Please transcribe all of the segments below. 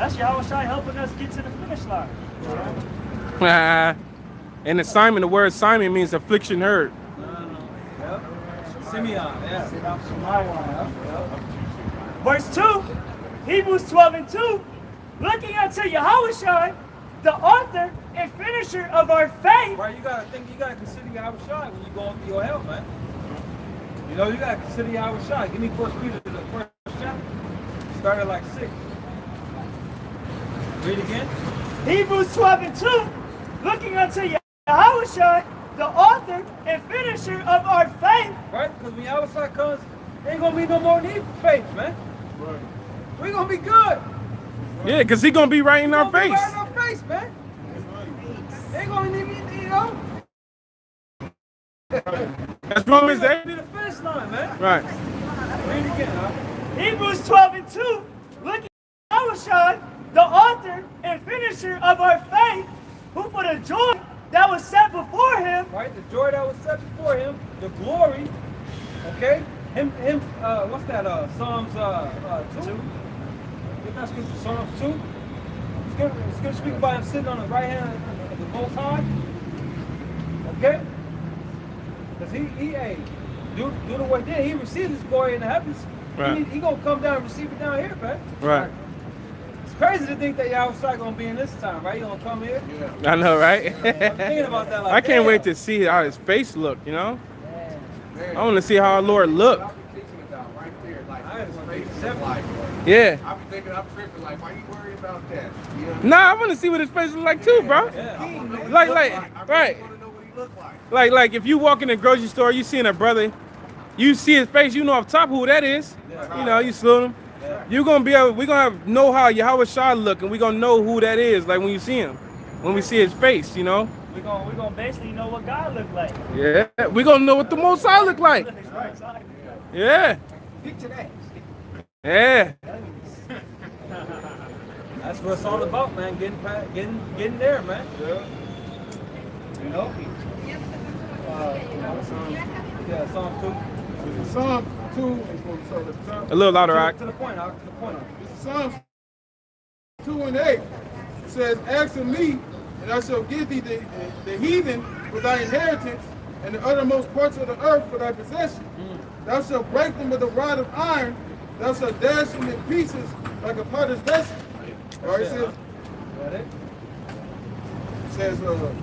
That's Yahweh Shai helping us get to the finish line. And the Simon, the word Simon means affliction heard. Yep. Simeon, yeah. Verse 2, Hebrews 12:2, looking unto Yahweh Shai, the author and finisher of our faith. Right, you gotta consider Yahweh Shai when you go through your hell, man. You know, you gotta consider Yahweh Shai. Give me 1 Peter, the first chapter. Start at like 6. Read again. Hebrews 12:2, looking unto Yahweh Shai, the author and finisher of our faith. Right? Because when Yahweh Shai comes, there ain't gonna be no more need for faith, man. Right. We're gonna be good. Yeah, because he's going to be right in our face. Right in our face, man. They ain't gonna need me, you know. That's Romans 8. Be the finish line, man. Right. Read again, huh? Hebrews 12:2, looking at Yahweh Shai, the author and finisher of our faith, who for the joy that was set before him. Right, the joy that was set before him, the glory, okay? What's that, Psalms 2? Get that scripture, Psalms 2. It's good to speak about him sitting on the right hand of the Most High, okay? Because due to what he did, he received his glory in the heavens. Right. He gonna come down and receive it down here, man. Right. It's crazy to think that Yahweh Shai gonna be in this time, right? He gonna come here. I know, right? I'm thinking about that. Like, I can't wait to see how his face look, you know? I want to see how our Lord look. Yeah. I'm thinking, I'm tripping, like, why you worried about that? You know? Nah, I want to see what his face look like too, bro. Yeah. Like, I right. want to know what he look like. Like if you walk in the grocery store, you seeing a brother, you see his face, you know off top who that is. You know, you salute him. You're gonna be able, we're gonna know how Yahweh Shai look, and we're gonna know who that is. Like when you see him, when we see his face, you know. We're gonna basically know what God looked like. Yeah, we're gonna know what the Most High look like. Yeah. Speak to that. Yeah. That's what it's all about, man. Getting there, man. Yeah. You know? Psalm 2. Psalm 2. A little louder, right? To the point. Psalm 2 and 8 says, "Ask of me, and I shall give thee the heathen for thy inheritance, and the uttermost parts of the earth for thy possession. Thou shalt break them with a rod of iron, thou shalt dash them in pieces like a potter's vessel." All right, it says,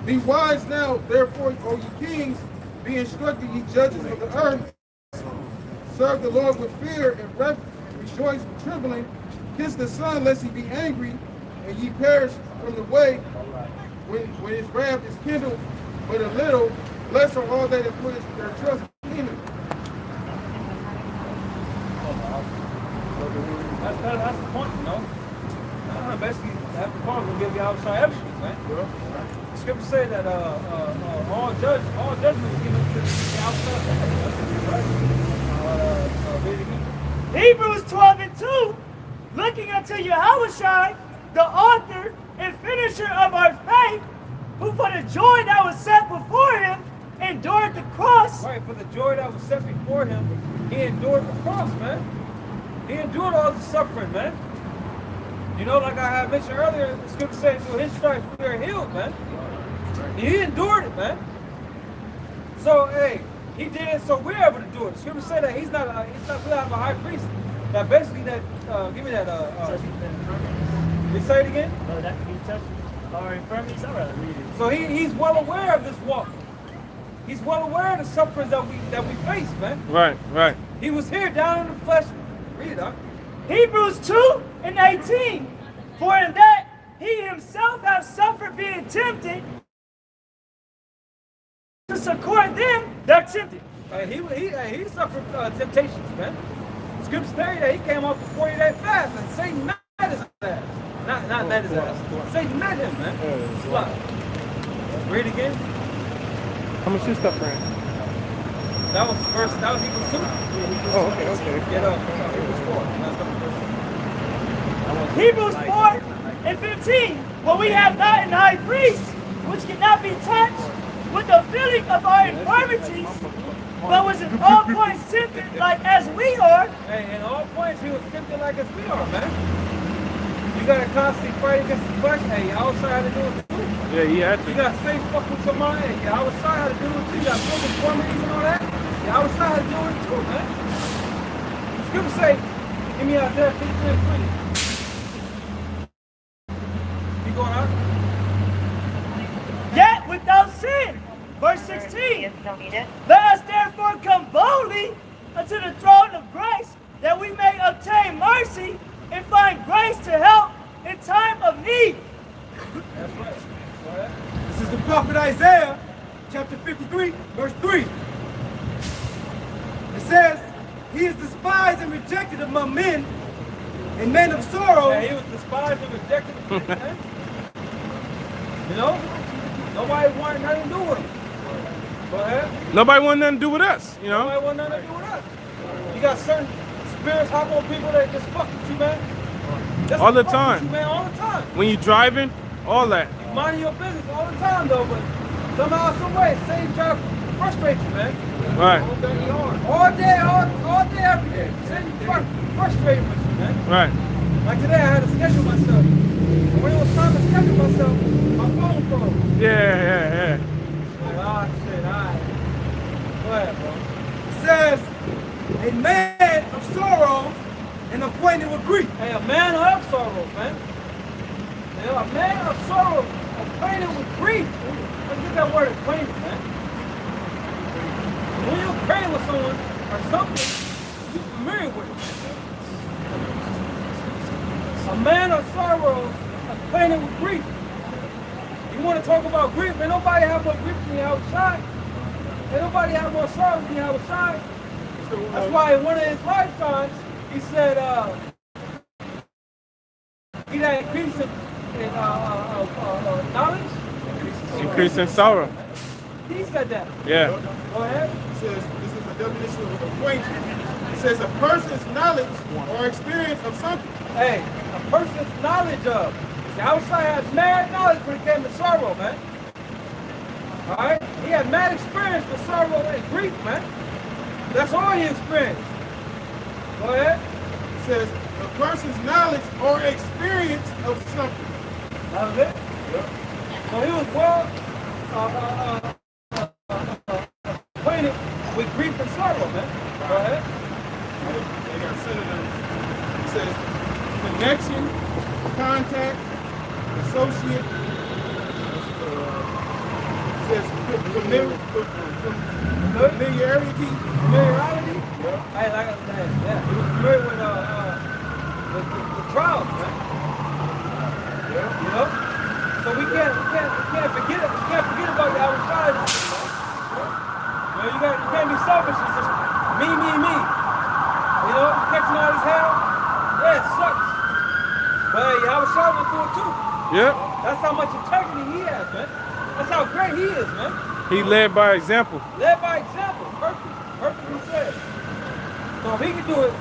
"Be wise now, therefore, O ye kings, be instructed, ye judges of the earth. Serve the Lord with fear and rejoice with trembling. Kiss the Son, lest he be angry, and ye perish from the way when his wrath is kindled but a little. Blessed are all they that put their trust in him." That's the point, you know. Basically, after the part, we'll give you Yahweh Shai everything, man. The scripture say that all judgment is given to Yahweh Shai. Read again. Hebrews 12:2, looking unto Yahweh Shai, the author and finisher of our faith, who for the joy that was set before him endured the cross. Right, for the joy that was set before him, he endured the cross, man. He endured all the suffering, man. You know, like I had mentioned earlier, the scripture says through his stripes we are healed, man. He endured it, man. So, hey, he did it so we're able to do it. The scripture said that we don't have a high priest. That basically, give me that, say it again? No, that can be touched. Our infirmities, I'd rather read it. So he's well aware of this walk. He's well aware of the sufferings that we face, man. Right. He was here down in the flesh. Read it, huh? Hebrews 2:18, for in that he himself hath suffered being tempted to succor them that are tempted. He suffered temptations, man. The scriptures tell you that he came off a 40-day fast and Satan met his ass. Not met his ass. Satan met him, man. Look. Read again. How much is stuff, friend? That was Hebrews 2. Oh, okay. Get up. Hebrews 4. That's the first. Hebrews 4:15, for we have not an high priest which cannot be touched with the feeling of our infirmities, but was in all points tempted like as we are. Hey, in all points he was tempted like as we are, man. You gotta constantly fight against the flesh. Hey, Yahushua had to do it too. Yeah, he had You to. gotta stay fucking with your mind. Hey, Yahushua had to do it too. You gotta build infirmities and all that. Yahushua had to do it too, man. The scriptures say, give me out there 53 and 20. You going out? Yet without sin. Verse 16. Let us therefore come boldly unto the throne of grace, that we may obtain mercy and find grace to help in time of need. That's right. Go ahead. This is the prophet Isaiah, chapter 53, verse 3. It says, he is despised and rejected among men, a man of sorrows. Yeah, he was despised and rejected. Man. You know? Nobody wanted nothing to do with him. Go ahead. Nobody wanted nothing to do with us, you know? Nobody wanted nothing to do with us. You got certain spirits hop on people that just fuck with you, man. Just All the fuck time. with you, man, all the time. When you driving, all that. You minding your business all the time, though, but somehow, some way, Satan try to frustrate you, man. Right, All day, every day. Satan frustrated with you, man. right. Like today, I had to schedule myself. And when it was time to schedule myself, my phone froze. Yeah. Like, oh, shit, all right. Go ahead, bro. It says, a man of sorrows and acquainted with grief. Hey, a man of sorrows, man. You know, a man of sorrows, acquainted with grief. Let's get that word acquainted, man. When you're acquainted with someone or something, you're familiar with it. A man of sorrows, acquainted with grief. You want to talk about grief? Ain't nobody have more grief than you outside. Ain't nobody have more sorrow than you outside. That's why in one of his lifetimes, he said, he that increase in knowledge. Increase in sorrow. He said that. Yeah. Go ahead. It says, this is a definition of acquaintance. It says a person's knowledge or experience of something. Hey, a person's knowledge of. The outside has mad knowledge when it came to sorrow, man. Alright? He had mad experience with sorrow and grief, man. That's all he experienced. Go ahead. It says a person's knowledge or experience of something. That was it? So he was well acquainted with grief and sorrow, man. Go ahead. They got synonyms. It says connection, contact, associate. It says familiarity. Familiarity? Hey, like I said, yeah. He was familiar with the trials, man. Yeah. You know? So we can't forget it. We can't forget about the outside. You know, you can't be selfish. It's just me. You know, catching all this hell. Yeah, it sucks. But hey, outside went through it too. Yep. That's how much integrity he has, man. That's how great he is, man. He led by example. Led by example. Perfectly said. So if he can do it,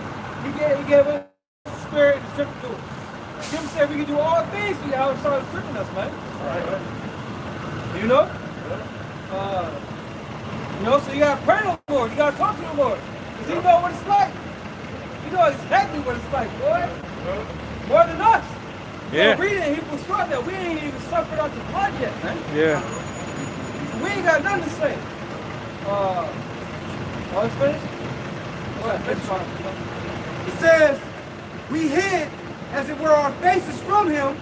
he gave us the spirit and the strength to do it. Jim said we can do all things through how he started stripping us, man. You know? So you gotta pray to the Lord. You gotta talk to the Lord. Because he know what it's like. He knows exactly what it's like, boy. More than us. Yeah. So reading in Hebrews 12 that we ain't even suffered unto blood yet, man. Yeah. We ain't got nothing to say. It's finished? Go ahead, finish. It says, we hid, as it were, our faces from him.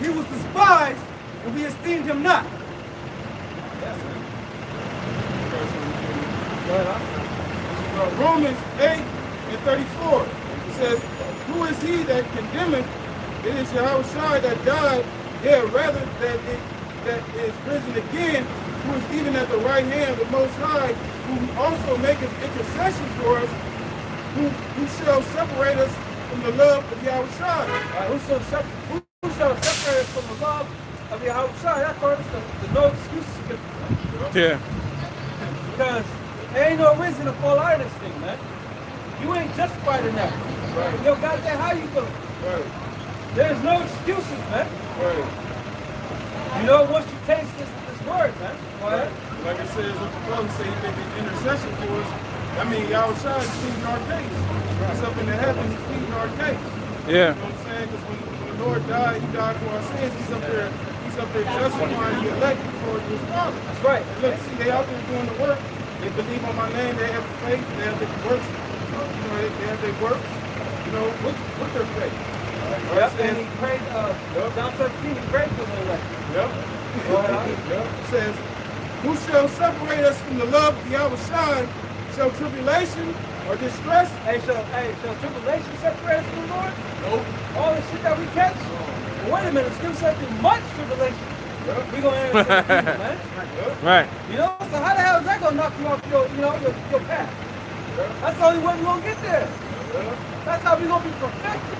He was despised, and we esteemed him not. Romans 8 and 34. It says, who is he that condemneth? It is Yahushua that died, rather that is risen again, who is even at the right hand of the Most High, who also maketh intercession for us, who shall separate us from the love of Yahushua. Who shall separate us from the love of Yahushua? That's why it's the no excuses scripture. Yeah. Because there ain't no reason to fall out of this thing, man. You ain't justified in that. Right. Yo, goddamn, how you feeling? Right. There's no excuses, man. Right. You know, once you taste this word, man. Go ahead. Like it says, what the brother say, he making intercession for us. I mean, Yahushua is pleading our case. It's up in the heavens, pleading our case. Yeah. You know what I'm saying? Because when the Lord died, he died for our sins. He's up there justifying the elect before his Father. That's right. And look, see, they out there doing the work. They believe on my name. They have faith. They have their works. They have their works. With their faith. Yep. And he prayed. John 17. He prayed for the elect. Yep. It says, "Who shall separate us from the love of Yahweh? Shall tribulation or distress?" Shall tribulation separate us from the Lord? Nope. All the shit that we catch? Well, wait a minute. Scripture said through much tribulation. Yep. We're going to enter the kingdom, man. Right. You know, so how the hell is that going to knock you off your path? That's the only way we're going to get there. That's how we're going to be perfected.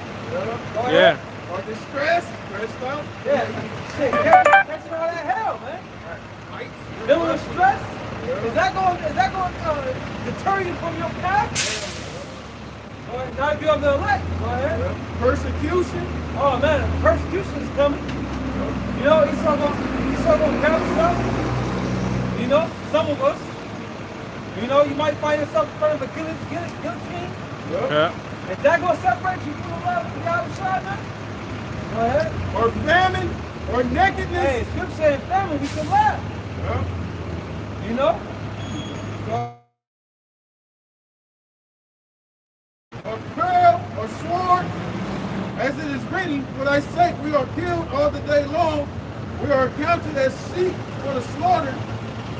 Go ahead. Yeah. Or distress, stressed out. Yeah. Shit, catching all that hell, man. Dealing with stress. Is that going to deter you from your path? Go ahead. Now if you're on the elect, go ahead. Persecution. Oh man, persecution is coming. You know, he's still gonna count some. You know, some of us. You know, you might find yourself in front of a guillotine. Yeah. Is that gonna separate you from the love of the outside, man? Go ahead. Or famine, or nakedness. Hey, Scripture saying family, we can laugh. Yeah. You know? Or peril, or sword. As it is written, for thy sake we are killed all the day long. We are accounted as sheep for the slaughter.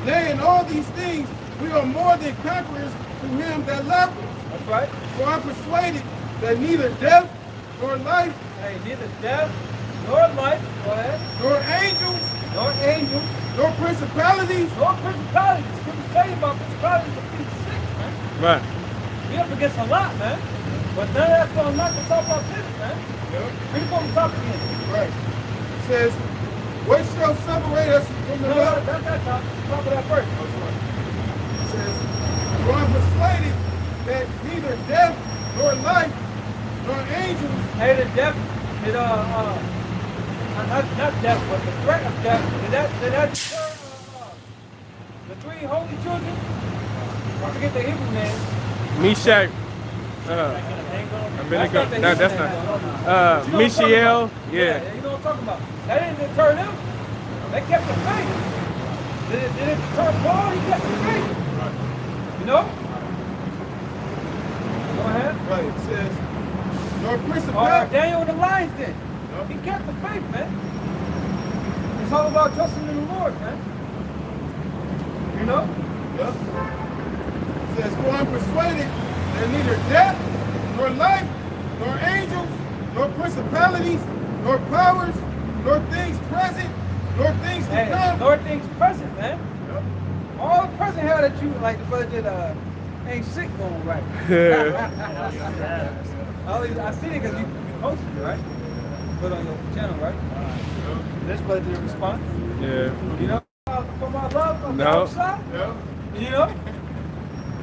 Nay, in all these things we are more than conquerors through him that loved us. That's right. For I'm persuaded that neither death, nor life, Hey, neither death, nor life, go ahead, nor angels, nor principalities, nor principalities. Scripture tell you about principalities of Peter 6, man. Right. We up against a lot, man. But none of that's gonna knock us off our pivot, man. Read from the top again. right? It says, what shall separate us from the No, love? that's that top of that verse. It says, for I'm persuaded that neither death, nor life, nor angels, Hey, the death, not death, but the threat of death. Did that deter the three holy children? I forget the Hebrew name. Meshach. That's not. Mishael. Yeah. You know what I'm talking about. That didn't deter them. They kept the faith. Did it deter Paul? He kept the faith. You know? Go ahead. right? It says, nor Or principalities. Daniel in the lion's den. He kept the faith, man. It's all about trusting in the Lord, man. You know? Yep. It says, for I'm persuaded that neither death, nor life, nor angels, nor principalities, nor powers, nor things present, nor things to come. Nor things present, man. Yep. All the present hell that you, like the brother did, ain't shit going right. I see it because you posted it, right? Put on your channel, right? This brother did a response. Yeah. You know, for my love of the No. outside, Yep. you know?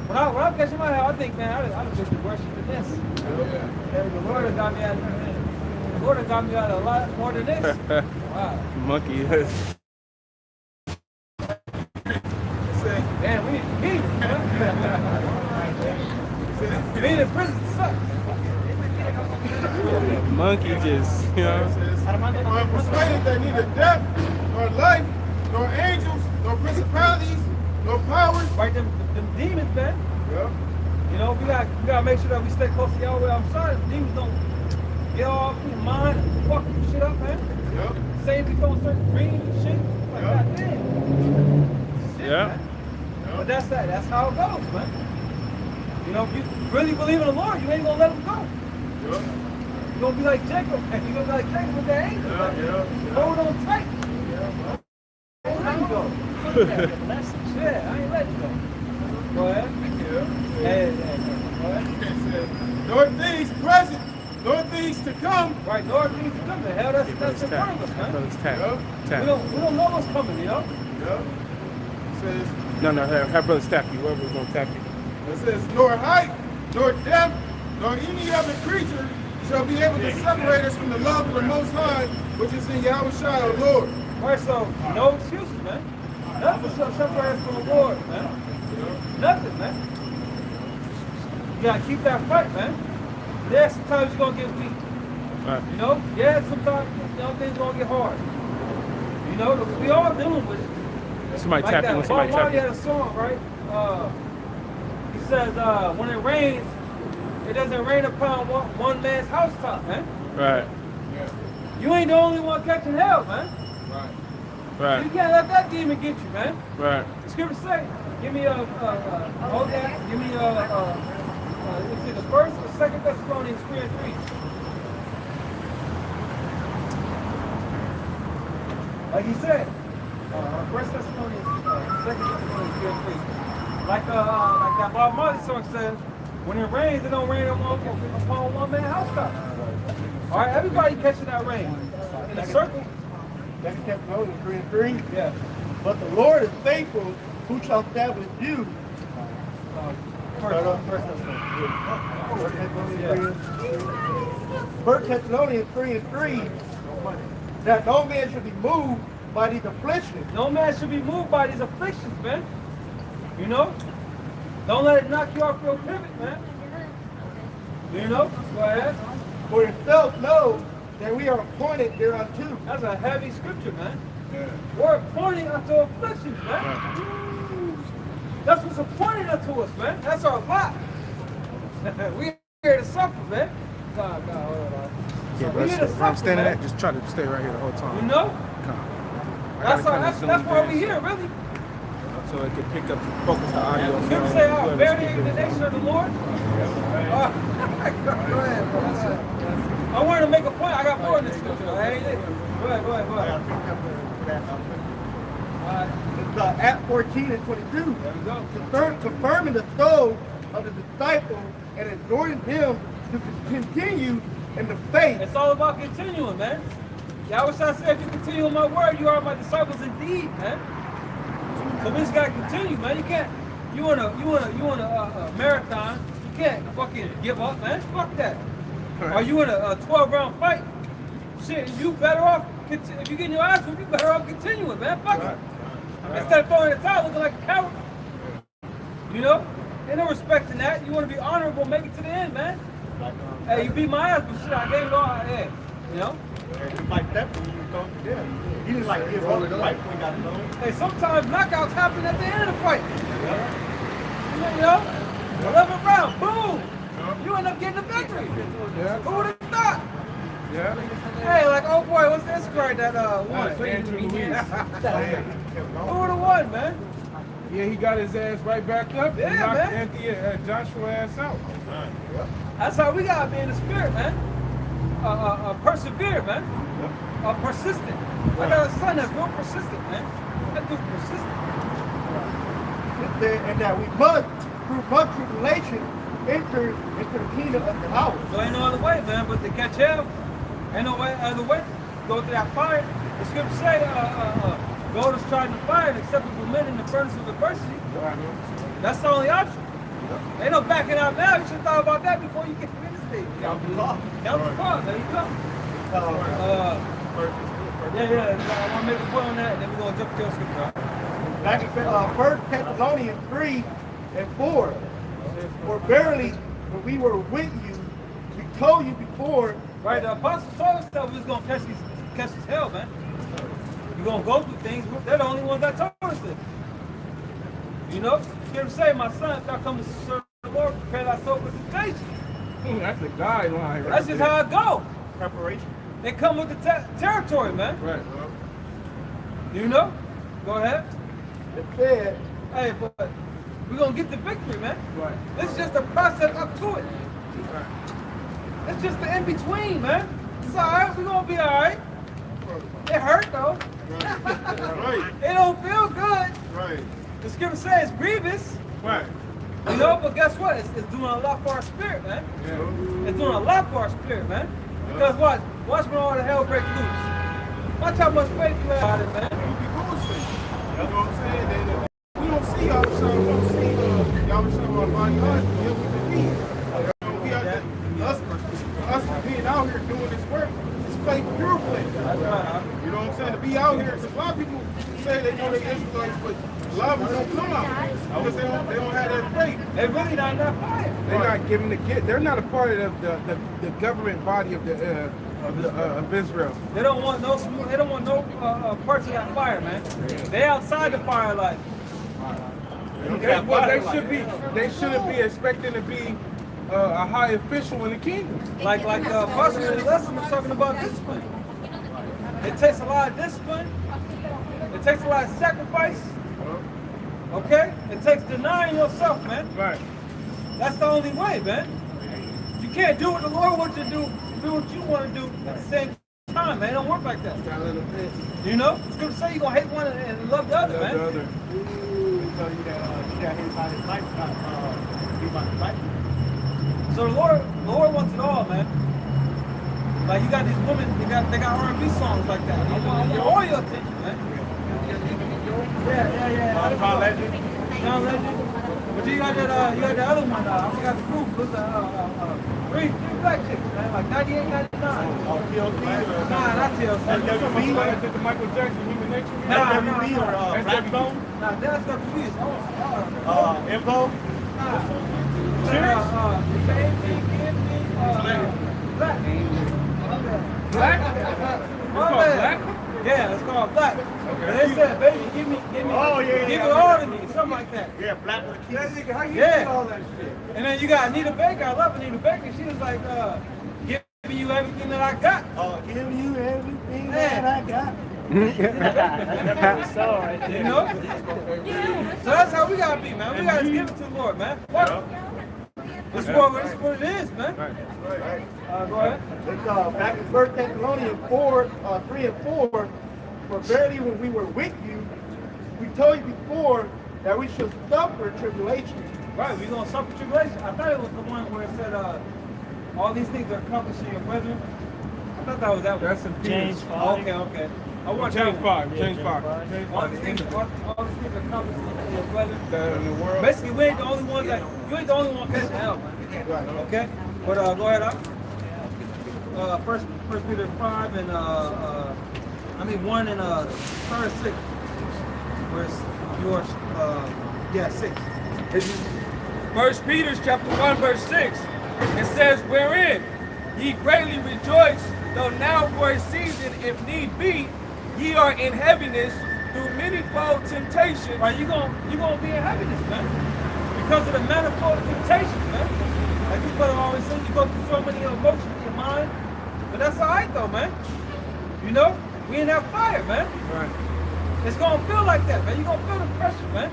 When I'm catching my head, I think, man, I'd just be worshiping this. Hey, the Lord has got me out of a lot more than this. Wow. Monkey. Yes. Damn, we need to meet. Being in prison sucks. Monkey just, you know. For I'm persuaded that neither death, nor life, nor angels, nor principalities, nor powers. Right, them demons, man. Yep. You know, we gotta make sure that we stay close to Yahweh. I'm sorry, the demons don't get all up in your mind and fuck your shit up, man. Yep. Say if you go certain dreams and shit. Like, Yep. goddamn. Shit, Yeah. man. But that's how it goes, man. You know, if you really believe in the Lord, you ain't gonna let him go. Yep. You're gonna be like Jacob, man. You're gonna be like Jacob with that angel, man. Yeah. Hold on tight. Don't let him go. Shit, I ain't letting you go. Go ahead. Hey, go ahead. It says, nor things present, nor things to come. Right, Lord, things to come. The hell, that's in front of us, man. Brother's tap. Yep. We Tap. don't know what's coming, you know? Yep. It says, No, have brothers tap you. Whoever's gonna tap you. it says, nor height, nor depth, nor any other creature shall be able to separate us from the love of the Most High, which is in Yahweh Shai, our Lord. Right, so no excuses, man. Nothing shall separate us from the Lord, man. Nothing, man. You gotta keep that fight, man. There's sometimes you're gonna get weak. Right. You know? Yeah, sometimes things gonna get hard. You know, we all dealing with it. Somebody Like tap that. you when somebody Bob tap Marley you. had a song, right? He says, when it rains, it doesn't rain upon one man's housetop, man. Right. You ain't the only one catching hell, man. Right. You can't let that demon get you, man. Right. The scripture say, give me let's see, the first or second Thessalonians 3:3. Like he said, First Thessalonians, Second Thessalonians 3:3. Like that Bob Marley song says, when it rains, it don't rain upon one man's housetop. All right, everybody catching that rain in a circle. Second Thessalonians 3:3. Yeah. But the Lord is faithful, who shall establish you. First Thessalonians 3:3. That no man should be moved by these afflictions. No man should be moved by these afflictions, man. You know? Don't let it knock you off your pivot, man. You know? Go ahead. For yourself know that we are appointed thereunto. That's a heavy scripture, man. We're appointed unto afflictions, man. That's what's appointed unto us, man. That's our lot. We here to suffer, man. God, hold on. Yeah, So bro, we here to where I'm suffer, standing man. at, just try to stay right here the whole time. You know? That's why we here. here, really. So it can pick up, focus the audio. The scripture say, bear the indignation of the Lord. Go ahead, bro. I wanted to make a point. I got more in this scripture. Go ahead. It's Acts 14 and 22. There we go. Confirming the soul of the disciple and exhorting them to continue in the faith. It's all about continuing, man. Yahweh said, if you continue in my word, you are my disciples indeed, man. So we just gotta continue, man. You can't. You want a marathon? You can't fucking give up, man. Fuck that. Are you in a 12-round fight? Shit, you better off. If you get your ass whooped, you better off continuing, man. Fuck it. Instead of throwing the towel, looking like a coward. You know? Ain't no respect in that. You want to be honorable, make it to the end, man. Hey, you beat my ass, but shit, I gave it all I had. You know? Like that when you go to them. You didn't like give up the fight when you got to know. Hey, sometimes knockouts happen at the end of the fight. You know? 11th round, boom! You end up getting the victory. Who would have thought? Hey, like, oh boy, what's this guy that won? Who would have won, man? Yeah, he got his ass right back up. Yeah, and knocked man. Anthony, Joshua ass out. That's how we gotta be in the spirit, man. Persevere, man. Persistent. I got a son that's real persistent, man. That dude's persistent. And that we must, through much tribulation, enter into the kingdom of the hour. So ain't no other way, man, but to catch hell. Ain't no other way. Go through that fire. The scripture say, gold is tried in the fire and acceptable men in the furnace of adversity. That's the only option. Ain't no backing out now. You should have thought about that before you get to this stage. Count the cost. Count the cost. There you go. I want to make a point on that, and then we're going to jump to your scripture. Back in 1 Thessalonians 3 and 4. For verily, when we were with you, we told you before. Right, the apostles told us that we was going to catch this hell, man. You're going to go through things. They're the only ones that told us this. You know? Scripture say, my son, if thou come to serve the Lord, prepare thy soul for temptation. That's a guideline. Right That's just how it go. Preparation. They come with the territory, man. Right. You know? Go ahead. It said, Hey, but we're going to get the victory, man. Right. This is just a process up to it. Right. It's just the in-between, man. It's all right. We're going to be all right. It hurt, though. Right. It don't feel good. Right. The scripture says it's grievous. Right. You know, but guess what? It's doing a lot for our spirit, man. Yeah. It's doing a lot for our spirit, man. Because watch when all the hell breaks loose. Watch how much faith you have about it, man. You know what I'm saying? We don't see y'all showing, we don't see y'all showing our body us, but yeah, we believe. We are us being out here doing this work is faith purifying. You know what I'm saying? To be out here, because a lot of people say they know they're Israelites, but a lot of them don't come out because they don't have that faith. They really not in that fire. They're not giving the gift. They're not a part of the government body of the of Israel. They don't want no They don't want no parts of that fire, man. They outside the fire like. Well, they shouldn't be expecting to be a high official in the kingdom. Like Pastor in the lesson was talking about discipline. It takes a lot of discipline. It takes a lot of sacrifice. Okay? It takes denying yourself, man. Right. That's the only way, man. You can't do what the Lord wants you to do what you want to do at the same time, man. It don't work like that. You know? It's going to say you're going to hate one and love the other, man. Tell you that you got hit by his life, be by his life. So the Lord wants it all, man. Like you got these women, they got R&B songs like that. I want all your attention, man. Yeah. John Legend. John Legend. But you got that, you got the other one. I forgot the group. It was three black chicks, man. Like 98, 99. TLC. Nah, not TLC. Did the Michael Jackson Human Nature? Nah, Blackbone. Nah, that's not the piece. Info. Black? It's called Black? Yeah, it's called Black. Okay. And they said, baby, give me, give it all to me, something like that. Yeah, Black with a key. How you Yeah. get all that shit? And then you got Anita Baker. I love Anita Baker. She was like, giving you everything that I got. Give you everything Yeah. that I got. You know? So that's how we gotta be, man. We gotta give it to the Lord, man. What? This is what it is, man. Right. Go ahead. It's back in 1 Thessalonians 3 and 4. For verily when we were with you, we told you before that we should suffer tribulation. Right, we're gonna suffer tribulation. I thought it was the one where it said all these things are accomplished in your brethren. I thought that was that one. That's in James Peter. 5. Okay. I want James 5. James 5. All these things are accomplished in your brethren. In the world. Basically, we ain't the only ones that you ain't the only one catching hell, man. Okay? But go ahead up. First Peter 5 and 1 and 6. Where's yours? 6. First Peter chapter 1 verse 6. It says, wherein ye greatly rejoice, though now for a season, if need be, ye are in heaviness through manifold temptation. Right, you gonna be in heaviness, man. Because of the manifold temptation, man. Like this brother always says, you go through so many emotions in your mind. But that's alright though, man. You know? We in that fire, man. Right. It's gonna feel like that, man. You're gonna feel the pressure, man.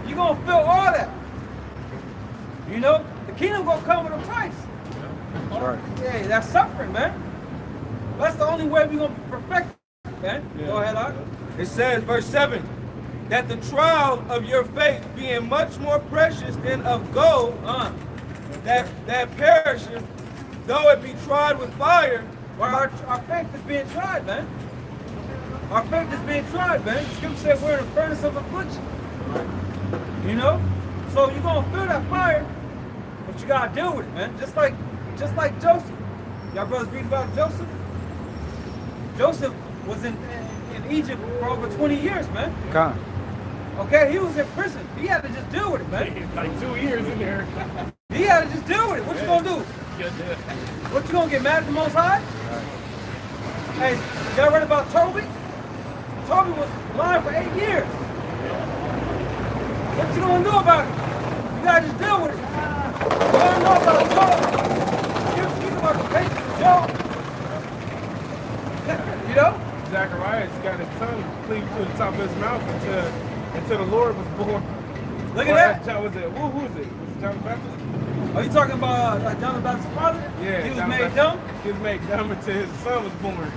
You're gonna feel all that. You know? The kingdom gonna come with a price. Right. Yeah, that's suffering, man. That's the only way we're gonna be perfected, man. Yeah. Go ahead, Art. It says, verse 7, that the trial of your faith being much more precious than of gold, that perisheth, though it be tried with fire. Well, our faith is being tried, man. Our faith is being tried, man. The scripture said we're in a furnace of affliction. You know? So you're gonna feel that fire, but you gotta deal with it, man. Just like Joseph. Y'all brothers read about Joseph? Joseph was in Egypt for over 20 years, man. God. Okay, he was in prison. He had to just deal with it, man. Like 2 years in there. He had to just deal with it. What you gonna do? What you gonna get mad at the Most High? Hey, y'all read about Toby? Toby was blind for 8 years. What you gonna do about it? You gotta just deal with it. You wanna know about Job? You speak about the patience of Job. You know? Zacharias got his tongue cleaved to the top of his mouth until the Lord was born. Look at that. John, was it? Who is it? Was it John the Baptist? Are you talking about John the Baptist's father? Yeah. He was John the made Baptist. dumb? He was made dumb until his son was born.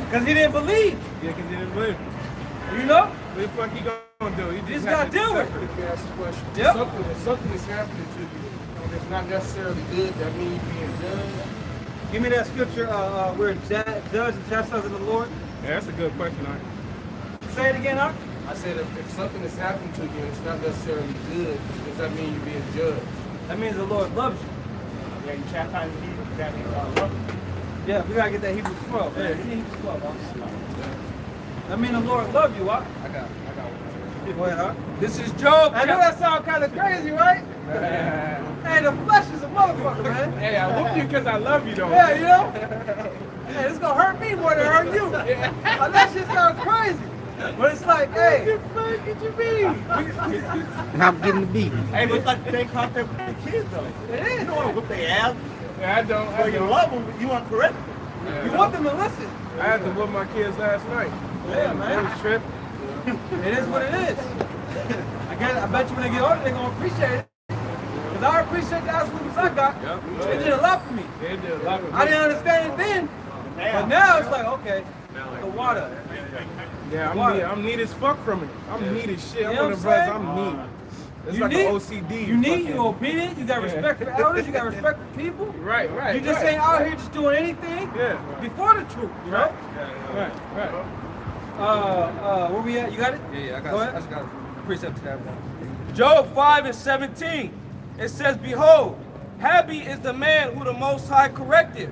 Because he didn't believe. Yeah, because he didn't believe. You know? What the fuck he gonna do? He just gotta deal with it. Let me ask you a question. Yep. If something is happening to you and it's not necessarily good, that means you're being judged. Give me that scripture where judge and chastising the Lord. Yeah, that's a good question, Art. Say it again, Art. I said if something is happening to you and it's not necessarily good, does that mean you're being judged? That means the Lord loves you. Yeah, you chastise me. That means love. Yeah, we gotta get that Hebrews 12. Yeah, Hebrews 12. That means the Lord loves you, Art. I got one. Wait, huh? This is Job. I know that sounds kind of crazy, right? Hey, the flesh is a motherfucker, man. Hey, I whoop you because I love you, though. Yeah, you know? Hey, it's gonna hurt me more than hurt you. That shit sounds crazy. But it's like, hey, what the fuck did you mean? I'm getting the beat. Hey, but it's like the same concept with the kids, though. It is. You don't want to whip their ass. Yeah, I don't. Or you love them, but you want to correct them. You want them to listen. I had to whoop my kids last night. Yeah, It man. was tripping. It is what it is. I bet you when they get older, they're gonna appreciate it. Because I appreciate the ass whoopings I got. Yep. It did a lot for me. They did a lot of I didn't understand it then. But now it's like, okay, the water. Yeah, I'm neat as fuck from it. I'm neat as shit. You I'm know one of the what brothers. I'm I'm neat. It's You like need- an OCD. You need, fucking- you're obedient, you got respect for elders, you got respect for people. Right, right. You just right. ain't out here just doing anything Yeah. before the truth, you know? Right, right. Where we at? You got it? Yeah, I Go ahead. just got a precept to that one. Job 5:17. It says, Behold, happy is the man who the Most High corrected.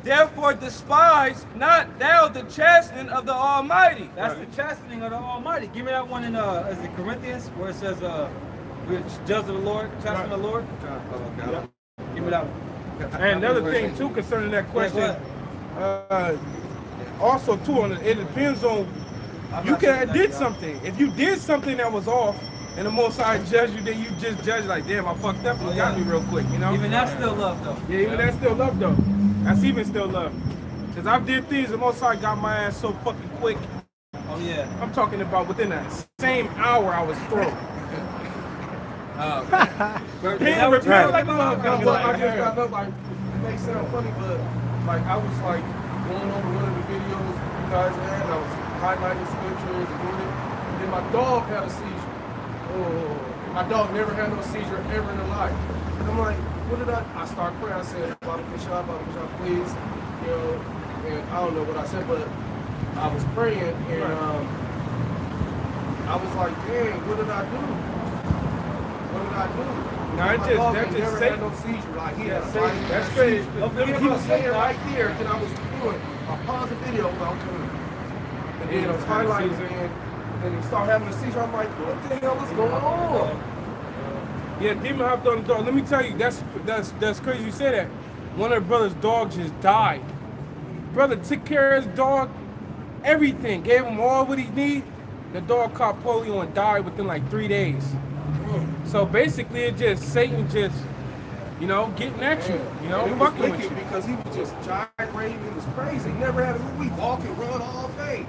Therefore despise not thou the chastening of the Almighty. That's the chastening of the Almighty. Give me that one in is it Corinthians where it says we're judge of the Lord, chasten the Lord. Give me that one. And another thing too concerning that question, also too, it depends on you could have did something. If you did something that was off, and the Most High judge you, then you just judge like, damn, I fucked up. You got me real quick, you know. Even that's still love though. Yeah, even that's still love though. That's even still love. Cause I did things, the Most High got my ass so fucking quick. Oh yeah. I'm talking about within that same hour I was through. That was Repent like a I motherfucker. just got up, like, it may sound funny, but like I was like going over one of the videos you guys had, I was highlighting scriptures and doing it, and then my dog had a seizure. Oh, my dog never had no seizure ever in her life. And I'm like, what did I start praying, I said, Baba Bishop, please, you know, and I don't know what I said, but I was praying, and I was like, dang, what did I do? What did I do? Nah, My dog that's just never had Satan. no seizure. Like he had a Satan. fight. That's crazy. He was saying right there, and I was doing a pause the video while I'm doing it. And then I was highlighting, and he started having a seizure. I'm like, what the hell is going on? Yeah, demon hopped on the dog. Let me tell you, that's crazy you say that. One of the brother's dogs just died. Brother took care of his dog, everything, gave him all what he need. The dog caught polio and died within like 3 days. So basically, it just Satan just, you know, getting at you, you know, And it was fucking with wicked you. because he was just gyrating. It was crazy. He never had a we walk and run all day.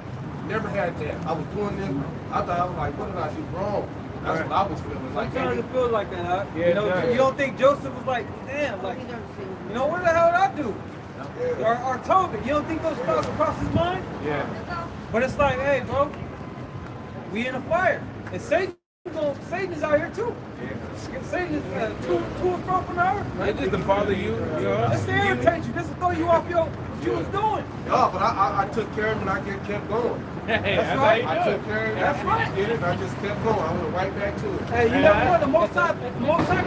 Never had that. I was doing this. I thought I was like, what did I do wrong? That's what I was feeling like. Sometimes it feels like that, huh? Yeah, You know, it does. you don't think Joseph was like, damn, like, you know, what the hell did I do? Or Tobit, you don't think those thoughts cross his mind? Yeah. But it's like, hey, bro, we in a fire. And Satan is out here too. Satan is to and fro from the earth, man. It's just to bother you, you know. Just to irritate you, just to throw you off what you was doing. Yeah, but I took care of him and I kept going. That's right. I took care of him. That's right. Did it, and I just kept going. I went right back to it. Hey, you never know, the Most High could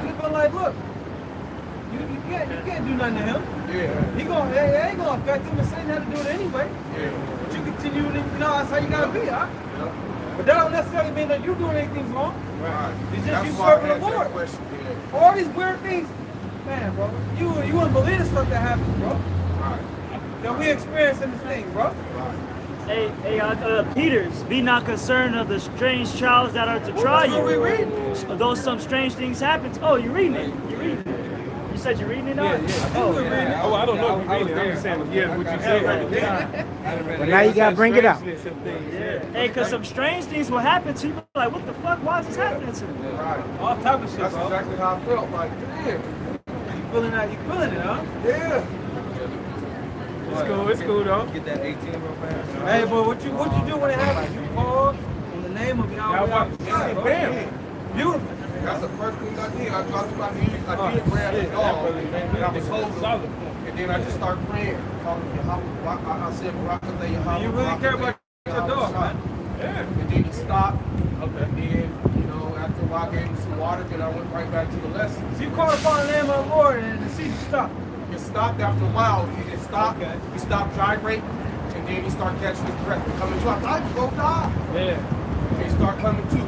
have been like, look, you can't do nothing to him. Yeah. It ain't gonna affect him, and Satan had to do it anyway. Yeah. But you continue to, you know, that's how you gotta be, huh? Yeah. But that don't necessarily mean that you're doing anything wrong. Right. It's just That's you why I serving the had that Lord. question. Yeah. All these weird things, man, bro. You wouldn't believe the stuff that happens, bro. Right. That we experience in this thing, bro. Right. Hey, Peters, be not concerned of the strange trials that are to try That's what we you. read. Though some strange things happen. Oh, you're reading it. You're reading it. You said you're reading it now? Oh, we're reading it. Oh, I don't know if you read it. I'm just saying, yeah, what you said. But now you gotta bring it out. Hey, because some strange things will happen to you. Like, what the fuck? Why is this happening to me? Right. All type of shit, That's bro. exactly how I felt. Like, damn. You feeling that? You feeling it, huh? Yeah. It's cool though. Get that 18 real fast. Hey, boy, what you do when it happens? You call in the name of Yahweh. Bam. Beautiful. That's the first thing I did. I talked about me. I did grab the dog, and I was holding him. And then I just started praying. Talking to Yahweh. I said, Barakatah Yahweh. You really care about your dog, man. Yeah. And then he stopped. Okay. And then, you know, after a while, I gave him some water. Then I went right back to the lesson. So you called upon the name of the Lord and the seizure stopped. It stopped after a while. He just stopped. Okay. He stopped gyrating. And then he started catching his breath and coming to. I thought he was going to die. Yeah. And he started coming to.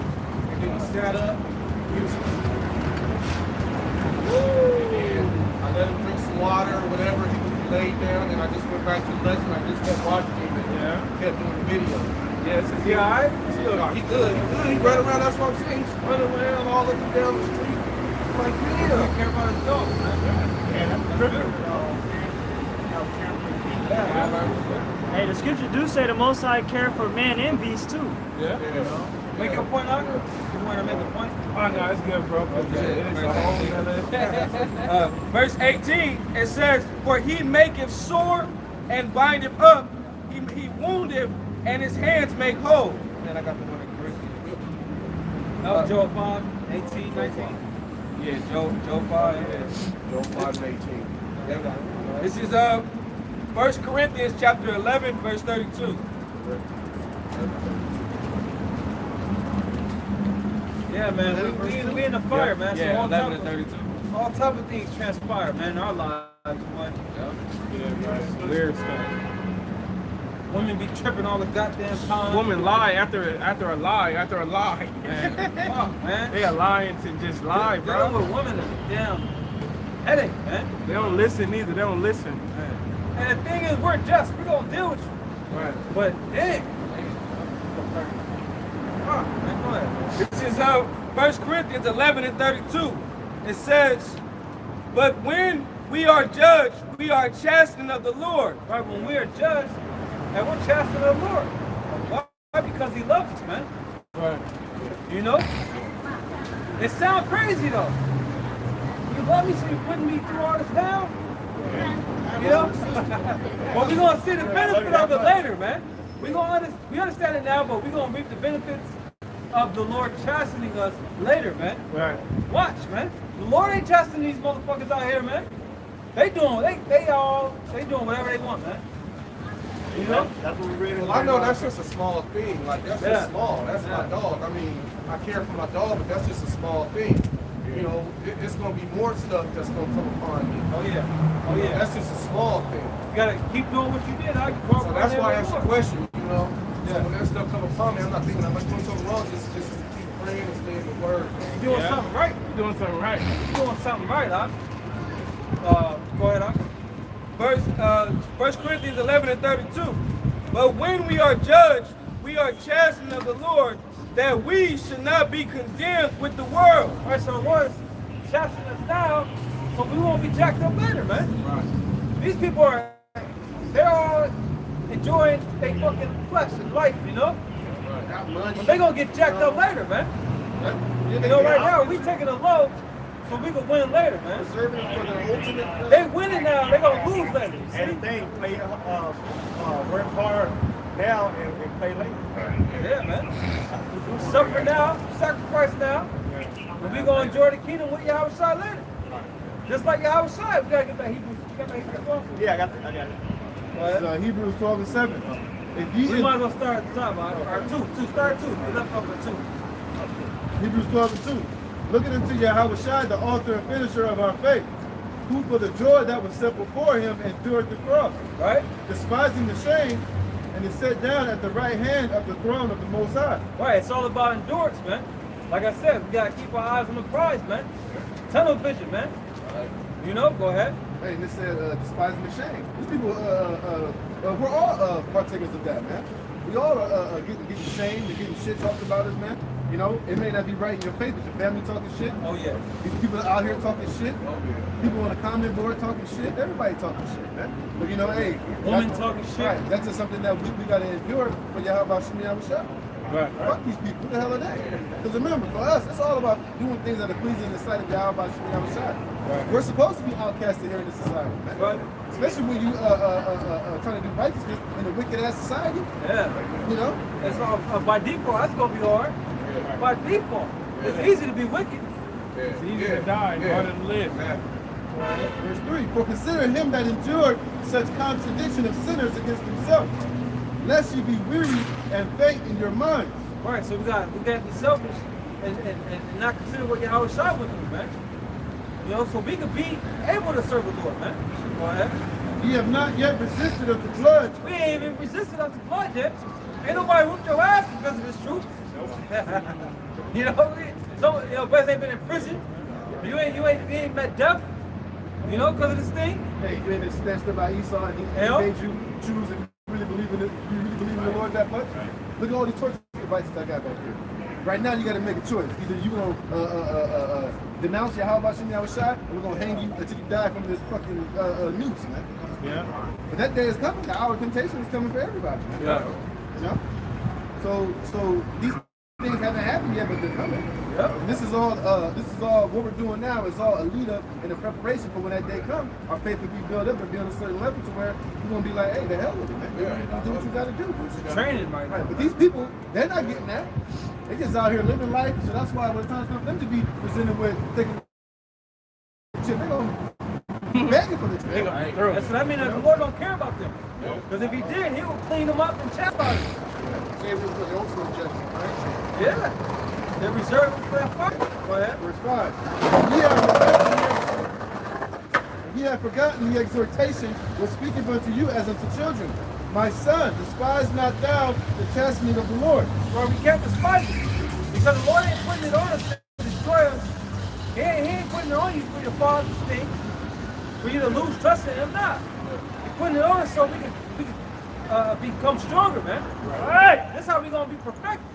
then he sat up. He was, and I let him drink some water or whatever. He laid down, and I just went back to the lesson. I just kept watching him and kept doing the video. Yes, is he all right? He good. He good. He run around. That's what I'm saying. He's running around all up and down the street. I'm like, He don't care about his dog, man. Hey, the scripture do say the Most High care for man and beast too. Yeah. Make your point, Uncle. You want to make a point? Oh, no, it's good, bro. Verse 18, it says, "For he maketh sore and bindeth up, he woundeth, and his hands make whole." Then I got the one in Corinthians. That was Joel 5, 18, 19. Yeah, Joel 5. Yeah. Joel 5 and 18. This is 1 Corinthians chapter 11, verse 32. Yeah, man. We in the fire, man. Yeah, so all 11 type and 32. all type of things transpire, man, in our lives. Boy. Weird stuff. Women be tripping all the goddamn time. Woman lie after a lie. Man, fuck, man. They are lying to just lie, Dealing bro. with women is a damn headache, man. They don't listen either. They don't listen. And the thing is, we're just. We're going to deal with you. Right. But, dang. Fuck, man, go ahead. This is 1 Corinthians 11 and 32. It says, "But when we are judged, we are chastened of the Lord." Right, when we are judged, and we're chastened of the Lord. Why? Because he loves us, man. Right. You know? It sounds crazy, though. You love me, so you're putting me through all this hell? You know? But we're going to see the benefit of it later, man. We understand it now, but we're going to reap the benefits of the Lord chastening us later, man. Right. Watch, man. The Lord ain't chastening these motherfuckers out here, man. They doing whatever they want, man. You know? That's what we read in Well, I know that's just a small thing. Like, that's Yeah. just small. That's my dog. I mean, I care for my dog, but that's just a small thing. You know, it's going to be more stuff that's going to come upon me. Oh yeah. Oh yeah. That's just a small thing. You gotta keep doing what you did. So that's why I asked the question, you know. Yeah. So when that stuff come upon me, I'm not thinking I'm not doing something wrong. Just keep praying and stay in the word. You're doing something right. You're doing something right. You're doing something right, huh? Go ahead, huh? 1 Corinthians 11 and 32. "But when we are judged, we are chastened of the Lord, that we should not be condemned with the world." All right, so the Lord's chastening us now, so we won't be jacked up later, man. Right. These people they're all enjoying their fucking flesh and life, you know? Right. Got money. But they gonna get jacked up later, man. You know, right now, we taking a low, so we can win later, man. Reserving for the ultimate. They winning now, they gonna lose later. See? Anything, play, work hard now and play later. Yeah, man. Suffer now, sacrifice now, and we gonna enjoy the kingdom with Yahushua later. Just like Yahushua, we gotta get that Hebrews. You got that Hebrews on? Yeah, I got it. Go ahead. Hebrews 12 and 7. If We might as well start at the top, or two. Start at 2. We left off at 2. Hebrews 12 and 2. Looking into Yahushua, the author and finisher of our faith, who for the joy that was set before him endured the cross, Right? despising the shame, and is set down at the right hand of the throne of the Most High. Right, it's all about endurance, man. Like I said, we gotta keep our eyes on the prize, man. Tunnel vision, man. You know, go ahead. Hey, and it said despising the shame. These people, we're all partakers of that, man. We all are getting shamed and getting shit talked about us, man. You know, it may not be right in your face, but your family talking shit. Oh yeah. These people out here talking shit. People on the comment board talking shit. Everybody talking shit, man. But you know, hey, Women that's- talking shit. Right, that's just something that we got to endure for Yahweh Shemi Yahushua. Right. Fuck these people. What the hell are they? Because remember, for us, it's all about doing things that are pleasing in the sight of Yahweh Shemi Yahushua. Right. We're supposed to be outcasted here in this society, man. Right. Especially when you trying to do righteousness in a wicked ass society. Yeah. You know. It's all, by default, that's gonna be hard. By default. It's easy to be wicked. It's easy to die, harder to live. Verse 3, for consider him that endured such contradiction of sinners against himself, lest you be weary and faint in your minds. Right, so we got to be selfish and not consider what Yahushua went through, man. You know, so we could be able to serve the Lord, man. Go ahead. Ye have not yet resisted of the blood. We ain't even resisted of the blood yet. Ain't nobody whooped your ass because of this truth. You know, some brothers ain't been in prison. You ain't met death. You know, because of this thing. Hey, you ain't snatched up by Esau and he made you choose if you really believe in it. You really believe in the Lord that much. Look at all these torture devices I got back here. Right now, you got to make a choice. Either you gonna denounce Yahweh Shem Yahushua, or we're gonna hang you until you die from this fucking noose, man. Yeah. But that day is coming. The hour of temptation is coming for everybody, man. Yeah. You know? So these things haven't happened yet, but they're coming. Yep. And this is all what we're doing now is all a lead up and a preparation for when that day comes. Our faith will be built up and be on a certain level to where we're gonna be like, hey, the hell with it, man. Do what you gotta do. Training right now. Right. But these people, they're not getting that. They just out here living life. So that's why when the time comes for them to be presented with taking shit, they're gonna be begging for the shit. That's what I mean. The Lord don't care about them. Because if he did, he would clean them up and chastise them. Say real quick, also judgment, right? Yeah. They're reserved for that fight. Go ahead. Verse 5. Ye have forgotten the exhortation was speaking unto you as unto children. My son, despise not thou the chastening of the Lord. Well, we can't despise it. Because the Lord ain't putting it on us to destroy us. He ain't putting it on you for your father's thing. For you to lose trust in him, not. He's putting it on us so we can become stronger, man. Right. That's how we're going to be perfected.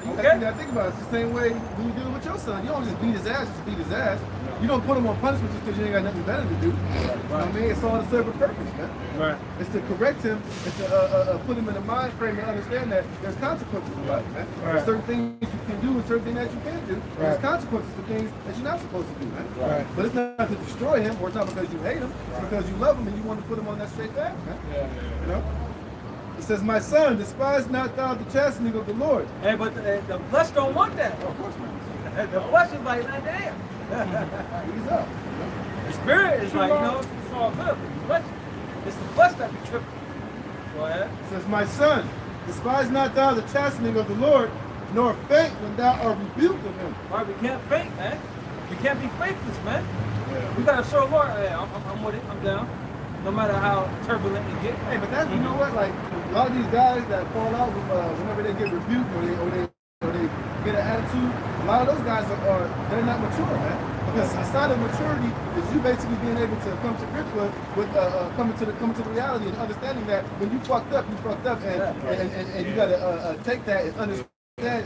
Okay? You gotta think about it. It's the same way when you deal with your son. You don't just beat his ass, just beat his ass. You don't put him on punishment just because you ain't got nothing better to do. You know what I mean? It's all to serve a purpose, man. Right. It's to correct him and to put him in a mind frame to understand that there's consequences in life, man. Right. There's certain things you can do and certain things that you can't do. Right. There's consequences for things that you're not supposed to do, man. Right. But it's not to destroy him, or it's not because you hate him. It's because you love him and you want to put him on that straight path, man. You know? It says, my son, despise not thou the chastening of the Lord. Hey, but the flesh don't want that. Oh, of course not. The flesh is like, nah, damn. He's up. The spirit is like, you know, it's all good. But it's the flesh that be tripping. Go ahead. It says, my son, despise not thou the chastening of the Lord, nor faint when thou art rebuked of him. All right, we can't faint, man. We can't be faithless, man. We gotta show Lord, hey, I'm with it, I'm down. No matter how turbulent it gets. Hey, but that's, you know what, like, a lot of these guys that fall out whenever they get rebuked or they get an attitude, a lot of those guys they're not mature, man. Because a sign of maturity is you basically being able to come to grips with coming to the reality and understanding that when you fucked up, and you gotta take that and understand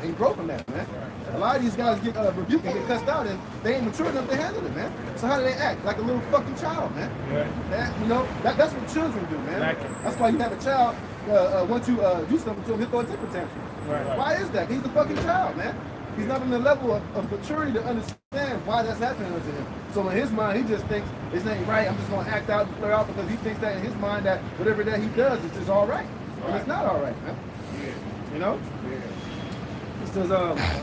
and grow from that, man. A lot of these guys get rebuked and get cussed out, and they ain't mature enough to handle it, man. So how do they act? Like a little fucking child, man. That, you know, that's what children do, man. That's why you have a child. Once you do something to him, he'll throw a temper tantrum. Why is that? He's a fucking child, man. He's not in the level of maturity to understand why that's happening to him. So in his mind, he just thinks this ain't right. I'm just gonna act out and flare out because he thinks that in his mind that whatever that he does is just all right. And it's not all right, man. You know? It says,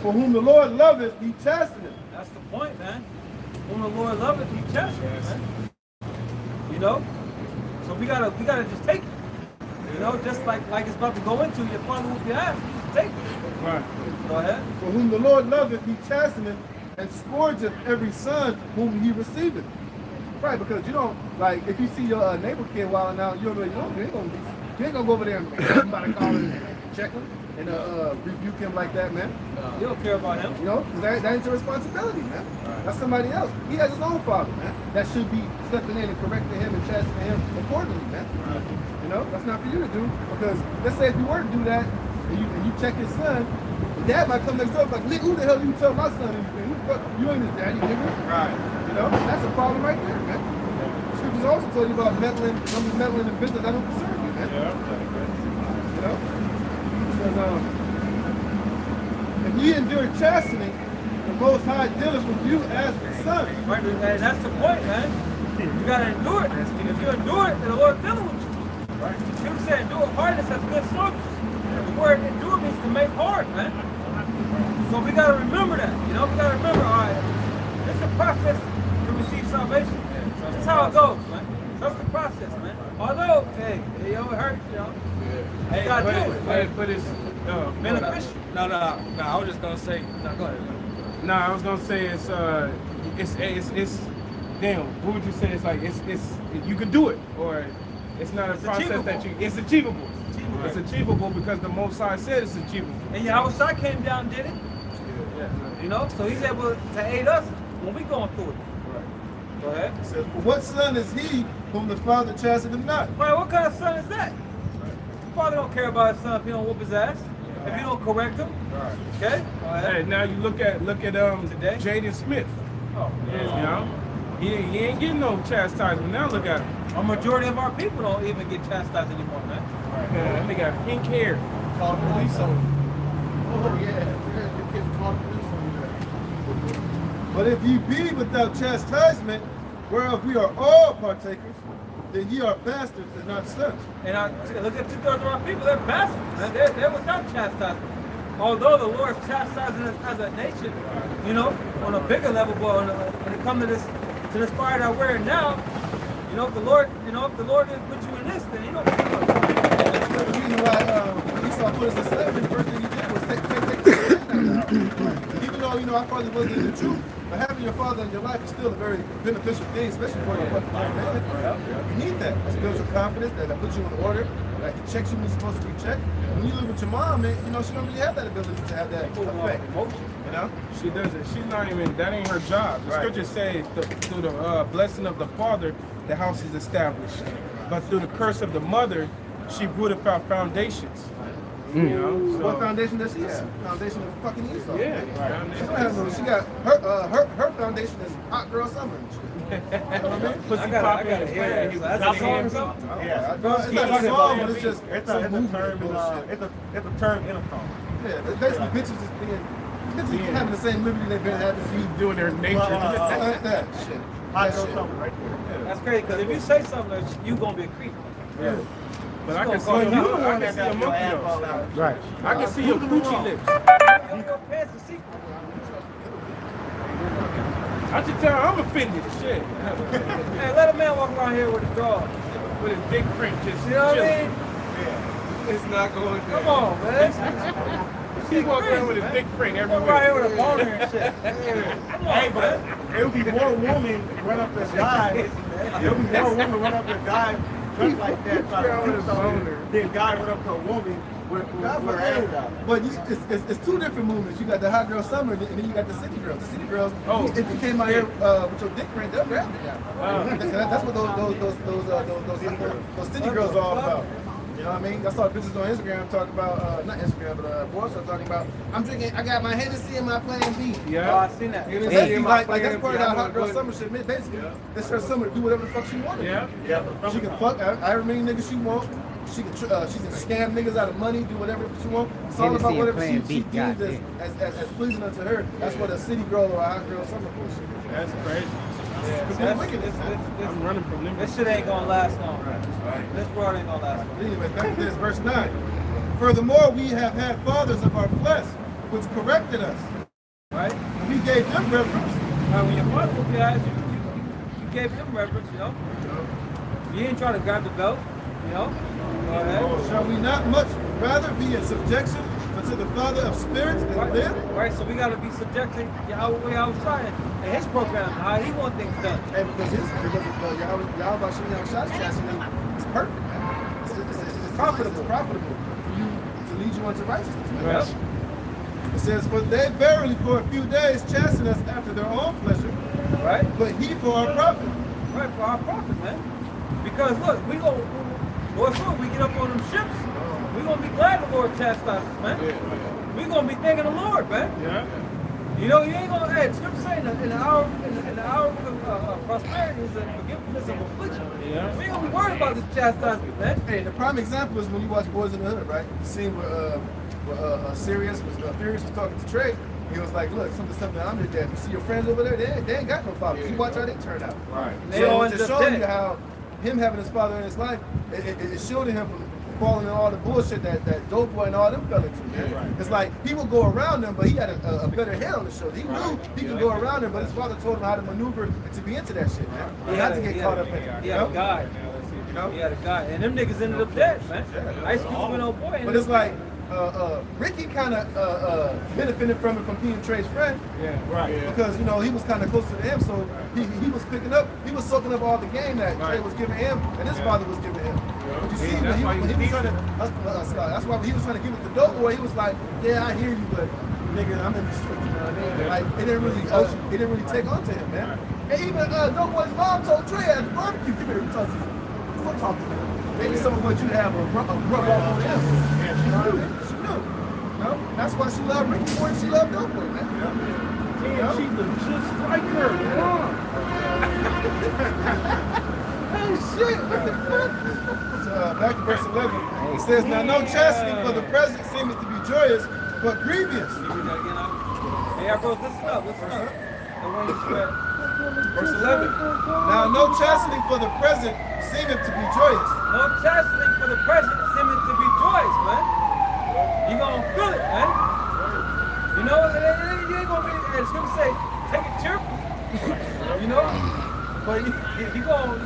for whom the Lord loveth, he chasteneth. That's the point, man. Whom the Lord loveth, he chasteneth, man. You know? So we gotta just take it. You know, just like it's about to go into your father with your ass. Just take it. Right. Go ahead. For whom the Lord loveth, he chasteneth, and scourgeth every son whom he receiveth. Right, because you don't, like, if you see your neighbor kid wilding out, you ain't gonna go over there and somebody call him and check him and rebuke him like that, man. You don't care about him. You know, because that ain't your responsibility, man. That's somebody else. He has his own father, man. That should be stepping in and correcting him and chastening him accordingly, man. You know, that's not for you to do, because let's say if you were to do that and you check his son, the dad might come next door like, nigga, who the hell do you tell my son anything? Who the fuck? You ain't his daddy, nigga. Right. You know, that's a problem right there, man. The scriptures also tell you about meddling in business that don't concern you, man. You know? It says, if ye endure chastening, the Most High dealeth with you as with sons. Right, and that's the point, man. You gotta endure it. If you endure it, then the Lord dealing with you. Right. People say endure hardness as good soldiers. The word endure means to make hard, man. So we gotta remember that. You know, we gotta remember, all right, it's a process to receive salvation. That's how it goes, man. That's the process, man. Although, hey, it hurts, you know. Hey, you gotta do it. But it's beneficial. No, I was just gonna say, no, go ahead. No, I was gonna say it's then what would you say? It's like it's you can do it, or it's not a process achievable. that you. It's achievable. It's achievable because the Most High said it's achievable. And Yahushua came down and did it. You know, so he's able to aid us when we going through it. Right. Go ahead. It says, for what son is he whom the father chasteneth not? Right, what kind of son is that? The father don't care about his son if he don't whoop his ass. If you don't correct him. Right. Okay? Go ahead. Hey, now you look at Today? Jaden Smith. Oh, You know, he ain't getting no chastisement. Now look at him. a majority of our people don't even get chastised anymore, man. Man, that nigga got pink hair. Called the police on him. Oh, yeah. The kids called the police on him. But if ye be without chastisement, whereof we are all partakers, then ye are bastards and not sons. And look at 2/3 of our people, they're bastards, man. They're without chastisement. Although the Lord's chastising us as a nation, you know, on a bigger level, but when it comes to this fire that we're in now, you know, if the Lord didn't put you in this, then you know what you're doing. That's the reason why Esau put us in slavery. The first thing he did was take even though, you know, our father wasn't in the truth, but having your father in your life is still a very beneficial thing, especially for your fucking young man. You need that. That builds your confidence, that puts you in order, that checks you when you're supposed to be checked. When you live with your mom, man, you know, she don't really have that ability to have that effect. You know? She doesn't. She's not even. That ain't her job. The scripture says through the blessing of the father, the house is established, but through the curse of the mother, she brought out foundations. You know. So, What foundation does she have? Foundation of fucking Esau. Yeah. She don't have no. She got her foundation is hot girl summer. And shit. You know what I mean? Pussy I gotta hear that. popping. That's a song or something? Yeah. It's not a song, but it's just It's some a movement term. bullshit. It's a term in a song. Yeah, it's basically bitches just bitches having the same liberty they've been having. She's doing her nature. Like that shit. Hot That girl shit. summer right there. That's crazy, because if you say something, you gonna be a creep. Yeah. But I can see Well, your, you the I one can that see got your your monkey ass nose. all out. Right. I can see your coochie lips. Your pants are secret. I should tell her I'm offended. Shit. Hey, let a man walk around here with a dog. With his dick print just You know what I chilling. mean? It's not going good. Come on, man. He walking around with his dick print Walk around here everywhere. with a boner and shit. Come on, Hey, but man. it would be more women run up and die. It would be more women run up and die just like that. Try to do something. Then guy run up to a woman with her ass out. But it's two different movements. You got the hot girl summer, and then you got the city girls. The city girls, if you came out here with your dick print, they'll grab you. That's what those city girls are all about. You know what I mean? I saw pictures on Instagram talking about, not Instagram, but boys are talking about, I'm drinking, I got my Hennessy and my Plan B. Yeah. Oh, I seen that. You know what I mean? Like that's part of that hot girl summer shit. Basically, it's her summer to do whatever the fuck she wants. Yeah. She can fuck however many niggas she wants. She can scam niggas out of money, do whatever she wants. It's all about whatever she deems as pleasing unto her. That's what a city girl or a hot girl summer bullshit is. That's crazy. Yeah, I'm running from them. this shit ain't gonna last long. This world ain't gonna last long. Anyway, back to this, verse 9. Furthermore, we have had fathers of our flesh, which corrected us. Right? And we gave them reverence. Now, when your father whooped your ass, you gave him reverence, you know? You didn't try to grab the belt, you know? Go ahead. Shall we not much rather be in subjection unto the Father of spirits and live? Right, so we gotta be subjecting Yahweh outside and his program, how he want things done. Hey, because Yahweh Shimon Shah's chastening is perfect, man. It's profitable. It's profitable for you to lead you unto righteousness, man. Yes. It says, for they verily for a few days chasten us after their own pleasure, Right? but he for our profit. Right, for our profit, man. Because look, we get up on them ships, we gonna be glad the Lord chastises us, man. We gonna be thanking the Lord, man. Yeah. You know, you ain't gonna. Hey, the scripture saying in the hour of prosperity is the forgiveness of affliction. Yeah. We ain't gonna be worried about this chastisement, man. Hey, the prime example is when you watch Boys in the Hood, right? The scene where Furious was talking to Trey. He was like, look, something I'm your dad. You see your friends over there? They ain't got no fathers. You watch how they turn out. Right. They So all it just just showed dead. you how him having his father in his life, it shielded him from falling in all the bullshit that Dope Boy and all them fell into. Man. Yeah, right. It's like he would go around them, but he had a better head on his shoulder. He knew he could go around them, but his father told him how to maneuver and to be into that shit, man. Not to get caught up in it. He You had know? a guy. You know? He had a guy. And them niggas ended up dead, man. Ice Cube and old boy. But it's like Ricky kind of benefited from it from being Trey's friend. Yeah. Right. Because you know he was kind of close to him, so he was picking up, he was soaking up all the game that Trey was giving him, and his father was giving him. But you see, that's why when he was trying to, that's why when he was trying to give it to Dope Boy, he was like, yeah, I hear you, but nigga, I'm in the street, you know what I mean? Like it didn't really take on to him, man. And even Dope Boy's mom told Trey at the barbecue, come here, we talk to you. We'll talk to him. Maybe some of what you have a rub off on him. Yeah, she knew. No, that's why she loved Ricky more than she loved Dope Boy, man. Damn, she looked just like her mom. Hey, shit, what the fuck? So, back to verse 11. It says, now no chastity for the present seemeth to be joyous, but grievous. Hey, bro, listen up. The one you read. Verse 11. Now no chastity for the present seemeth to be joyous. No chastity for the present seeming to be joyous, man. You gonna feel it, man. You know, you ain't gonna be, it's gonna say, take it cheerful. You know? But you gonna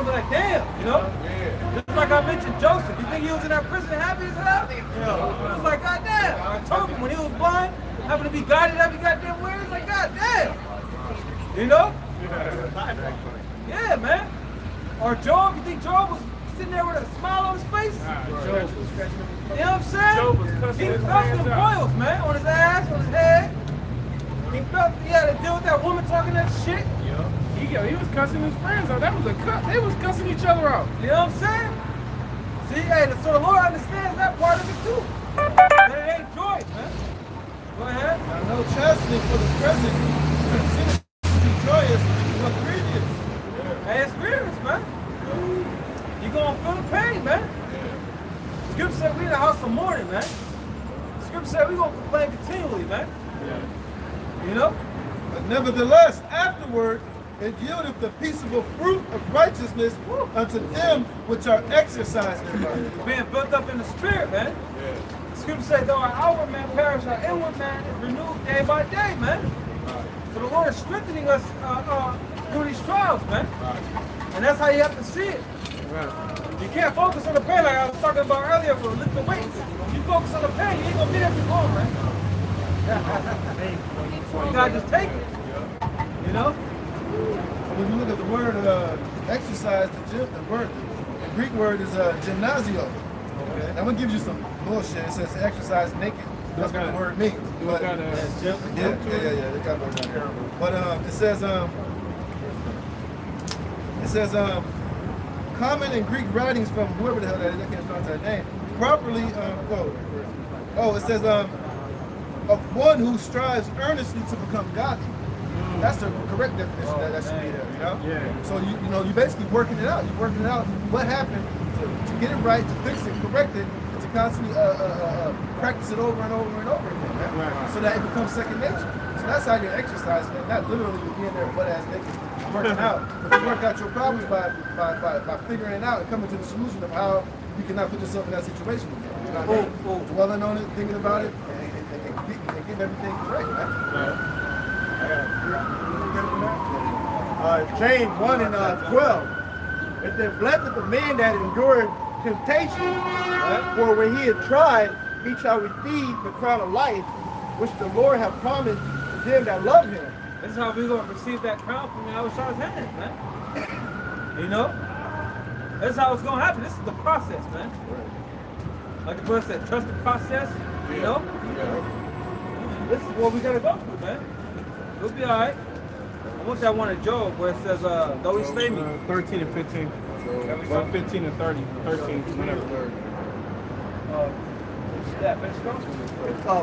be like, damn, you know? Just like I mentioned Joseph. You think he was in that prison happy as hell? It was like, God damn. I told him when he was blind, having to be guided every goddamn way, it's like, God damn. You know? Yeah, man. Or Job, you think Job was sitting there with a smile on his face? You know what I'm saying? He felt the boils, man, on his ass, on his head. He felt he had to deal with that woman talking that shit. He was cussing his friends out. That was a cut. They was cussing each other out. You know what I'm saying? See, hey, so the Lord understands that part of it too. But it ain't joy, man. Go ahead. Now no chastity for the present seemeth to be joyous, but grievous. Hey, it's grievous, man. You gonna feel the pain, man. Scripture said we in the house of mourning, man. Scripture said we gonna complain continually, man. You know? But nevertheless, afterward, it yieldeth the peaceable fruit of righteousness unto them which are exercised thereby. Being built up in the spirit, man. Scripture said, though our outward man perish, our inward man is renewed day by day, man. So the Lord is strengthening us through these trials, man. And that's how you have to see it. You can't focus on the pain like I was talking about earlier for lifting weights. You focus on the pain, you ain't gonna be there too long, man. You gotta just take it. You know? When you look at the word exercise, the Greek word is gymnasio. Okay. I'm gonna give you some bullshit. It says exercise naked. That's what the word means. But, yeah. They got more down here. But it says common in Greek writings from whoever the hell that is, I can't pronounce that name. Properly, it says of one who strives earnestly to become godly. That's the correct definition that should be there, you know? Yeah. So you basically working it out. You're working out what happened to get it right, to fix it, correct it, and to constantly practice it over and over and over again, man. Right. So that it becomes second nature. So that's how you're exercising, and not literally you being there butt ass naked working out. But you work out your problems by figuring it out and coming to the solution of how you cannot put yourself in that situation again. You know what I mean? Dwelling on it, thinking about it, and getting everything correct, man. James 1 and 12. It said, blessed the man that endured temptation, for when he is tried, he shall receive the crown of life, which the Lord hath promised to them that love him. This is how we're going to receive that crown from Yahweh's hand, man. You know? That's how it's going to happen. This is the process, man. Like the brother said, trust the process, you know? This is what we got to go through, man. We'll be all right. I want that one in Job where it says, though he slay me. 13 and 15. Well, 15 and 30. 13, whatever.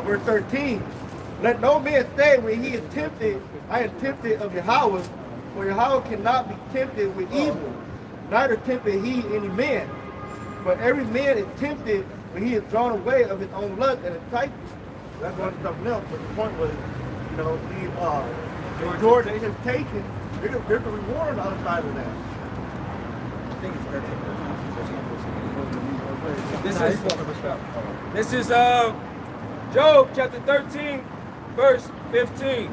Verse 13. Let no man say when he is tempted, I am tempted of Yahweh, for Yahweh cannot be tempted with evil, neither tempted he any man. But every man is tempted when he is drawn away of his own lust and enticed. That's going to something else, but the point was, he endured the temptation. There's a reward on the other side of that. I think it's 13. This is Job chapter 13, verse 15.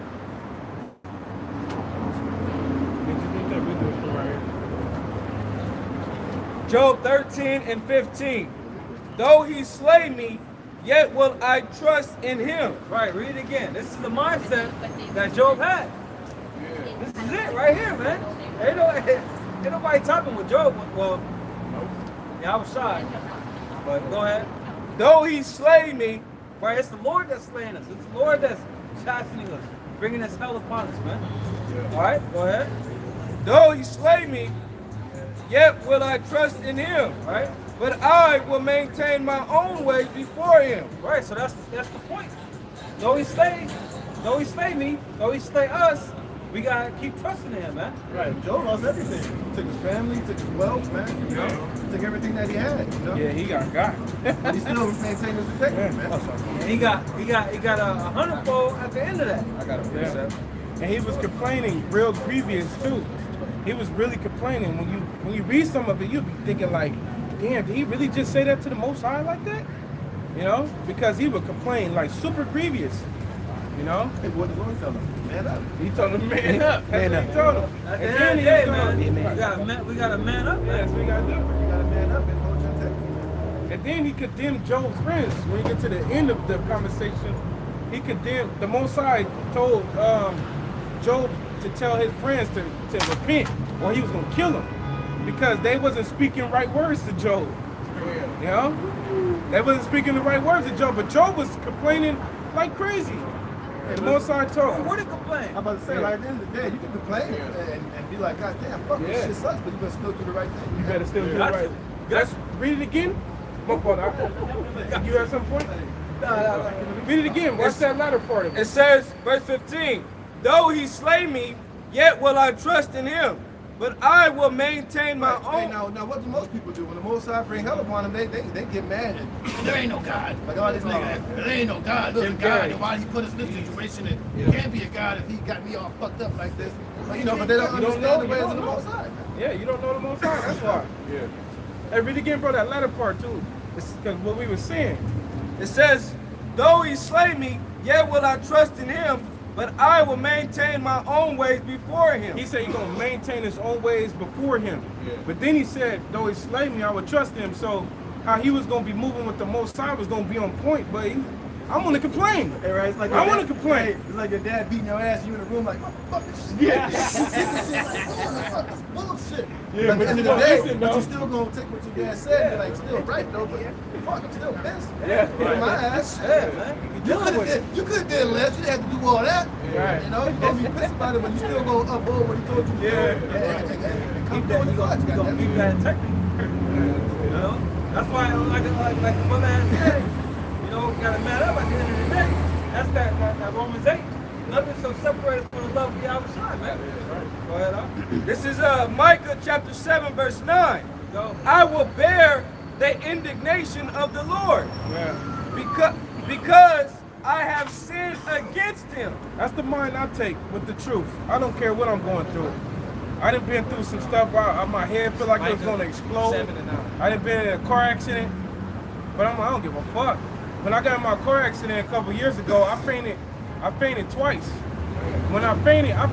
Job 13 and 15. Though he slay me, yet will I trust in him. Right, read it again. This is the mindset that Job had. This is it right here, man. Ain't nobody topping with Job. Well, yeah, I was shy. But go ahead. Though he slay me, Right, it's the Lord that's slaying us. It's the Lord that's chastening us, bringing this hell upon us, man. All right, go ahead. though he slay me, yet will I trust in him. Right, But I will maintain my own ways before him. right. So that's the point. Though he slay me, though he slay us, we gotta keep trusting in him, man. Right. Job lost everything. He took his family, took his wealth, man. You know, he took everything that he had. You know? Yeah, he got got. But he still maintained his integrity, man. And he got a hundredfold at the end of that. I got a precept. And he was complaining real grievous too. He was really complaining. When you read some of it, you'll be thinking like, damn, did he really just say that to the Most High like that? You know, because he would complain like super grievous. You know, Hey, what did the Lord tell him? Man up. he told him man up. That's what he told him. At the And end then of the he day, was going, man, we gotta man up, yeah, that's what man. we gotta do. You gotta man up and hold your integrity. And then he condemned Job's friends. When you get to the end of the conversation, he condemned, the Most High told Job to tell his friends to repent or he was going to kill them because they wasn't speaking right words to Job. You know? They wasn't speaking the right words to Job, but Job was complaining like crazy. The Most High told him. What did complain? I'm about to say, like, at the end of the day, you can complain and be like, God damn, fuck, this Yeah. shit sucks, but you better still do the right thing. You better still do it Got right. to. Let's read it again. My fault. You at some point? Read it again. What's that latter part of it? It says, verse 15, though he slay me, yet will I trust in him. But I will maintain my Hey, own. now, what do most people do? When the Most High bring hell upon them, they get mad and there ain't no God. Like, oh, this nigga, there ain't no God. There's a God. And why he put us in this situation? And can't be a God if he got me all fucked up like this. But, you know, but they don't understand the ways of the Most High. Yeah, you don't know the Most High. That's why. Yeah. Hey, read again, bro. That latter part too. Because what we were saying. It says, though he slay me, yet will I trust in him. But I will maintain my own ways before him. He said he's going to maintain his own ways before him. Yeah. But then he said, though he slay me, I would trust him. So how he was going to be moving with the Most High was going to be on point. But I'm going to complain. Hey, right? It's like I want to complain. Hey, it's like your dad beating your ass and you in the room like, what the fuck this shit? Yeah. What the fuck is bullshit? Yeah, At the but end you of the don't day, listen, but though. you still going to take what your dad said and like still right though, but fuck, I'm still pissed. Yeah. Right. My ass. Yeah, man. You could have did less. You didn't have to do all that. Right. You know, you're going to be pissed about it, but you still going to uphold what he told you to do. Yeah. And come Keep down that, you gonna keep that integrity. You know? That's why, like the brother has said, you know, we gotta man up at the end of the day. That's that Romans 8. Nothing so separate us from the love of the outside, man. Go ahead, huh? This is Micah chapter 7, verse 9. Go. I will bear the indignation of the Lord Yeah. because I have sinned against him. That's the mind I take with the truth. I don't care what I'm going through. I done been through some stuff. My head feel like it was going to explode. 7 and 9. I done been in a car accident. But I don't give a fuck. When I got in my car accident a couple years ago, I fainted twice. When I fainted, I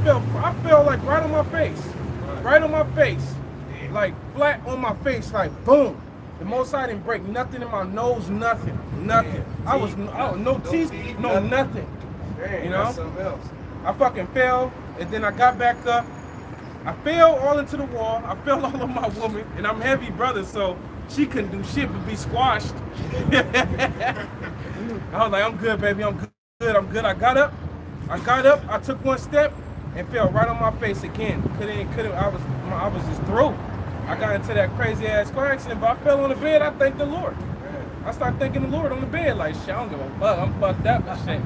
fell like right on my face. Right on my face. Like flat on my face, like boom. The Most High didn't break nothing in my nose, nothing. I was no teeth, no nothing. You know? Something else. I fucking fell, and then I got back up. I fell all into the wall. I fell all on my woman, and I'm heavy, brother, so she couldn't do shit but be squashed. I was like, I'm good, baby. I'm good. I got up. I took one step and fell right on my face again. I was just through. I got into that crazy ass car accident, but I fell on the bed. I thank the Lord. I started thanking the Lord on the bed, like, shit, I don't give a fuck. I'm fucked up and shit.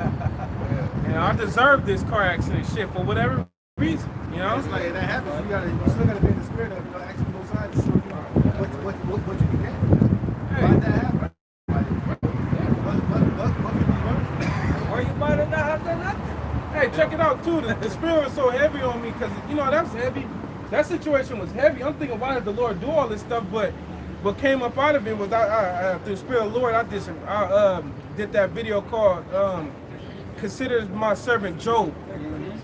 You know, I deserve this car accident shit for whatever reason. You know? It's like if that happens, you still gotta be in the spirit of asking both sides to show you what you can get. Why'd that happen? What can you learn? Or you might have not have done nothing. Hey, check it out too. The spirit was so heavy on me because that's heavy. That situation was heavy. I'm thinking, why did the Lord do all this stuff? But what came up out of it was through the spirit of the Lord. I did that video called "Consider My Servant Job."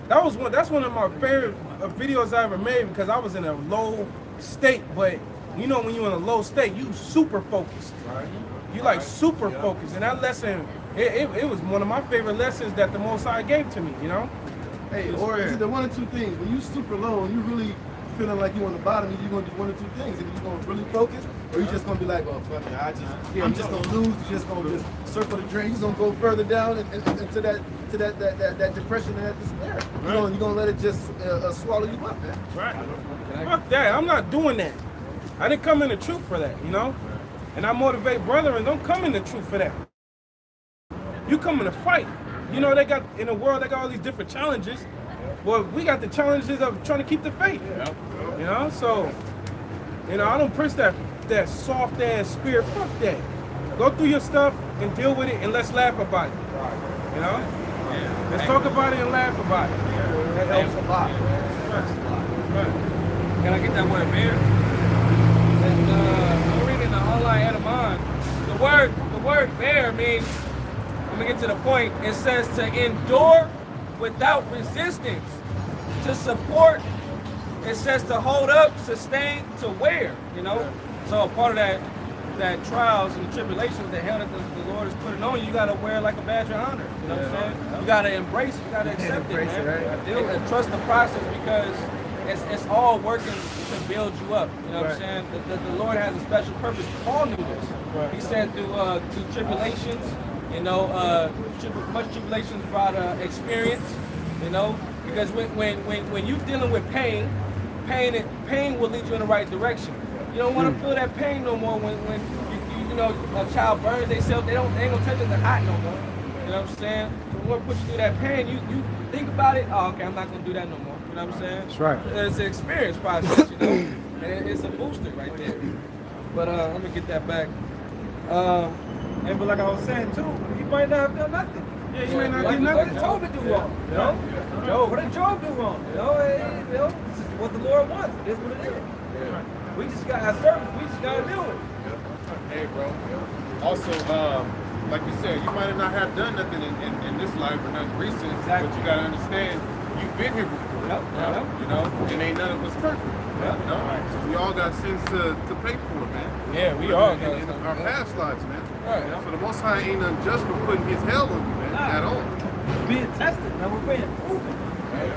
That's one of my favorite videos I ever made because I was in a low state. But you know, when you're in a low state, you super focused. Right. You like super focused. And that lesson, it was one of my favorite lessons that the Most High gave to me, you know? Hey, or it's either one or two things. When you super low, you really feeling like you on the bottom, you're gonna do one or two things. Either you're gonna really focus, or you're just gonna be like, oh fuck it, I'm just gonna lose. You're just gonna just circle the drain. You're just gonna go further down into that depression and that despair. You're gonna let it just swallow you up, man. Right. Fuck that. I'm not doing that. I didn't come in the truth for that, you know? And I motivate brethren, don't come in the truth for that. You come in to fight. You know, they got, in the world, they got all these different challenges. Well, we got the challenges of trying to keep the faith. You know, so, you know, I don't preach that soft ass spirit. Fuck that. Go through your stuff and deal with it, and let's laugh about it. You know? Let's talk about it and laugh about it. That helps a lot. Right. Can I get that word bear? And I'm reading the online etymon. The word bear means, let me get to the point, it says to endure without resistance, to support, it says to hold up, sustain, to wear, you know? So a part of that trials and tribulations, the hell that the Lord is putting on you, you gotta wear like a badge of honor, you know what I'm saying? You gotta embrace it, you gotta accept it, man. Right? And trust the process, because it's all working to build you up, you know what I'm saying? The Lord has a special purpose. Paul knew this. He said through tribulations, you know, much tribulations brought experience, you know, because when you're dealing with pain will lead you in the right direction. You don't want to feel that pain no more when you know, a child burns themselves, they ain't gonna touch it the hot no more. You know what I'm saying? So when we put you through that pain, you think about it, oh, okay, I'm not gonna do that no more. You know what I'm saying? That's right. It's an experience process, you know, and it's a booster right there. But let me get that back. And but like I was saying too, you might not have done nothing. Yeah, you may not Like do what nothing. did Job do wrong? You know? Job, what did Job do wrong? You know, this is what the Lord wants. It is what it is. We just got our service. We just gotta do it. Hey, bro. Also, like you said, you might not have done nothing in this life or nothing recent, but you gotta understand, you've been here before. You know, and ain't none of us perfect. You know? So we all got sins to pay for, man. Yeah, we all got in our past lives, man. Right. So the Most High ain't unjust for putting His hell on you, man, at all. Being tested. Now we're being proven.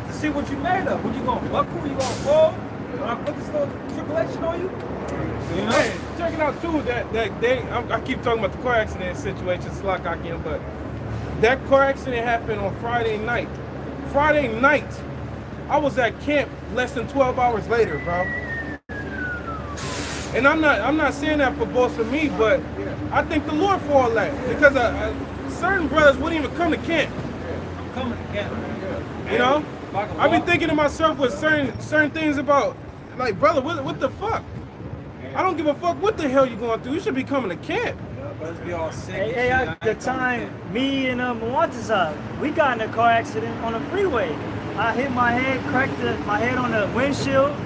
To see what you made of. When you gonna buckle, you gonna fall. When I put this little tribulation on you. You know, hey, check it out too. That day, I keep talking about the car accident situation, Slack again, but that car accident happened on Friday night. Friday night, I was at camp less than 12 hours later, bro. And I'm not saying that for both of me, but I thank the Lord for all that, because certain brothers wouldn't even come to camp. I'm coming to camp. You know, I be thinking to myself with certain things about, like, brother, what the fuck? I don't give a fuck what the hell you going through. You should be coming to camp. Brothers be all sick. Hey, the time me and Mwantazah, we got in a car accident on the freeway. I hit my head, cracked my head on the windshield.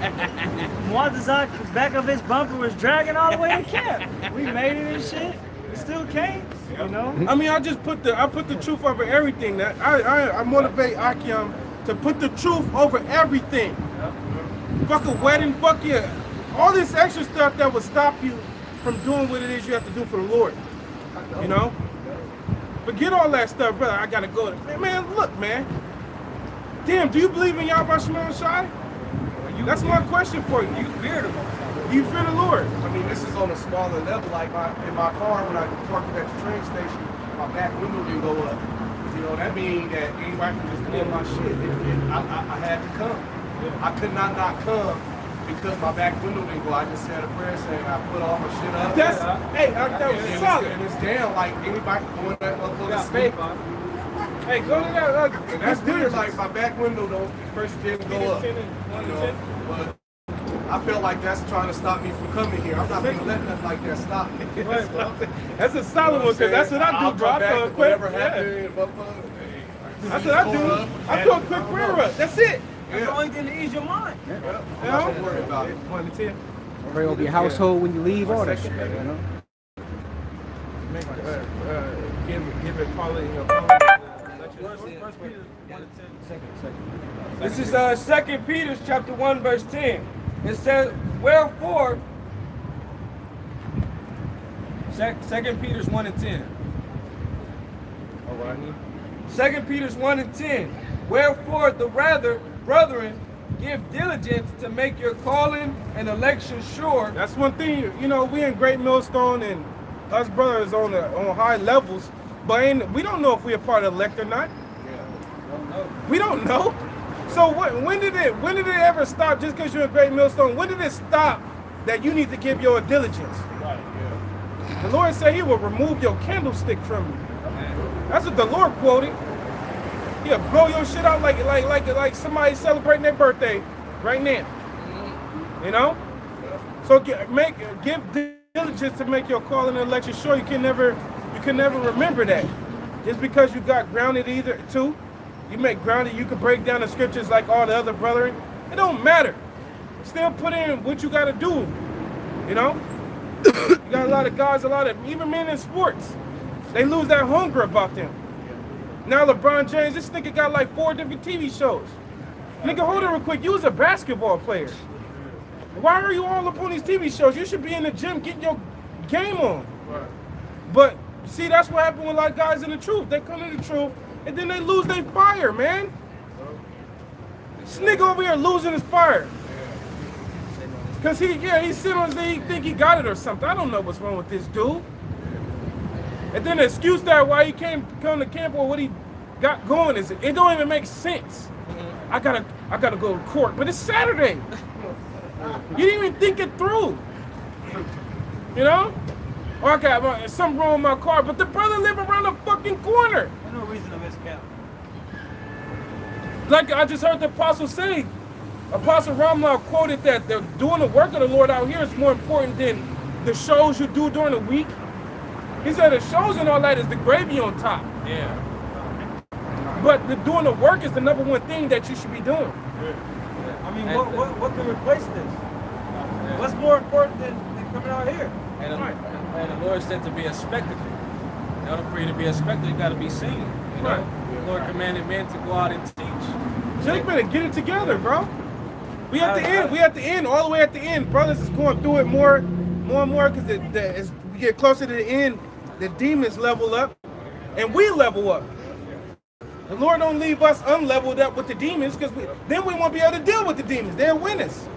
Mwantazah, back of his bumper was dragging all the way to camp. We made it and shit. We still came, you know? I mean, I put the truth over everything. That I motivate Akim to put the truth over everything. Fuck a wedding, fuck your, all this extra stuff that would stop you from doing what it is you have to do for the Lord. You know? Forget all that stuff, brother. I gotta go. Man, look, man. Damn, do you believe in Yahweh Shema Shai? That's my question for you. You fear the Most High. You fear the Lord? I mean, this is on a smaller level. Like in my car, when I parked it at the train station, my back window didn't go up. You know, that means that anybody can just pull my shit. I had to come. I could not come because my back window didn't go. I just said a prayer saying I put all my shit up. That was solid. And it's down like anybody can go in that motherfucker's space. Hey, go to that. And that's weird. Like my back window first didn't go up. You know, but I feel like that's trying to stop me from coming here. I'm not gonna let nothing like that stop me. That's a solid one, because that's what I do, bro. I throw a quick, whatever happened. That's what I do. I throw a quick prayer up. That's it. That's the only thing to ease your mind. Don't worry about it. Let me tell you. Pray over your household when you leave, all that shit, you know? Give it quality in your This is 2 Peter chapter 1 verse 10. It says, wherefore 2 Peter 1 and 10. All right. 2 Peter 1 and 10. Wherefore the rather, brethren, give diligence to make your calling and election sure. That's one thing, you know, we in Great Millstone and us brothers on high levels, but we don't know if we're a part of the elect or not. We don't know. So when did it ever stop just because you're in Great Millstone? When did it stop that you need to give your diligence? Right. Yeah. The Lord said he will remove your candlestick from you. That's what the Lord quoted. He'll blow your shit out like somebody celebrating their birthday right now. You know? So give diligence to make your call and election sure. You can never remember that. Just because you got grounded too. You make grounded, you can break down the scriptures like all the other brethren. It don't matter. Still put in what you gotta do. You know? You got a lot of guys, even men in sports. They lose that hunger about them. Now LeBron James, this nigga got like 4 different TV shows. Nigga, hold it real quick. You was a basketball player. Why are you all up on these TV shows? You should be in the gym getting your game on. But see, that's what happened with a lot of guys in the truth. They come to the truth and then they lose their fire, man. This nigga over here losing his fire. Cause he sitting on he think he got it or something. I don't know what's wrong with this dude. And then the excuse that why he can't come to camp or what he got going is it don't even make sense. I gotta go to court, but it's Saturday. You didn't even think it through. You know? Or I got something wrong with my car, but the brother live around the fucking corner. There's no reason to miss camp. Like I just heard the apostle say, Apostle Ramla quoted that the doing the work of the Lord out here is more important than the shows you do during the week. He said the shows and all that is the gravy on top. Yeah. But doing the work is the number one thing that you should be doing. I mean, what can replace this? What's more important than coming out here? And the Lord said to be a spectacle. In order for you to be a spectacle, you got to be seen. You know? The Lord commanded men to go out and teach. Jake better get it together, bro. We at the end, all the way at the end. Brothers is going through it more and more because as we get closer to the end, the demons level up and we level up. The Lord don't leave us unleveled up with the demons because then we won't be able to deal with the demons. They'll win us.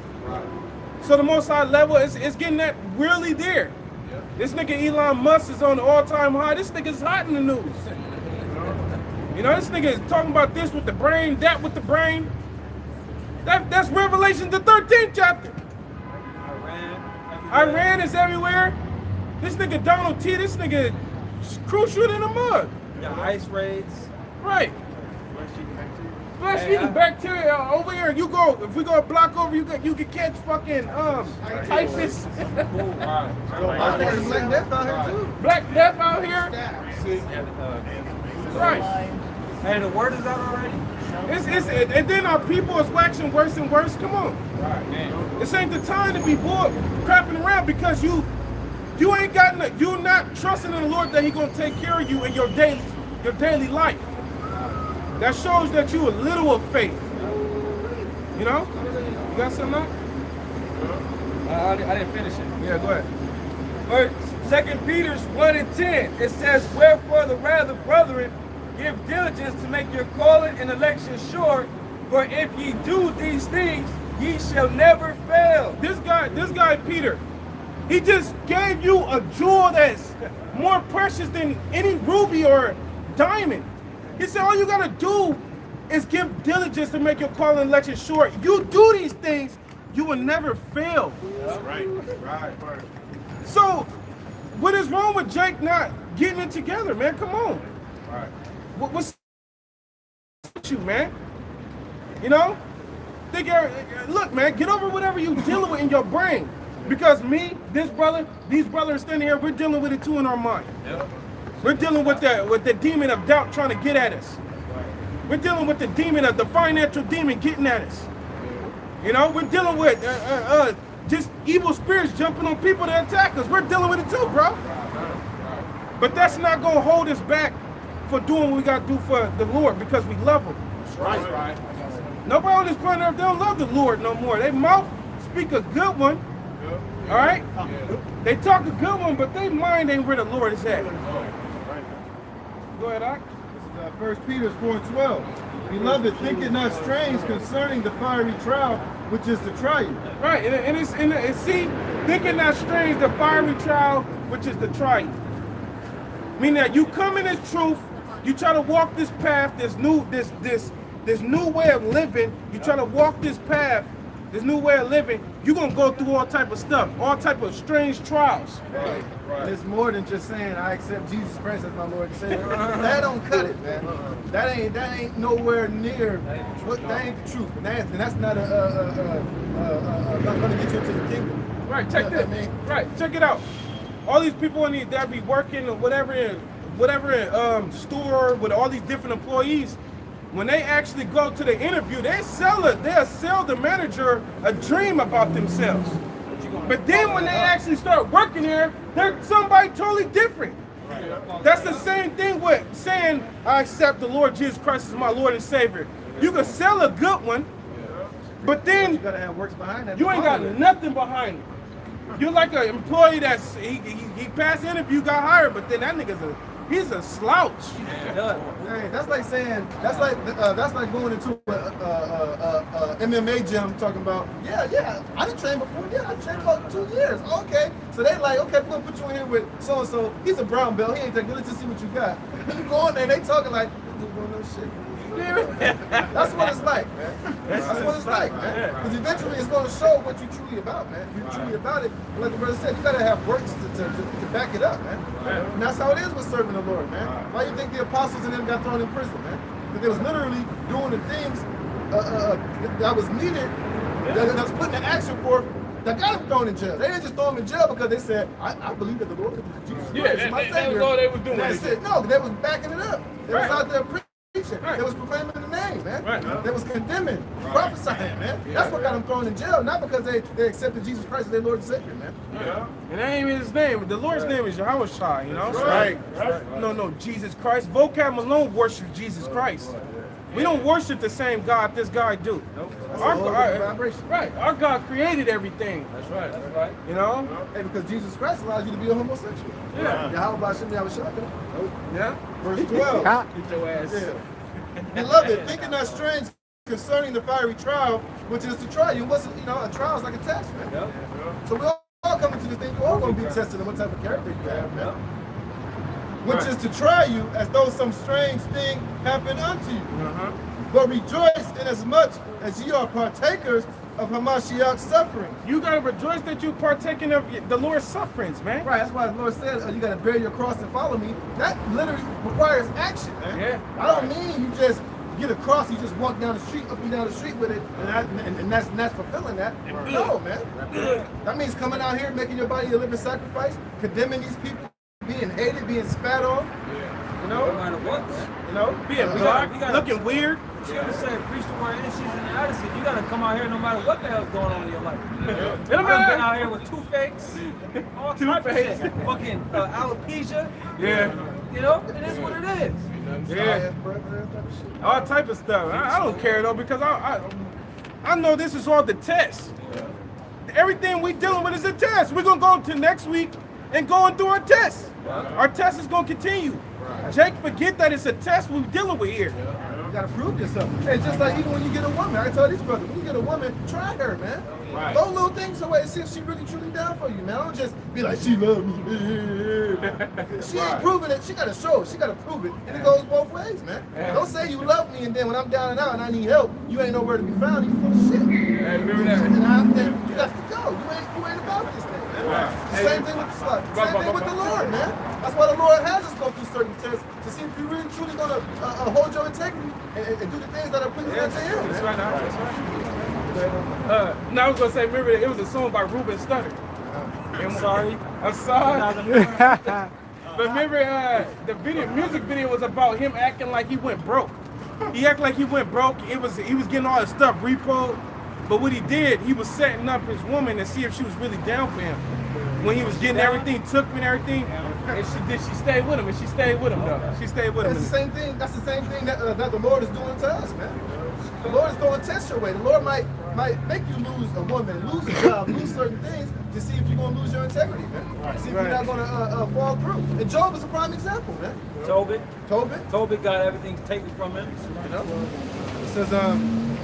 So the Most High level is getting that really there. This nigga Elon Musk is on the all-time high. This nigga's hot in the news. You know, this nigga is talking about this with the brain, that with the brain. That's Revelation, the 13th chapter. Iran is everywhere. This nigga Donald T, this nigga crucial in the mud. Yeah, ice raids. Right. Flesh-eating bacteria over here. You go, if we go a block over, you can catch fucking typhus. Black Death out here too. Black Death out here. Right. Hey, the word is out already. And then our people is waxing worse and worse. Come on. Right, man. This ain't the time to be bored crapping around because you ain't got you're not trusting in the Lord that He gonna take care of you in your daily life. That shows that you a little of faith. You know? You got something up? I didn't finish it. Yeah, go ahead. First, 2 Peter 1 and 10, it says, wherefore the rather, brethren, give diligence to make your calling and election sure, for if ye do these things, ye shall never fail. This guy Peter, he just gave you a jewel that's more precious than any ruby or diamond. He said all you gotta do is give diligence to make your calling and election sure. You do these things, you will never fail. That's right. So, what is wrong with Jake not getting it together, man? Come on. Right. What's with you, man? You know? Look, man, get over whatever you dealing with in your brain. Because me, this brother, these brothers standing here, we're dealing with it too in our mind. Yep. We're dealing with the demon of doubt trying to get at us. We're dealing with the demon of the financial demon getting at us. You know, we're dealing with just evil spirits jumping on people to attack us. We're dealing with it too, bro. But that's not going to hold us back for doing what we got to do for the Lord because we love Him. Right. Nobody on this planet Earth, they don't love the Lord no more. They mouth speak a good one, All right? They talk a good one, but their mind ain't where the Lord is at. Go ahead, Doc. This is 1 Peter 4:12. Beloved, think it not strange concerning the fiery trial, which is to try you. Right, and see, think it not strange, the fiery trial, which is to try you. Meaning that you come in this truth, you try to walk this path, this new way of living, you try to walk this path, this new way of living, you're gonna go through all type of stuff, all type of strange trials. Right. And it's more than just saying I accept Jesus Christ as my Lord and Savior. That don't cut it, man. That ain't nowhere near. That ain't the truth, and that's not gonna get you into the kingdom. Right, check this. Right, check it out. All these people that be working or whatever store with all these different employees. When they actually go to the interview, they'll sell the manager a dream about themselves. But then when they actually start working there, they're somebody totally different. That's the same thing with saying, I accept the Lord Jesus Christ as my Lord and Savior. You can sell a good one, but then You gotta have works behind that. you ain't got nothing behind it. You're like an employee that's, he passed the interview, got hired, but then that nigga's he's a slouch. Hey, that's like saying that's like going into a MMA gym talking about I didn't train before. Yeah, I trained about 2 years. Okay, so they like we're gonna put you in here with so and so. He's a brown belt. He ain't that good. Let's just see what you got. You go in there and they talking like this dude don't know shit. That's what it's like, man. That's what it's like, man. Because eventually it's going to show what you're truly about, man. If you're truly about it, like the brother said, you got to have works to back it up, man. And that's how it is with serving the Lord, man. Why do you think the apostles and them got thrown in prison, man? Because they was literally doing the things that was needed, that was putting the action forth, that got them thrown in jail. They didn't just throw them in jail because they said, I believe that the Lord is Jesus Christ is my Savior. That was all they was doing. That's it. No, they was backing it up. They was out there preaching. They was proclaiming the name, man. They was condemning, prophesying, man. That's what got them thrown in jail, not because they accepted Jesus Christ as their Lord and Savior, man. And that ain't even his name. The Lord's name is Yahweh Shai, you know? Right. No, Jesus Christ. Vocab alone worship Jesus Christ. We don't worship the same God this guy do. Our God created everything. That's right. You know? Hey, because Jesus Christ allows you to be a homosexual. Yeah. How about Shimmy Abishai? Yeah. Verse 12. Get your ass. Beloved, think it not strange concerning the fiery trial, which is to try you. What's a trial is like a test, man. So we all come into this thing. We're all going to be tested on what type of character you have, man. Which is to try you as though some strange thing happened unto you. But rejoice inasmuch as ye are partakers of Hamashiach's suffering. You gotta rejoice that you partaking of the Lord's sufferings, man. Right, that's why the Lord said you gotta bear your cross and follow me. That literally requires action, man. Yeah. I don't mean you just get a cross, you just walk down the street, up and down the street with it, and that's fulfilling that. No, man. That means coming out here, making your body a living sacrifice, condemning these people, being hated, being spat on. You know? No matter what, man. You know? Being looking weird. You ever say preach the word in season and out of season? You gotta come out here no matter what the hell's going on in your life. I've been out here with toothaches, all types of shit. Fucking alopecia. Yeah. You know? It is what it is. Yeah. All type of stuff. I don't care though because I know this is all the test. Everything we dealing with is a test. We're gonna go to next week and going through our test. Our test is gonna continue. Jake, forget that it's a test we're dealing with here. You gotta prove yourself. It's just like even when you get a woman, I tell these brothers, when you get a woman, try her, man. Throw little things away and see if she really truly down for you, man. Don't just be like, she love me. She ain't proving it. She gotta show it. She gotta prove it. And it goes both ways, man. Don't say you love me and then when I'm down and out and I need help, you ain't nowhere to be found. You full of shit. Remember that? And you got to go. You ain't about this thing, man. The same thing with the slut. Same thing with the Lord, man. That's why the Lord has us go through certain tests to see if you really truly gonna hold your integrity and do the things that are pleasing unto Him. That's right. Now I was gonna say, remember it was a song by Ruben Studdard. I'm sorry. But remember the music video was about him acting like he went broke. He acted like he went broke. He was getting all his stuff repoed. But what he did, he was setting up his woman to see if she was really down for him. When he was getting everything took and everything, And she stayed with him, and she stayed with him though. She stayed with him. That's the same thing. That's the same thing that the Lord is doing to us, man. The Lord is going to test your way. The Lord might make you lose a woman, lose a job, lose certain things to see if you're going to lose your integrity, man. See if you're not going to fall through. And Job is a prime example, man. Tobit got everything taken from him. You know? It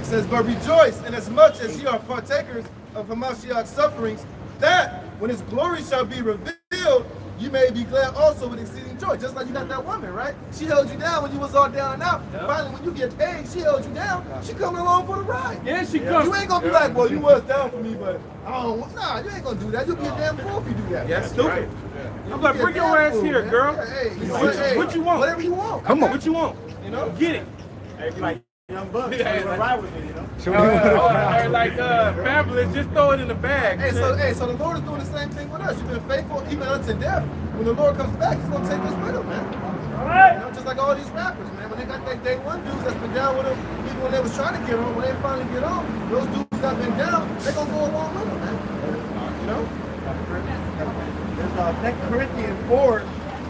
says, but rejoice inasmuch as ye are partakers of Hamashiach's sufferings, that when his glory shall be revealed, you may be glad also with exceeding joy. Just like you got that woman, right? She held you down when you was all down and out. Yeah. Finally, when you get paid, she held you down. She coming along for the ride. Yeah, she comes. You ain't gonna be like, well, you was down for me, but I don't want. Nah, you ain't gonna do that. You'll be a damn fool if you do that. Yeah, stupid. Right. Yeah. I'm like, bring your ass here, girl. Yeah, what you want? Whatever you want. Come on. What you want? You know, get it. Hey, like young bucks, ride with me, you know. Or like Fabulous, just throw it in the bag. So the Lord is doing the same thing with us. You've been faithful even unto death. When the Lord comes back, he's gonna take us with him, man. You know, just like all these rappers, man. When they got that day one dudes that's been down with them, even when they was trying to get on, when they finally get on, those dudes that been down, they gonna go along with them, man. You know? There's 2 Corinthians 4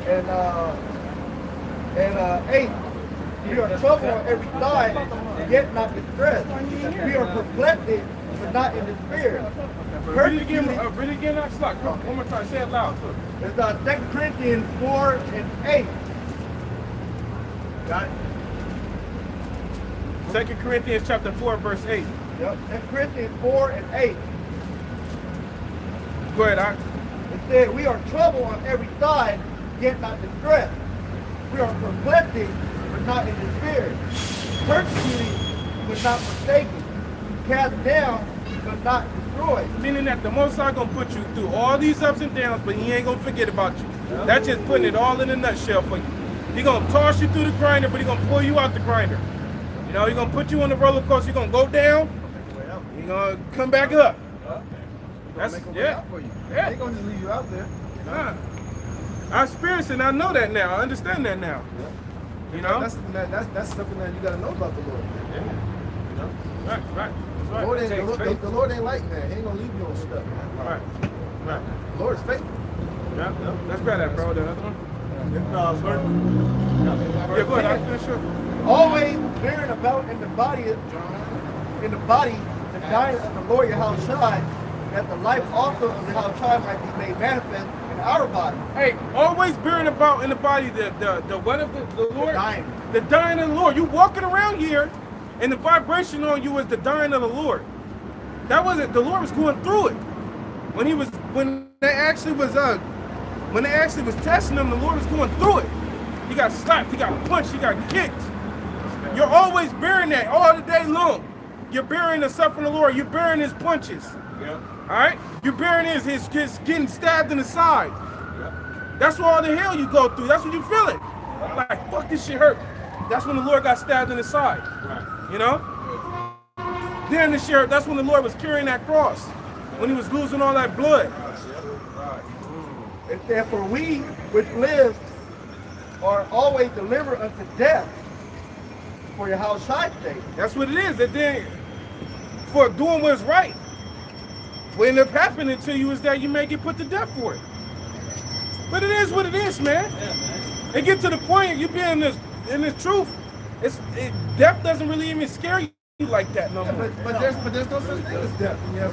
and 8. We are troubled on every side, yet not distressed. We are perplexed, but not in despair. Read it again, that's like, one more time, say it loud. It's 2 Corinthians 4 and 8. Got it? 2 Corinthians chapter 4, verse 8. Yep, 2 Corinthians 4 and 8. Go ahead, Doc. It said, we are troubled on every side, yet not distressed. We are perplexed, but not in despair. Persecuted, but not forsaken. Cast down, but not destroyed. Meaning that the Most High gonna put you through all these ups and downs, but he ain't gonna forget about you. That's just putting it all in a nutshell for you. He gonna toss you through the grinder, but he gonna pull you out the grinder. You know, he gonna put you on the roller coaster. You're gonna go down. He gonna come back up. That's yeah. Yeah. They gonna just leave you out there. I experience it. And I know that now. I understand that now. Yeah. You know, that's something that you gotta know about the Lord. Yeah. You know, right. The Lord ain't like that. He ain't gonna leave you on stuff, man. Right. The Lord is faithful. Yeah. Let's grab that, bro. The other one. Yeah, go ahead. I finish up. Always bearing about in the body, the dying of the Lord Yahushua, that the life also of Yahushua might be made manifest in our body. Hey, always bearing about in the body the what of the Lord? The dying of the Lord. You walking around here, and the vibration on you is the dying of the Lord. That wasn't, the Lord was going through it. When they actually was testing him, the Lord was going through it. He got slapped, he got punched, he got kicked. You're always bearing that all the day long. You're bearing the suffering of the Lord. You're bearing his punches. Yeah. All right? You're bearing his getting stabbed in the side. Yeah. That's what all the hell you go through. That's what you feeling. Like, fuck, this shit hurt. That's when the Lord got stabbed in the side. Right. You know? Then this year, that's when the Lord was carrying that cross. When he was losing all that blood. And therefore we which live are always delivered unto death for your house side sake. That's what it is. That then for doing what's right. What end up happening to you is that you may get put to death for it. But it is what it is, man. Yeah, man. It get to the point you be in this truth. Death doesn't really even scare you like that no more. But there's no such thing as death. Yeah.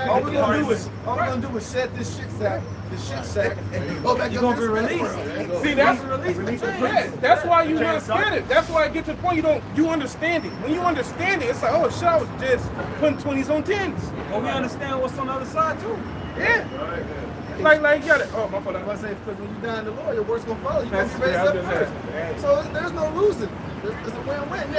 All we're gonna do is shed this shit sack, and go back. You're gonna be released. See, that's release. Yeah, that's why you're not scared. That's why I get to the point you understand it. When you understand it, it's like, oh shit, I was just putting 20s on 10s. Well, we understand what's on the other side too. Yeah. Like you got it. Oh, my fault. I say, because when you die in the Lord, your work's gonna follow. You gonna be raised up first. So there's no losing. It's a win-win.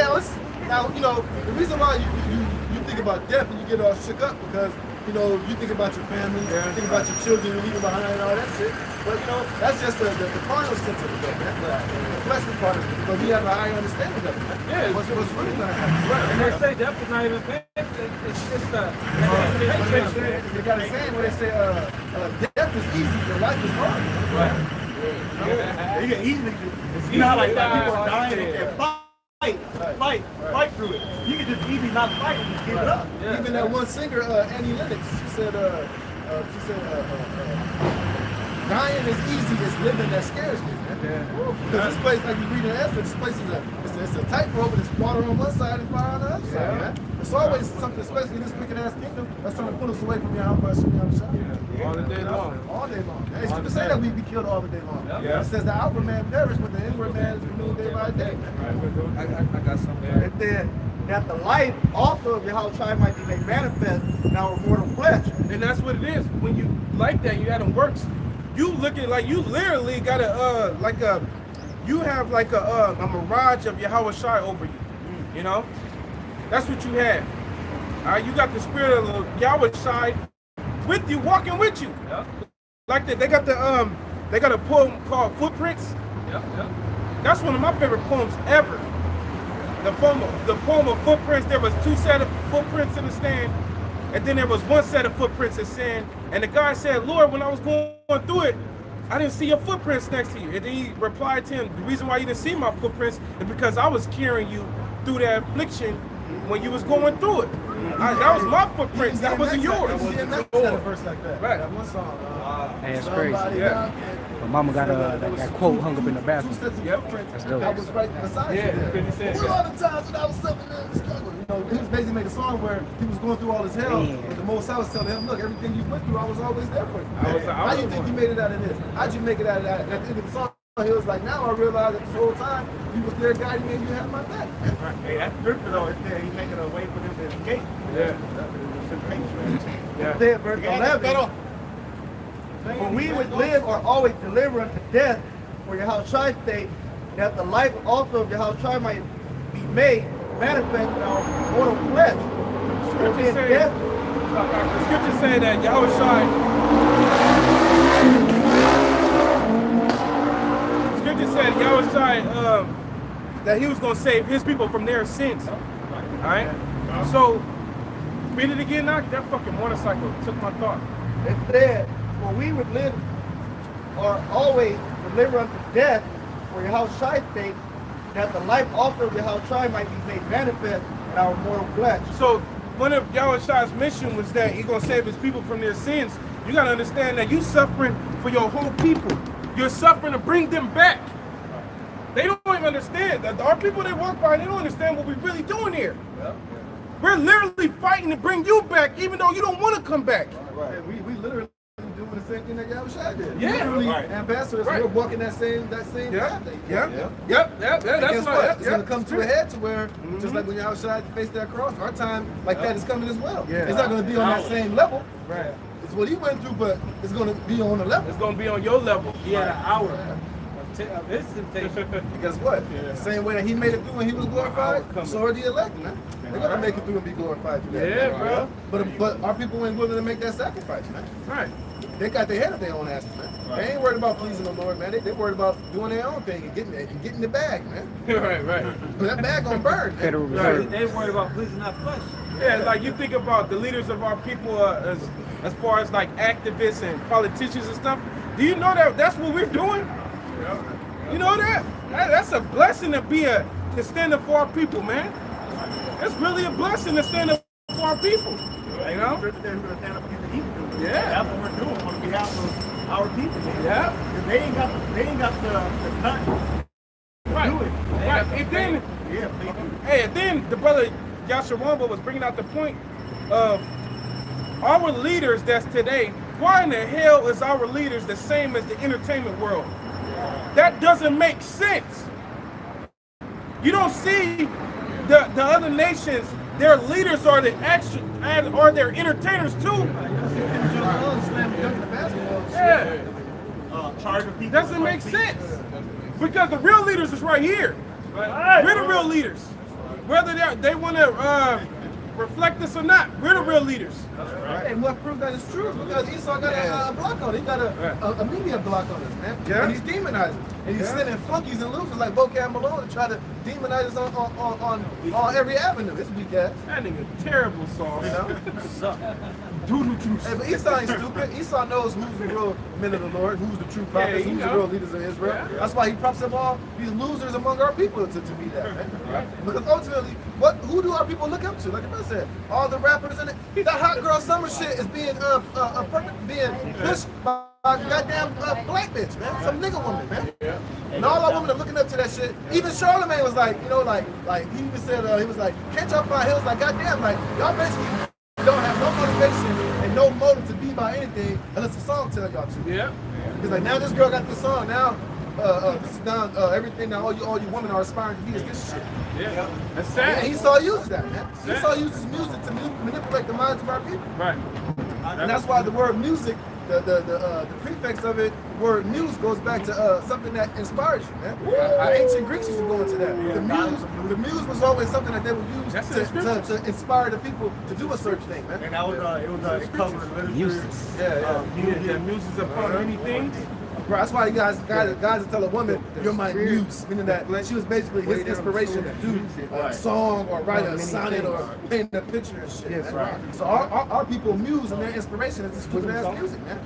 Now, you know, the reason why you think about death and you get all shook up because, you know, you think about your family, you think about your children you're leaving behind and all that shit. But, you know, that's just the carnal sense of it, man. The fleshly part of it. But we have a higher understanding of it. Yeah. What's really going to happen. Right. And they say death is not even paid. It's the... They got a saying where they say, death is easy, but life is hard. Right. Yeah. You can easily do it. You know how like people are dying and they're fight through it. You can just easily not fight and just give it up. Yeah. Even that one singer, Annie Lennox, she said, dying is easy, it's living that scares me, man. Because this place, like you read in Ezra, this place is it's a tightrope, and it's water on one side and fire on the other side, man. It's always something, especially in this wicked ass kingdom, that's trying to pull us away from Yahweh Shah. All the day long. All day long. It's good to say that we be killed all the day long. Yeah. It says the outward man perish, but the inward man is renewed day by day. I got something. And then that the life also of Yahushua might be made manifest in our mortal flesh. And that's what it is. When you like that, you add them works. You look at like you literally got you have like a mirage of Yahweh Shai over you. You know, that's what you have. All right, you got the spirit of Yahweh Shai with you, walking with you. Yeah. Like that, they got a poem called Footprints. Yeah. That's one of my favorite poems ever. The poem of footprints. There was 2 sets of footprints in the sand, and then there was 1 set of footprints in sand. And the guy said, "Lord, when I was going through it, I didn't see your footprints next to you." And then he replied to him, "The reason why you didn't see my footprints is because I was carrying you through that affliction when you was going through it. That was my footprints. That wasn't yours." A verse like that. Right. That one song. That's crazy. Yeah. My mama got that quote hung up in the bathroom. That's dope. I was right beside you there. What all the times when I was suffering in the struggle? You know, he was basically making a song where he was going through all his hell, but the Most High was telling him, "Look, everything you went through, I was always there for you." How do you think you made it out of this? How'd you make it out of that? At the end of the song, he was like, "Now I realize that this whole time you was there guiding me and you had my back." Hey, that's scripture though. It said he's making a way for them to escape. Then verse 11. For we would live or always deliver unto death, for Yahushua state that the life also of Yahushua might be made manifest in our mortal flesh. Scripture And say, death, the scripture say that Yahweh Shai. Scripture said Yahweh Shai that he was going to save his people from their sins. All right. So read it again. Now that fucking motorcycle took my thought. it said, for we would live or always deliver unto death, for Yahushua state that the life also of Yahushua might be made manifest in our mortal flesh. So one of Yahweh Shai's mission was that he's going to save his people from their sins. You got to understand that you're suffering for your whole people. You're suffering to bring them back. They don't even understand that our people they walk by, they don't understand what we're really doing here. We're literally fighting to bring you back, even though you don't want to come back. Right. We literally doing the same thing that Yahushua did. Yeah. Literally, Right. ambassadors, Right. we're walking that same path. Yep. That's Guess right. what? It's going to come to a head to where, just like when Yahushua faced that cross, our time like that is coming as well. Yeah. It's not going to be on that same level. Right. It's what he went through, but it's going to be on the level. It's going to be on your level. He had an hour of his temptation. And guess what? The same way that he made it through when he was glorified, so are the elect, man. They're going to make it through and be glorified today. Yeah, bro. But our people ain't willing to make that sacrifice, man. Right. They got their head up their own asses, man. They ain't worried about pleasing the Lord, man. They worried about doing their own thing and getting the bag, man. Right. But that bag gonna burn, man. Federal Right. Reserve. They worried about pleasing that flesh. Yeah, like you think about the leaders of our people as far as like activists and politicians and stuff. Do you know that that's what we're doing? You know that? That's a blessing to stand up for our people, man. It's really a blessing to stand up for our people. You know? We're going to stand up against the evil. Yeah. That's what we're doing on behalf of our people. Yeah. They ain't got the nut Right. do it. Right. And then, Yeah, they do. hey, and then the brother Yasharamba was bringing out the point of our leaders that's today. Why in the hell is our leaders the same as the entertainment world? That doesn't make sense. You don't see the other nations. Their leaders are their entertainers too. Yeah, Charge of people. doesn't make sense because the real leaders is right here. We're the real leaders. Whether they want to reflect this or not, we're the real leaders. And what proved that it's true is because Esau got a block on it. He got a media block on us, man. Yeah. And he's demonizing. And he's sending flunkies and losers like Vocab Malone to try to demonize us on every avenue. It's weak ass. That nigga terrible sauce. You know? Hey, but Esau ain't stupid. Esau knows who's the real men of the Lord, who's the true prophets, he who's the know. real leaders of Israel. Yeah. That's why he props up all these losers among our people to be that, man. Because ultimately, who do our people look up to? Like I said, all the rappers and the hot girl summer shit is being pushed by goddamn black bitch, man. Some nigga woman, man. And all our women are looking up to that shit. Even Charlamagne was like, you know, like he even said, he was like, can't y'all find? He was like, goddamn, like y'all basically don't have no motivation and no motive to be about anything unless the song tell y'all to. Yeah. Because like now this girl got this song now. This is now everything that all you women are aspiring to be is this shit. Yeah. That's sad. And he saw use that, man. He saw use his music to manipulate the minds of our people. Right. And that's why the word music, the prefix of it, the word muse goes back to something that inspires you, man. Our ancient Greeks used to go into that. The muse was always something that they would use to inspire the people to do a certain thing, man. And that was it covered literature. Yeah, muses upon many things. Bro, that's why guys will tell a woman, you're my muse, meaning that she was basically his inspiration to do a song or write a sonnet or paint a picture and shit. Yes, right. So our people muse and their inspiration is this stupid ass music, man.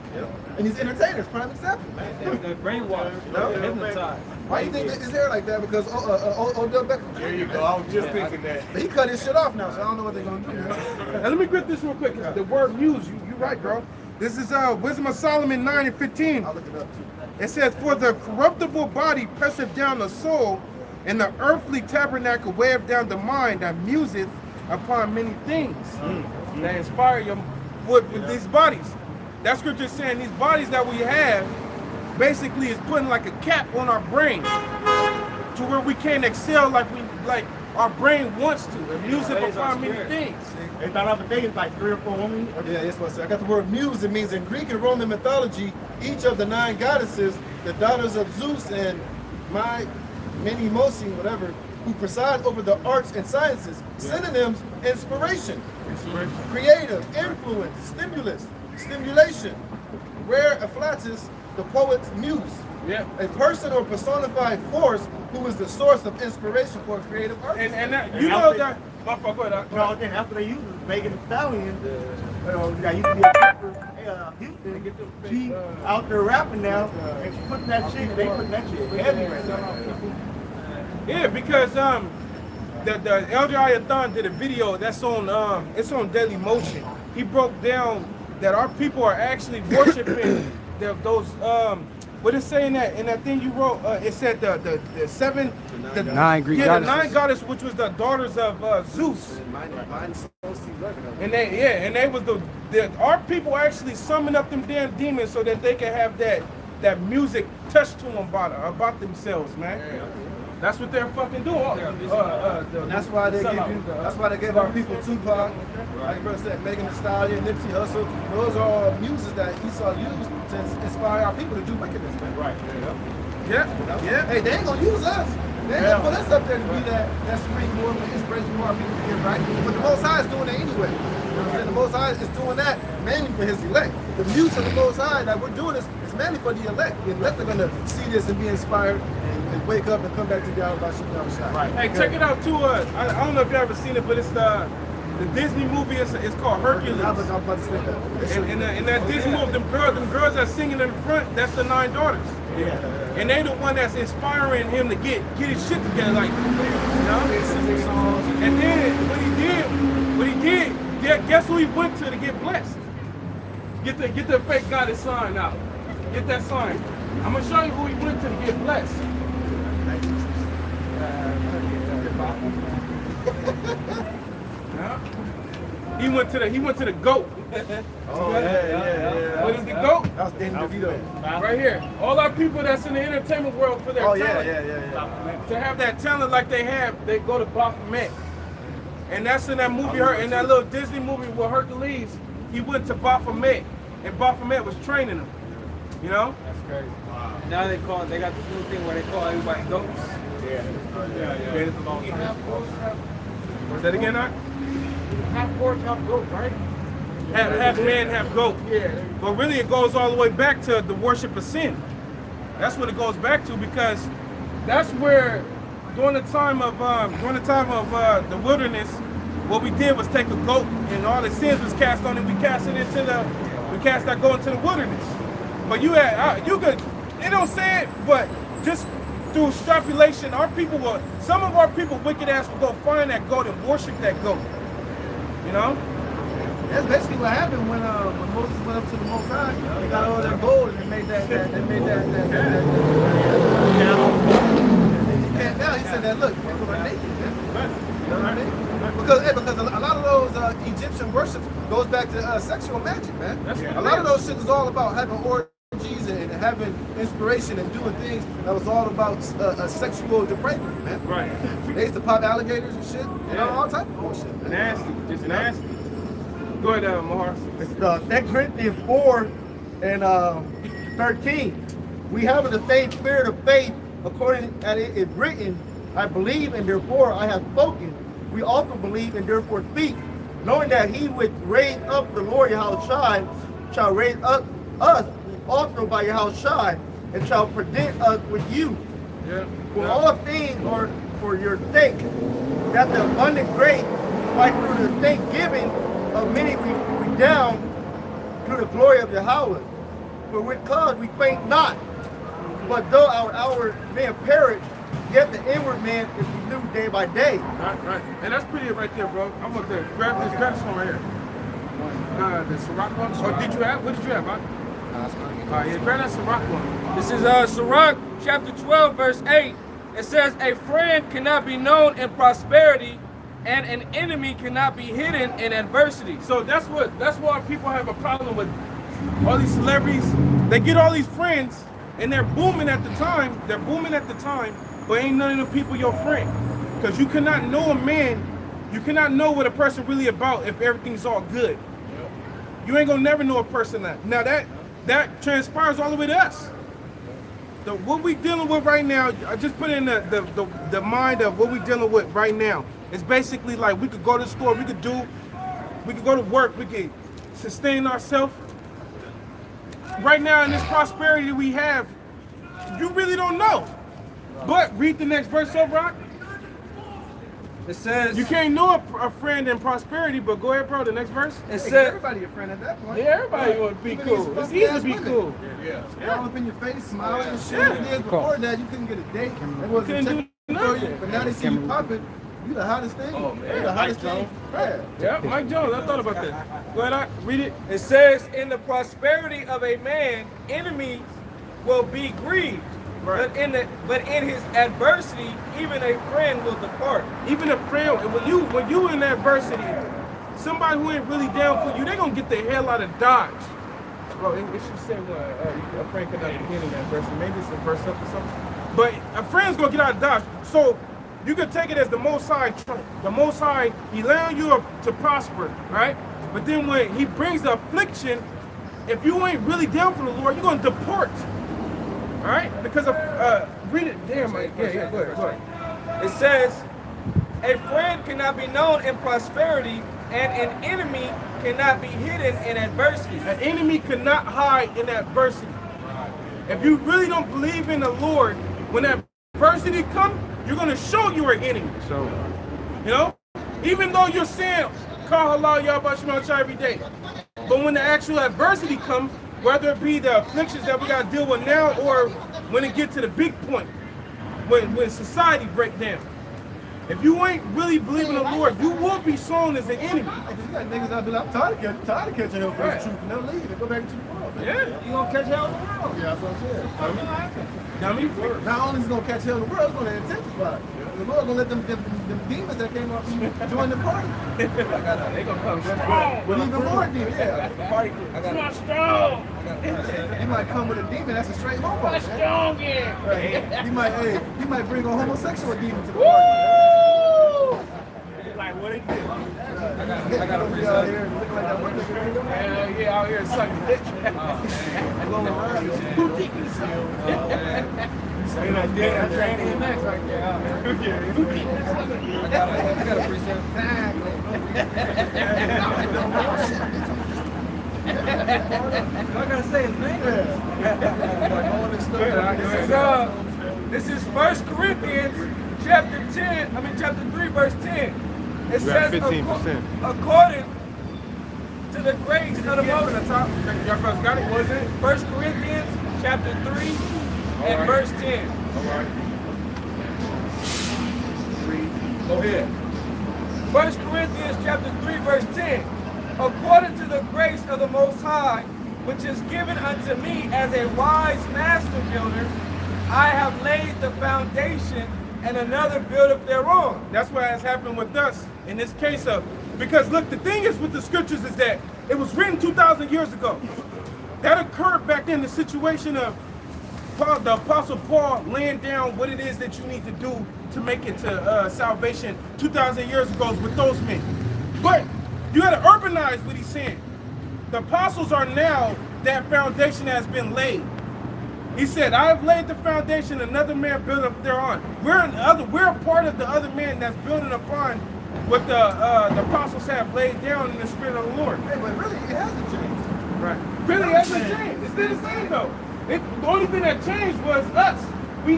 And these entertainers, prime example, man. They're brainwashed, they're hypnotized. Why do you think his hair like that? Because Odell Beckham. There you go. I was just thinking that. He cut his shit off now, so I don't know what they're gonna do, man. Now let me grip this real quick. The word muse, you're right, bro. This is Wisdom of Solomon 9:15. I'll look it up too. It says, for the corruptible body presseth down the soul, and the earthly tabernacle weighteth down the mind that museth upon many things that inspire you with these bodies. That scripture is saying these bodies that we have basically is putting like a cap on our brain to where we can't excel like our brain wants to, and music upon many things. They thought of a day, it's like 3 or 4 women. Yeah, yes, I got the word muse. It means in Greek and Roman mythology, each of the 9 goddesses, the daughters of Zeus and Menimosi, whatever, who preside over the arts and sciences. Synonyms: inspiration, creative, influence, stimulus, stimulation. Rare afflatus, the poet's muse. Yeah. A person or personified force who is the source of inspiration for a creative artist. And that, you know that. No, then after they used Megan Thee Stallion, that used to be a rapper, Houston, she out there rapping now, and she putting that shit, they putting that shit heavy right now. Yeah, because the Elder Ayathan did a video that's on it's on Daily Motion. He broke down that our people are actually worshiping those what it's saying that in that thing you wrote, it said the 9 Greek goddesses. The 9 goddesses, which was the daughters of Zeus. And they was our people actually summoned up them damn demons so that they can have that music touched to them about themselves, man. That's what they're fucking doing. That's why they gave our people Tupac, like your brother said, Megan Thee Stallion, Nipsey Hussle. Those are all muses that Esau used to inspire our people to do wickedness, man. Right. Yeah. Hey, they ain't gonna use us. They ain't gonna put us up there to be that springboard and inspiration for our people to get right. But the Most High is doing it anyway. You know what I'm saying? The Most High is doing that mainly for his elect. The muse of the Most High that we're doing this is mainly for the elect. The elect are gonna see this and be inspired and wake up and come back to God by shooting down shot. Right. Hey, check it out too. I don't know if you ever seen it, but it's the Disney movie. It's called Hercules. I was about to say that. In that Disney movie, them girls that singing in the front, that's the 9 daughters. Yeah. And they the one that's inspiring him to get his shit together, like, you know. And then what he did, guess who he went to get blessed? Get the fake goddess sign out. Get that sign. I'm gonna show you who he went to get blessed. He went to the goat. Oh yeah. What is the goat? That was Danny DeVito. Right here. All our people that's in the entertainment world for their talent. Yeah. To have that talent like they have, they go to Baphomet. And that's in that movie, in that little Disney movie with Hercules. He went to Baphomet, and Baphomet was training him. You know? That's crazy. Wow. Now they got this new thing where they call everybody goats. Yeah. Was that again, Doc? Half pork, half goat, right? Half man, half goat. Yeah. But really, it goes all the way back to the worship of sin. That's what it goes back to, because that's where during the time of the wilderness, what we did was take a goat and all the sins was cast on it. We cast that goat into the wilderness. But it don't say it, but just through extrapolation, some of our people wicked ass will go find that goat and worship that goat. You know? That's basically what happened when Moses went up to the Most High. They got all that gold and they made that. He came down. He said that, look, people are naked. Man. You know what I mean? Because a lot of those Egyptian worships goes back to sexual magic, man. A lot of those shit is all about having orgies and having inspiration and doing things that was all about sexual depravity, man. Right. They used to pop alligators and shit, all type of bullshit, man. Nasty, just nasty. Go ahead, Mahar. It's 2 Corinthians 4 and 13. We have the same spirit of faith, according as it is written, I believe and therefore I have spoken. We also believe and therefore speak, knowing that he which raised up the Lord Yahushua shall raise up us also by Yahushua and shall present us with you. For all things are for your sake, that the abundant grace might through the thanksgiving of many redound to the glory of Yahweh. For with cause we faint not, but though our outward man perish, yet the inward man is renewed day by day. Right. And that's pretty right there, bro. I'm going to grab this one right here. The Sirach one. Oh, did you have? What did you have, man? Yeah, grab that Sirach one. This is Sirach chapter 12, verse 8. It says, a friend cannot be known in prosperity, and an enemy cannot be hidden in adversity. So that's why people have a problem with all these celebrities. They get all these friends, and they're booming at the time. But ain't none of the people your friend. Because you cannot know a man, you cannot know what a person really about if everything's all good. You ain't gonna never know a person that. Now that transpires all the way to us. What we dealing with right now, I just put in the mind of what we dealing with right now. It's basically like we could go to the store, we could go to work, we could sustain ourselves. Right now in this prosperity we have, you really don't know. But read the next verse, so Rock. It says you can't know a friend in prosperity, but go ahead, bro. The next verse. It says everybody a friend at that point. Yeah, everybody would be cool. It's easy to be cool. All up in your face, smiling and shit. Years before that, you couldn't get a date. It wasn't checking for you, but now they see you popping. You the hottest thing. Oh man, you the hottest thing. Yeah, Mike Jones. I thought about that. Go ahead, read it. It says, in the prosperity of a man, enemies will be grieved. Right. But in his adversity, even a friend will depart. Even a friend, when you in adversity, somebody who ain't really down for you, they gonna get the hell out of Dodge. Bro, it should say a friend could not begin in adversity. Maybe it's a verse up or something. But a friend's gonna get out of Dodge. So you can take it as the Most High. The Most High, he allowing you to prosper, right? But then when he brings the affliction, if you ain't really down for the Lord, you're gonna depart. All right, because of read it. Damn, Mike. Yeah, go ahead. It says, a friend cannot be known in prosperity, and an enemy cannot be hidden in adversity. An enemy cannot hide in adversity. If you really don't believe in the Lord, when adversity comes, you're gonna show you're an enemy. So, you know, even though you're saying "Call halal Yahweh Shema Shai" every day, but when the actual adversity comes, whether it be the afflictions that we got to deal with now or when it get to the big point, when society break down. If you ain't really believing the Lord, you will be shown as an enemy. Because you got niggas out there, I'm tired of catching hell for the truth and they'll leave and go back into the world. Man. Yeah. You gonna catch hell in the world. Yeah, that's what I'm saying. Not only is it gonna catch hell in the world, it's gonna intensify. The Lord gonna let them demons that came off you join the party. They gonna come strong. With even more demons, yeah. Party. Not strong. He might come with a demon that's a straight homo. Not strong yet. Right. He might bring a homosexual demon to the Woo! party. Like what it do? I got a Be out here looking like that one nigga. Yeah, out here sucking dick. Blowing around. Who think he's so? Ain't that dead? That's right next right there. I got a precept. What I gotta say is This is 1 Corinthians chapter 3, verse 10. It says, 15%. according to the grace of the Most High. Y'all first got it? What is it? 1 Corinthians chapter 3 and verse 10. All right. Go ahead. 1 Corinthians chapter 3, verse 10. according to the grace of the Most High, which is given unto me as a wise master builder, I have laid the foundation, and another buildeth thereon. That's what has happened with us in this case of, because look, the thing is with the scriptures is that it was written 2,000 years ago. That occurred back in the situation of the Apostle Paul laying down what it is that you need to do to make it to salvation 2,000 years ago with those men. But you got to urbanize what he's saying. The apostles are now, that foundation has been laid. He said, I have laid the foundation, another man built up thereon. We're a part of the other man that's building upon what the apostles have laid down in the Spirit of the Lord. Hey, but really, it hasn't changed. Right. Really hasn't changed. It's still the same though. The only thing that changed was us. We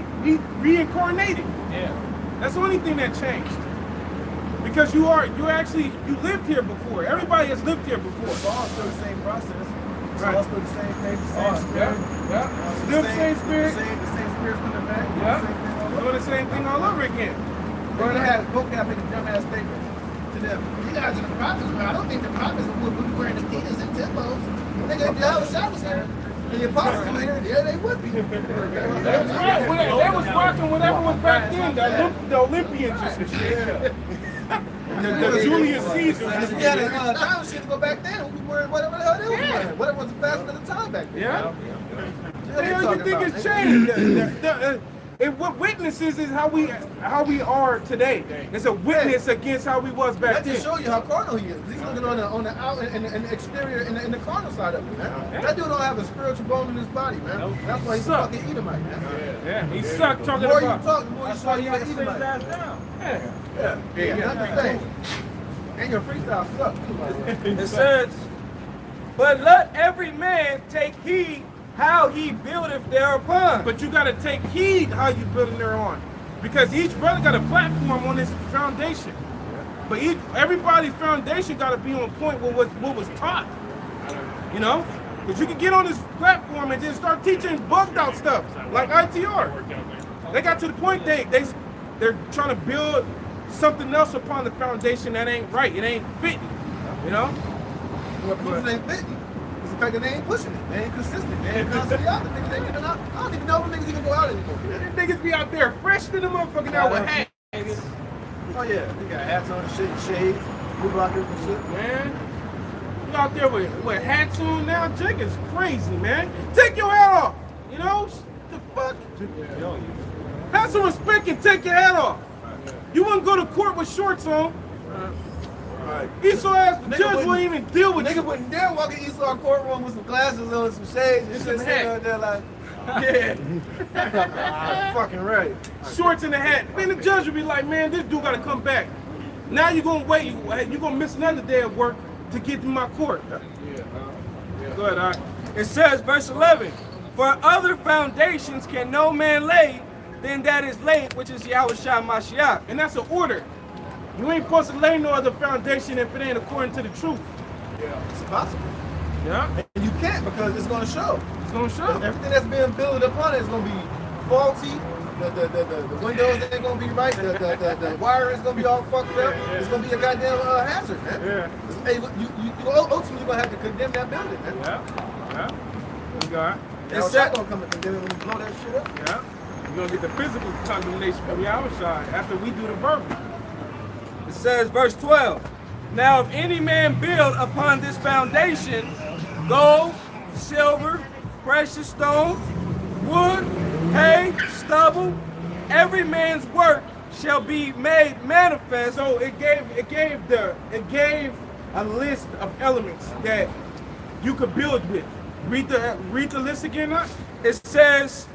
reincarnated. Yeah. That's the only thing that changed. Because you lived here before. Everybody has lived here before. It's all still the same process. It's Right. all still the same thing, the same spirit. Yeah. Still the same spirit. The same spirit's coming back. Yeah. Doing the same thing all over again. Brother had book have make a dumbass statement to them. You guys are the prophets, but I don't think the prophets would be wearing Adidas and Timbos. They got the other shadows here. And the apostles come here, yeah, they would be. They was rocking whatever was back then, the Olympians and some shit. The Julius Caesar. Yeah, the time machine to go back then. We were whatever the hell they was wearing. Whatever was the fashion of the time back then. Yeah. The hell you think it's changed? And what witnesses is how we are today. It's a witness against how we was back That then. just show you how carnal he is. He's looking on the out and the exterior and the carnal side of it, man. That dude don't have a spiritual bone in his body, man. That's why he's a fucking Edomite, man. Yeah, he sucked talking The more you about. talk, the more you saw you're an Sit his Edomite. ass down. Yeah, that's the thing. And your freestyle sucks too, man. It says, but let every man take heed how he buildeth thereupon. But you gotta take heed how you building there on. Because each brother got a platform on this foundation. But everybody's foundation gotta be on point with what was taught. You know? Because you can get on this platform and then start teaching bugged out stuff, like ITR. They got to the point they're trying to build something else upon the foundation that ain't right. It ain't fitting. You know? Well, people ain't fitting. It's the fact that they ain't pushing it. They ain't consistent. They ain't constantly out. The niggas ain't even out. I don't even know if niggas even go out anymore. Them niggas be out there fresh to the motherfucking out with hats. Oh yeah, they got hats on and shit, and shades, blue blockers and shit. Man, you out there with hats on now? Jake is crazy, man. Take your hat off. You know? The fuck? Have some respect and take your hat off. You wouldn't go to court with shorts on. Esau asked the judge wouldn't even deal with you. Nigga wouldn't dare walk in Esau courtroom with some glasses on, some shades and shit, sitting out there like, yeah. Fucking right. Shorts and a hat. Man, the judge would be like, man, this dude gotta come back. Now you're gonna wait. You're gonna miss another day of work to get to my court. Go ahead, all right. It says, verse 11, for other foundations can no man lay than that is laid, which is Yahushua Mashiach. And that's an order. You ain't supposed to lay no other foundation if it ain't according to the truth. It's impossible. Yeah? And you can't because it's gonna show. It's gonna show. Everything that's being built upon it is gonna be faulty. The windows ain't gonna be right. The wire is gonna be all fucked up. It's gonna be a goddamn hazard, man. Yeah. Hey, you ultimately gonna have to condemn that building, man. Yeah. You got it. It's not gonna come and condemn it when you blow that shit up. Yeah. You're gonna get the physical condemnation from the outside after we do the verbal. It says, verse 12, now if any man build upon this foundation gold, silver, precious stones, wood, hay, stubble, every man's work shall be made manifest. So it gave a list of elements that you could build with. Read the list again, huh? It says,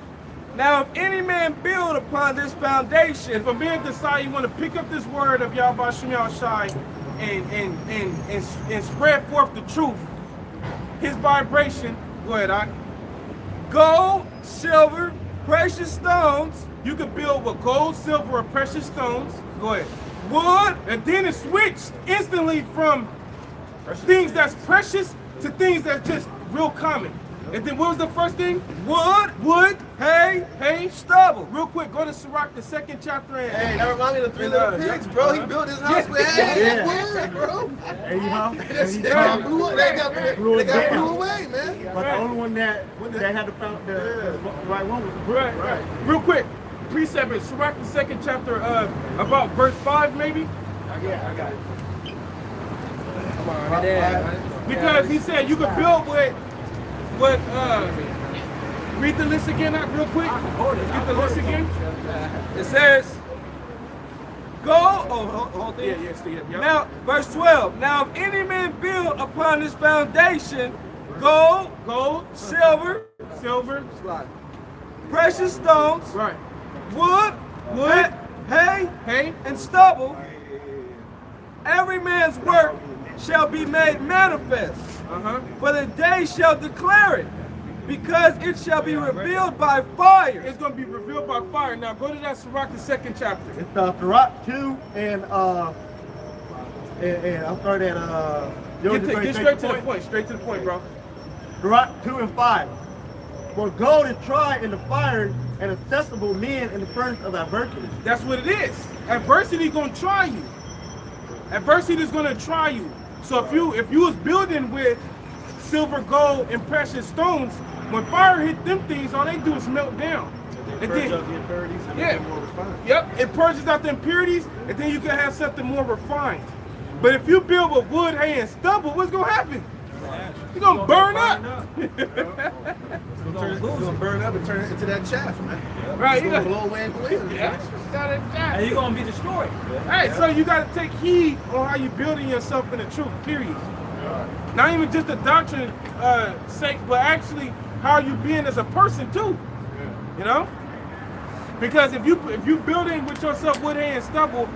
now if any man build upon this foundation, If a man decide you want to pick up this word of Yahweh Shem Yahushai and spread forth the truth, his vibration, go ahead, I. gold, silver, precious stones, You could build with gold, silver, or precious stones. Go ahead. wood, And then it switched instantly from things that's precious to things that's just real common. And then what was the first thing? Wood, hay, stubble. Real quick, go to Sirach, the 2nd chapter. And, Hey, that reminds me of the Three Little Pigs, bro. He built his house with hay and wood, bro. And you know, That shit got blew away, man. but the only one that had the right one was right. Real quick, precept in Sirach, the 2nd chapter, about verse 5 maybe. I got it. Because he said you could build with read the list again real quick. Let's get the list again. It says, whole thing. Yeah. Now, verse 12. Now, if any man build upon this foundation gold, silver, precious stones, Right. wood, hay, and stubble, every man's work shall be made manifest. For the day shall declare it, because it shall be revealed by fire. It's going to be revealed by fire. Now go to that Sirach, the 2nd chapter. It's Sirach 2 and I'll start at Get straight to the point. Straight to the point, bro. Sirach 2 and 5. For gold is tried in the fire and accessible men in the furnace of adversity. That's what it is. Adversity going to try you. Adversity is going to try you. So if you was building with silver, gold, and precious stones, when fire hit them things, all they do is melt down. It purges out the impurities and make it more refined. Yep, it purges out the impurities, and then you can have something more refined. But if you build with wood, hay, and stubble, what's going to happen? You're going to burn up. It's going to burn up and turn it into that chaff, man. Right, It's going to blow away and go in. And you're going to be destroyed. Hey, so you got to take heed on how you building yourself in the truth, period. Not even just the doctrine sake, but actually how you being as a person too. You know? Because if you building with yourself wood, hay, and stubble,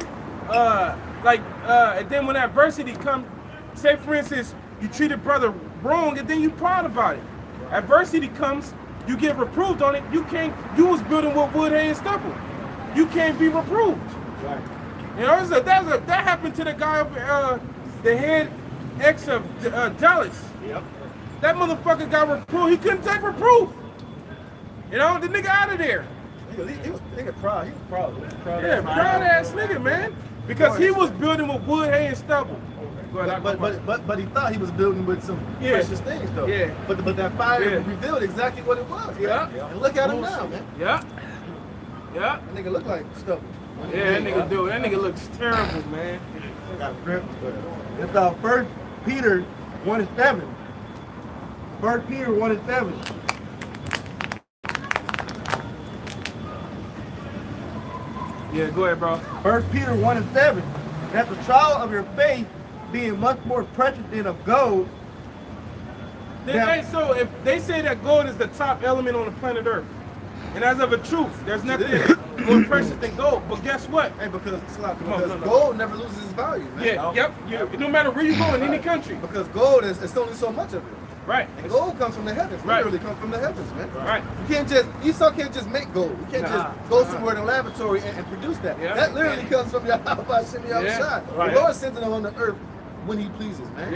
and then when adversity comes, say for instance, you treat a brother wrong and then you proud about it. Adversity comes, you get reproved on it, you was building with wood, hay, and stubble. You can't be reproved. Right. You know, that happened to the guy of the head ex of Dallas. Yep. That motherfucker got reproved. He couldn't take reproof. You know, the nigga out of there. He was proud. He was proud. Yeah, proud ass nigga, man. Because he was building with wood, hay, and stubble. But he thought he was building with some precious things though. Yeah. But that fire revealed exactly what it was. Yeah. Man. And look at him now, man. Yeah. That nigga look like stuff. Yeah, that nigga do. That nigga looks terrible, man. Got a grip. It's 1 Peter 1 and 7. 1 Peter 1 and 7. Yeah, go ahead, bro. 1 Peter 1 and 7. That the trial of your faith being much more precious than of gold. So if they say that gold is the top element on the planet Earth, and as of a truth, there's nothing more precious than gold. But guess what? Hey, because gold never loses its value, man. Yeah, no matter where you go in any country. Because gold it's only so much of it. Right. And gold comes from the heavens. Literally comes from the heavens, man. Right. Esau can't just make gold. You can't just go somewhere in a laboratory and produce that. Yeah. That literally comes from Yahweh Shem Yahushai. Right. The Lord sends it on the earth when he pleases, man.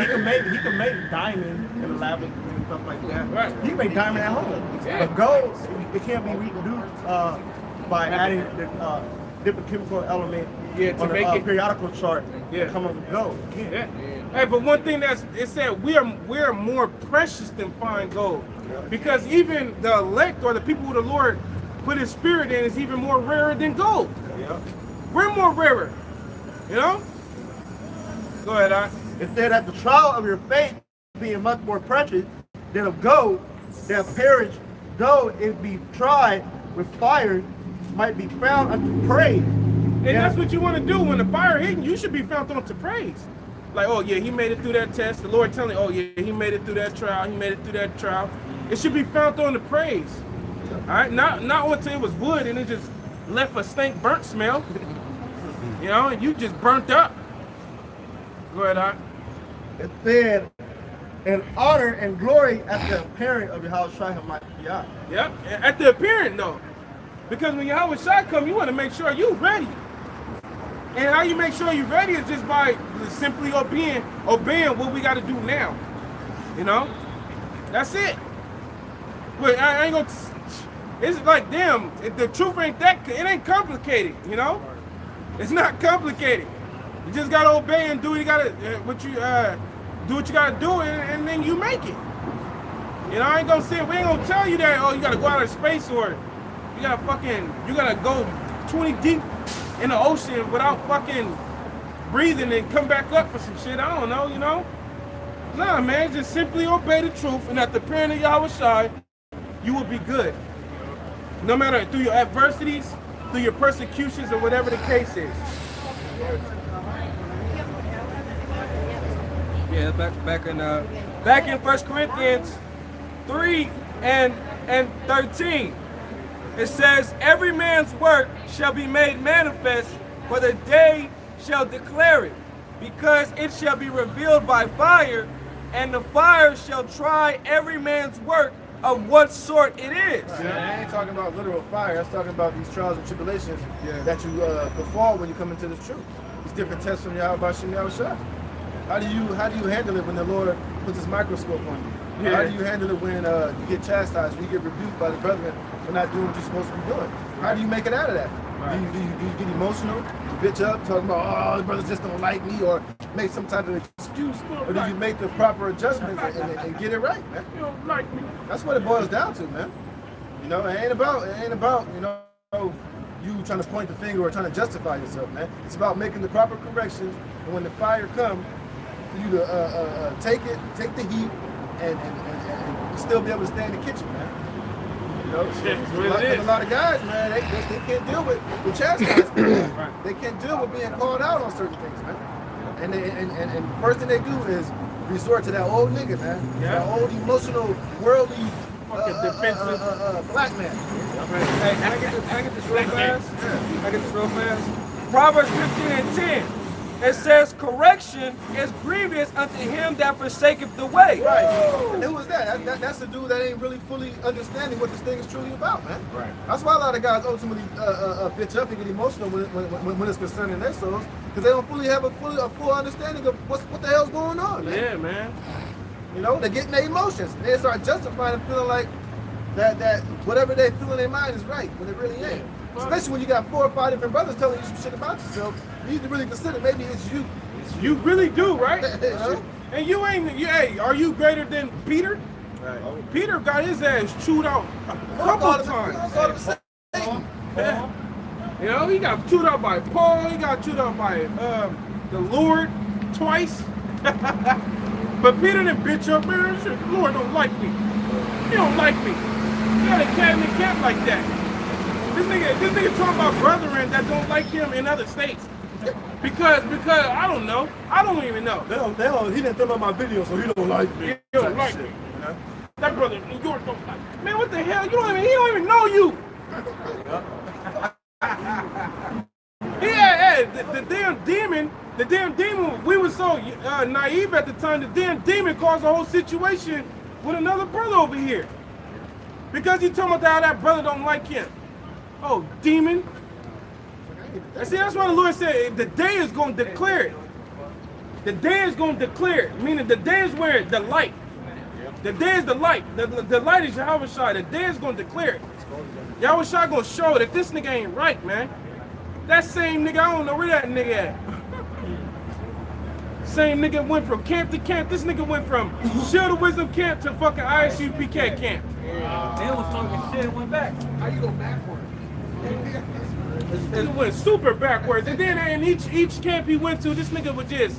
He can make diamond in the lab and stuff like that. Right. He can make diamond at home. Yeah. But gold, it can't be reproduced by adding the different chemical element to on make the it periodical chart. Yeah. Come up with gold. Yeah. Hey, but one thing it said we're more precious than fine gold, because even the elect or the people who the Lord put His Spirit in is even more rarer than gold. Yeah. We're more rarer, you know. Go ahead, I. It said that the trial of your faith being much more precious than of gold that perish, though it be tried with fire, might be found unto praise. And that's what you want to do when the fire hitting. You should be found unto praise. Like, oh yeah, he made it through that test. The Lord telling, oh yeah, he made it through that trial. He made it through that trial. It should be found on the praise. All right, not until it was wood and it just left a stink burnt smell. You know, and you just burnt up. Go ahead, Art. It said, and honor and glory at the appearing of Yahweh Shai HaMashiach. Yep, at the appearing though. Because when Yahweh Shai come, you want to make sure you're ready. And how you make sure you're ready is just by simply obeying what we got to do now. You know? That's it. But I ain't gonna. It's like, damn, the truth ain't that. It ain't complicated, you know. It's not complicated. You just gotta obey and do what you gotta. Do what you gotta do, and then you make it. You know, I ain't gonna say we ain't gonna tell you that. Oh, you gotta go out of space or you gotta go 20 deep in the ocean without fucking breathing and come back up for some shit. I don't know, you know. Nah, man, just simply obey the truth, and at the appearing of Yahweh Shai, you will be good. No matter through your adversities, through your persecutions, or whatever the case is. Yeah, back in 1 Corinthians 3 and 13. It says, every man's work shall be made manifest, for the day shall declare it, because it shall be revealed by fire, and the fire shall try every man's work of what sort it is. Yeah, I ain't talking about literal fire. I'm talking about these trials and tribulations that you befall when you come into this truth. These different tests from Yahweh Shai. How do you handle it when the Lord puts his microscope on you? Yeah. How do you handle it when you get chastised, when you get rebuked by the brethren for not doing what you're supposed to be doing? How do you make it out of that? Right. Do you get emotional, you bitch up, talking about, oh, the brothers just don't like me, or make some type of excuse, or do you make the proper adjustments and get it right, man? You don't like me. That's what it boils down to, man. You know, it ain't about, you know, you trying to point the finger or trying to justify yourself, man. It's about making the proper corrections, and when the fire comes, for you to take the heat, and still be able to stay in the kitchen, man. You know, a lot of guys, man, they can't deal with chastisement. Right. They can't deal with being called out on certain things, man. And first thing they do is resort to that old nigga, man. Yeah. That old emotional, worldly, defensive black man. Hey, can I get this real fast? Yeah. Can I get this real fast? Proverbs 15 and 10. It says, correction is grievous unto him that forsaketh the way. Right. And who is that? That's the dude that ain't really fully understanding what this thing is truly about, man. Right. That's why a lot of guys ultimately bitch up and get emotional when it's concerning their souls, because they don't fully have a full understanding of what the hell's going on, man. Yeah, man. You know, they're getting their emotions. They start justifying and feeling like that whatever they feel in their mind is right, when it really ain't. Especially when you got 4 or 5 different brothers telling you some shit about yourself, you need to really consider maybe it's you. You really do, right? And you ain't, hey, are you greater than Peter? Right. Peter got his ass chewed out a couple times. You know, he got chewed out by Paul, he got chewed out by the Lord twice. But Peter didn't bitch up, man. The Lord don't like me. He don't like me. He got a cat in the camp like that. This nigga talking about brethren that don't like him in other states. Because I don't know. I don't even know. He didn't throw out my video, so he don't like me. He don't like me. You know? That brother in New York don't like me. Man, what the hell? He don't even know you. The damn demon, we were so naive at the time, the damn demon caused the whole situation with another brother over here. Because he talking about how that brother don't like him. Oh, demon. And see, that's why the Lord said the day is going to declare it. The day is going to declare it. Meaning the day is where the light. The day is the light. The light is Yahweh Shai. The day is going to declare it. Yahweh Shai going to show that this nigga ain't right, man. That same nigga, I don't know where that nigga at. Same nigga went from camp to camp. This nigga went from Shield of Wisdom camp to fucking ISUPK camp. They was talking shit and went back. How you go backwards? It went super backwards. And then in each camp he went to, this nigga was just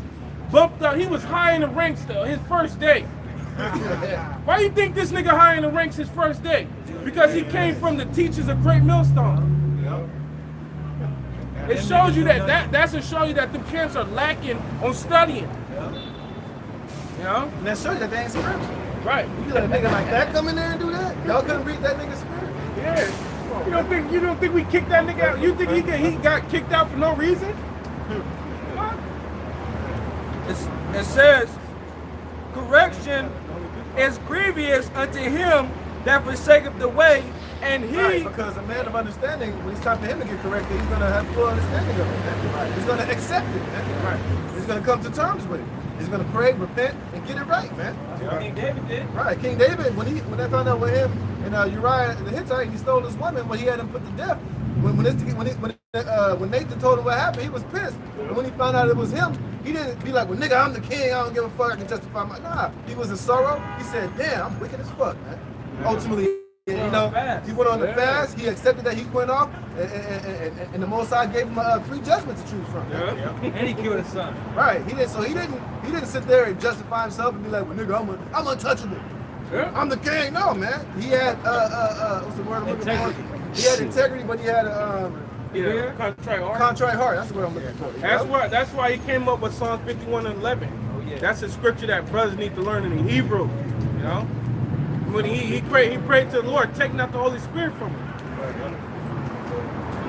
bumped up. He was high in the ranks though, his first day. Why you think this nigga high in the ranks his first day? Because he came from the teachers of Great Millstone. It shows you that's to show you that the camps are lacking on studying. You know? And that shows you that they ain't spiritual. Right. You let a nigga like that come in there and do that? Y'all couldn't read that nigga's spirit? Yeah. You don't think we kicked that nigga out? You think he got kicked out for no reason? It says, correction is grievous unto him that forsaketh the way, And he, Right, because a man of understanding, when it's time for him to get corrected, he's going to have full understanding of it. Man. Right. He's going to accept it. Man. Right. He's going to come to terms with it. He's going to pray, repent, and get it right, man. King David did. Right. King David, when they found out with him and Uriah the Hittite, he stole his woman when he had him put to death. When Nathan told him what happened, he was pissed. And when he found out it was him, he didn't be like, well, nigga, I'm the king. I don't give a fuck. I can justify my... Nah. He was in sorrow. He said, damn, I'm wicked as fuck, man. Ultimately, you know, he went on the fast. He accepted that he went off, and the Most High gave him 3 judgments to choose from. And he killed his son. Right. He didn't sit there and justify himself and be like, well, nigga, I'm untouchable. Yeah. I'm the king. No, man. He had what's the word I'm looking for? He had integrity, but he had contrite heart. That's the word I'm looking for. That's why he came up with Psalm 51:11. Oh, yeah. That's a scripture that brothers need to learn in Hebrew. You know. When he prayed to the Lord, take not the Holy Spirit from him.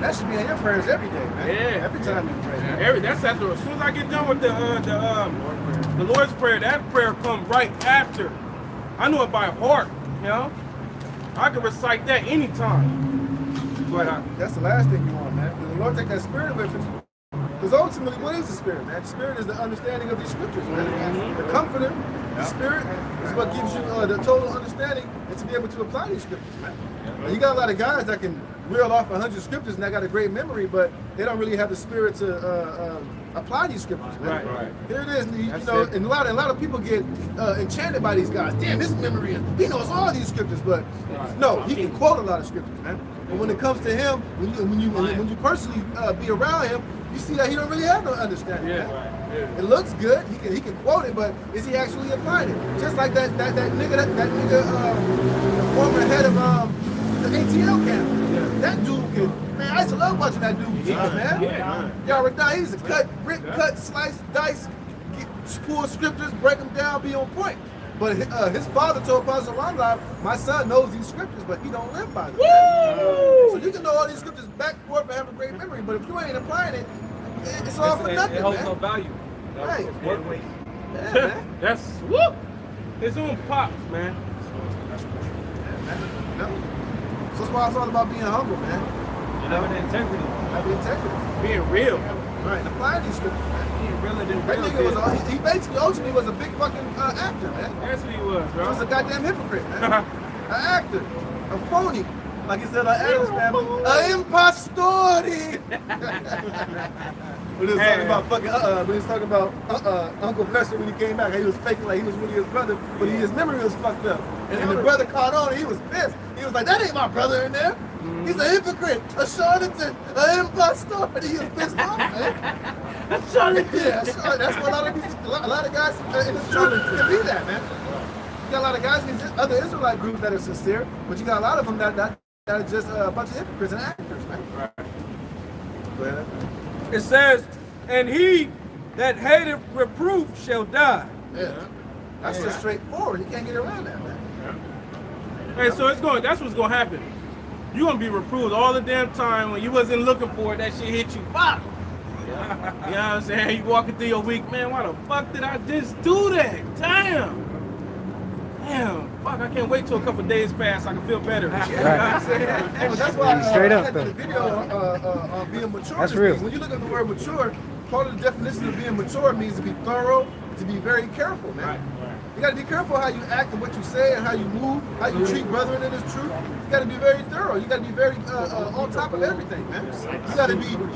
That should be in your prayers every day, man. Yeah. Every time you pray. That's after. As soon as I get done with the Lord's Prayer, that prayer comes right after. I know it by heart, you know. I can recite that anytime. But that's the last thing you want, man. The Lord take that spirit with him. Because ultimately, what is the Spirit, man? The Spirit is the understanding of these scriptures, man. The Comforter, the Spirit, is what gives you the total understanding and to be able to apply these scriptures, man. Now, you got a lot of guys that can reel off 100 scriptures and they got a great memory, but they don't really have the spirit to apply these scriptures, man. Right. Here it is, you know, and a lot of people get enchanted by these guys. Damn, this memory, he knows all these scriptures, but no, he can quote a lot of scriptures, man. But when it comes to him, when you personally be around him, you see that he don't really have no understanding. Yeah. It looks good. He can quote it, but is he actually applying it? Just like that nigga, the former head of the ATL camp. That dude can. Man, I used to love watching that dude teach, man. Y'all right now, he used to cut, slice, dice, pull scriptures, break them down, be on point. But his father told Pastor Ronlab, my son knows these scriptures, but he don't live by them. So you can know all these scriptures back and forth and have a great memory, but if you ain't applying it, it's all for nothing, it holds no value. Right. Yeah, man. That's whoop. His own pops, man. So that's why it's all about being humble, man. Having integrity. Having integrity. Being real. Right. And applying these scriptures, man. Being realer than that real. Nigga he basically ultimately was a big fucking actor, man. That's what he was, bro. He was a goddamn hypocrite, man. An actor. A phony. Like he said, Adam's family. A impostore. When he was talking about fucking when he was talking about Uncle Fester when he came back, he was faking like he was really his brother, but his memory was fucked up. And the brother caught on and he was pissed. He was like, that ain't my brother in there. He's a hypocrite, a charlatan, an impostor, and he was pissed off, man. A charlatan. Yeah, that's what a lot of guys in this church can be that, man. You got a lot of guys in other Israelite groups that are sincere, but you got a lot of them that are just a bunch of hypocrites and actors, man. Right. Go ahead. It says, and he that hated reproof shall die. Yeah. That's just straightforward. You can't get around that, man. Hey, so that's what's gonna happen. You're gonna be reproved all the damn time when you wasn't looking for it, that shit hit you. Fuck! You know what I'm saying? You walking through your week, man, why the fuck did I just do that? Damn, fuck, I can't wait till a couple days pass so I can feel better. You know what I'm saying? Well, that's why straight up, the video on being mature. That's real. When you look at the word mature, part of the definition of being mature means to be thorough, to be very careful, man. Right. You gotta be careful how you act and what you say and how you move, how you treat brethren in this truth. You gotta be very thorough. You gotta be very on top of everything, man. You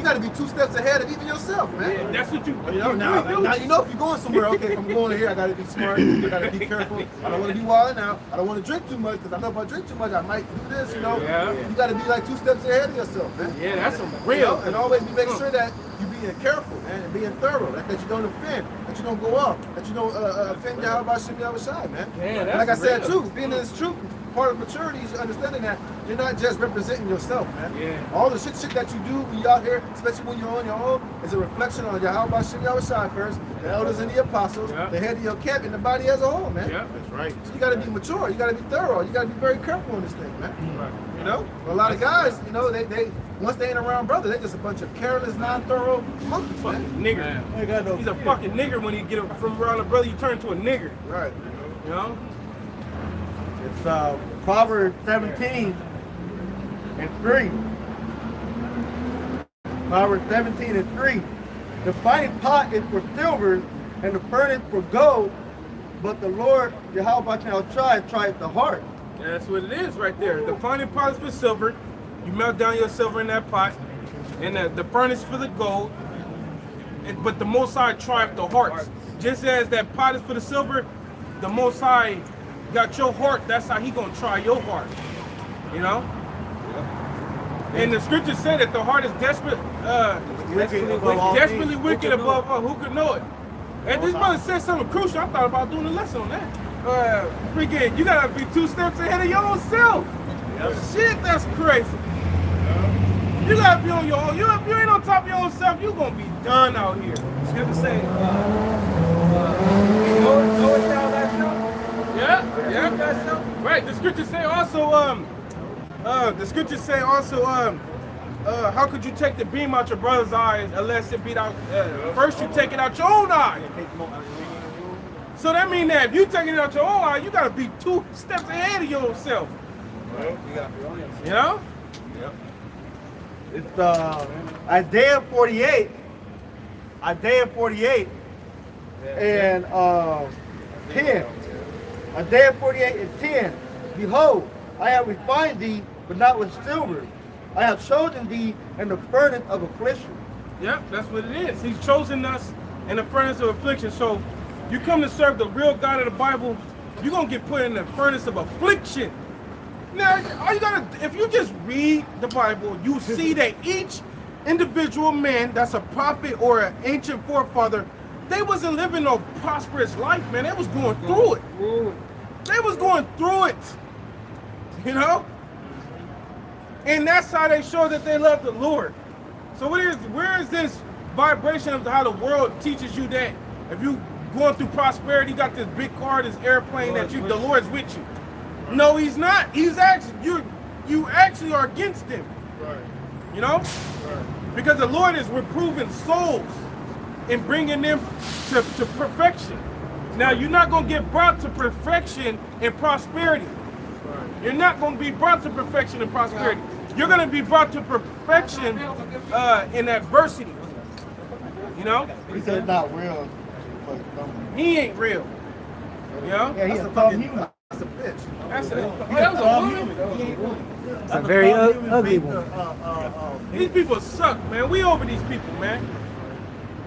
gotta be 2 steps ahead of even yourself, man. Yeah, that's what you know. Now you know if you're going somewhere, okay, if I'm going here, I gotta be smart. I gotta be careful. I don't want to be wilding out. I don't want to drink too much because I know if I drink too much, I might do this. You know. Yeah. You gotta be like 2 steps ahead of yourself, man. Yeah, that's some real. And always be making sure that you being careful, man, and being thorough, that you don't offend, that you don't go off, that you don't offend Yahweh Shem Yahushai, man. Yeah, like I said too, being in this truth, part of maturity is understanding that you're not just representing yourself, man. Yeah. All the shit that you do when you're out here, especially when you're on your own, is a reflection on Yahweh Shem Yahushai first, the elders and the apostles, the head of your camp, and the body as a whole, man. Yeah, that's right. So you gotta be mature, you gotta be thorough, you gotta be very careful in this thing, man. Right. You know? But a lot of guys, you know, they once they ain't around brother, they just a bunch of careless, non-thorough monkeys, fucking nigger. He's a fucking nigger when you get from around a brother, you turn to a nigger. Right. You know? It's Proverbs 17, and 3. Proverbs 17 and 3. The finding pot is for silver, and the furnace for gold, but the Lord, Yahweh tried the heart. Yeah, that's what it is right there. The finding pot is for silver. You melt down your silver in that pot, and the furnace for the gold. But the Most High tried the hearts. Just as that pot is for the silver, the Most High got your heart. That's how he gonna try your heart. You know. And the scriptures say that the heart is desperately wicked above all. Who could know it? And this brother said something crucial. I thought about doing a lesson on that. Freaking, you gotta be 2 steps ahead of your own self. Yep. Shit, that's crazy. You gotta be on your own. If you ain't on top of your own self, you gonna be done out here. Scripture say, know it thou thyself. Yeah. Right. The scriptures say also, how could you take the beam out your brother's eyes unless it beat out? First, you take it out your own eye. So that means that if you take it out your own eye, you gotta be 2 steps ahead of yourself. You know? Yep. It's Isaiah 48. Isaiah 48 and 10. Isaiah 48 and 10. Behold, I have refined thee, but not with silver. I have chosen thee in the furnace of affliction. Yep, that's what it is. He's chosen us in the furnace of affliction. So you come to serve the real God of the Bible, you're going to get put in the furnace of affliction. Now, all you gotta, if you just read the Bible, you see that each individual man that's a prophet or an ancient forefather, they wasn't living no prosperous life, man. They was going through it. They was going through it. You know? And that's how they show that they love the Lord. So where is this vibration of how the world teaches you that if you going through prosperity, you got this big car, this airplane, that the Lord's with you? No, he's not. He's actually you actually are against him. Right. You know? Right. Because the Lord is reproving souls and bringing them to perfection. Now you're not gonna get brought to perfection in prosperity. Right. You're not gonna be brought to perfection in prosperity. You're gonna be brought to perfection in adversity. You know? He said it's not real. He ain't real. You know? Yeah, he's a fucking human. That's a bitch. That was a woman. It's a very ugly woman. These people suck, man. We over these people, man.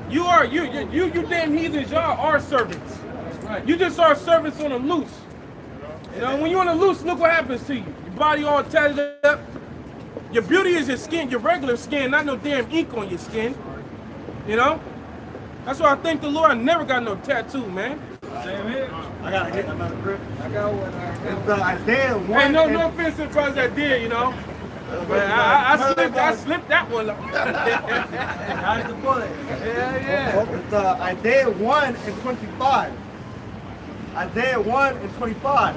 You damn heathens. Y'all are servants. Right. You just are servants on the loose. You know, when you're on the loose, look what happens to you. Your body all tatted up. Your beauty is your skin, your regular skin, not no damn ink on your skin. You know? That's why I thank the Lord I never got no tattoo, man. Same here. I gotta get another grip. I got one. It's Isaiah 1. Hey, no offense to the brothers that did, you know. But I slipped that one up. How's the bullet? Yeah. It's Isaiah 1 and 25. Isaiah 1 and 25.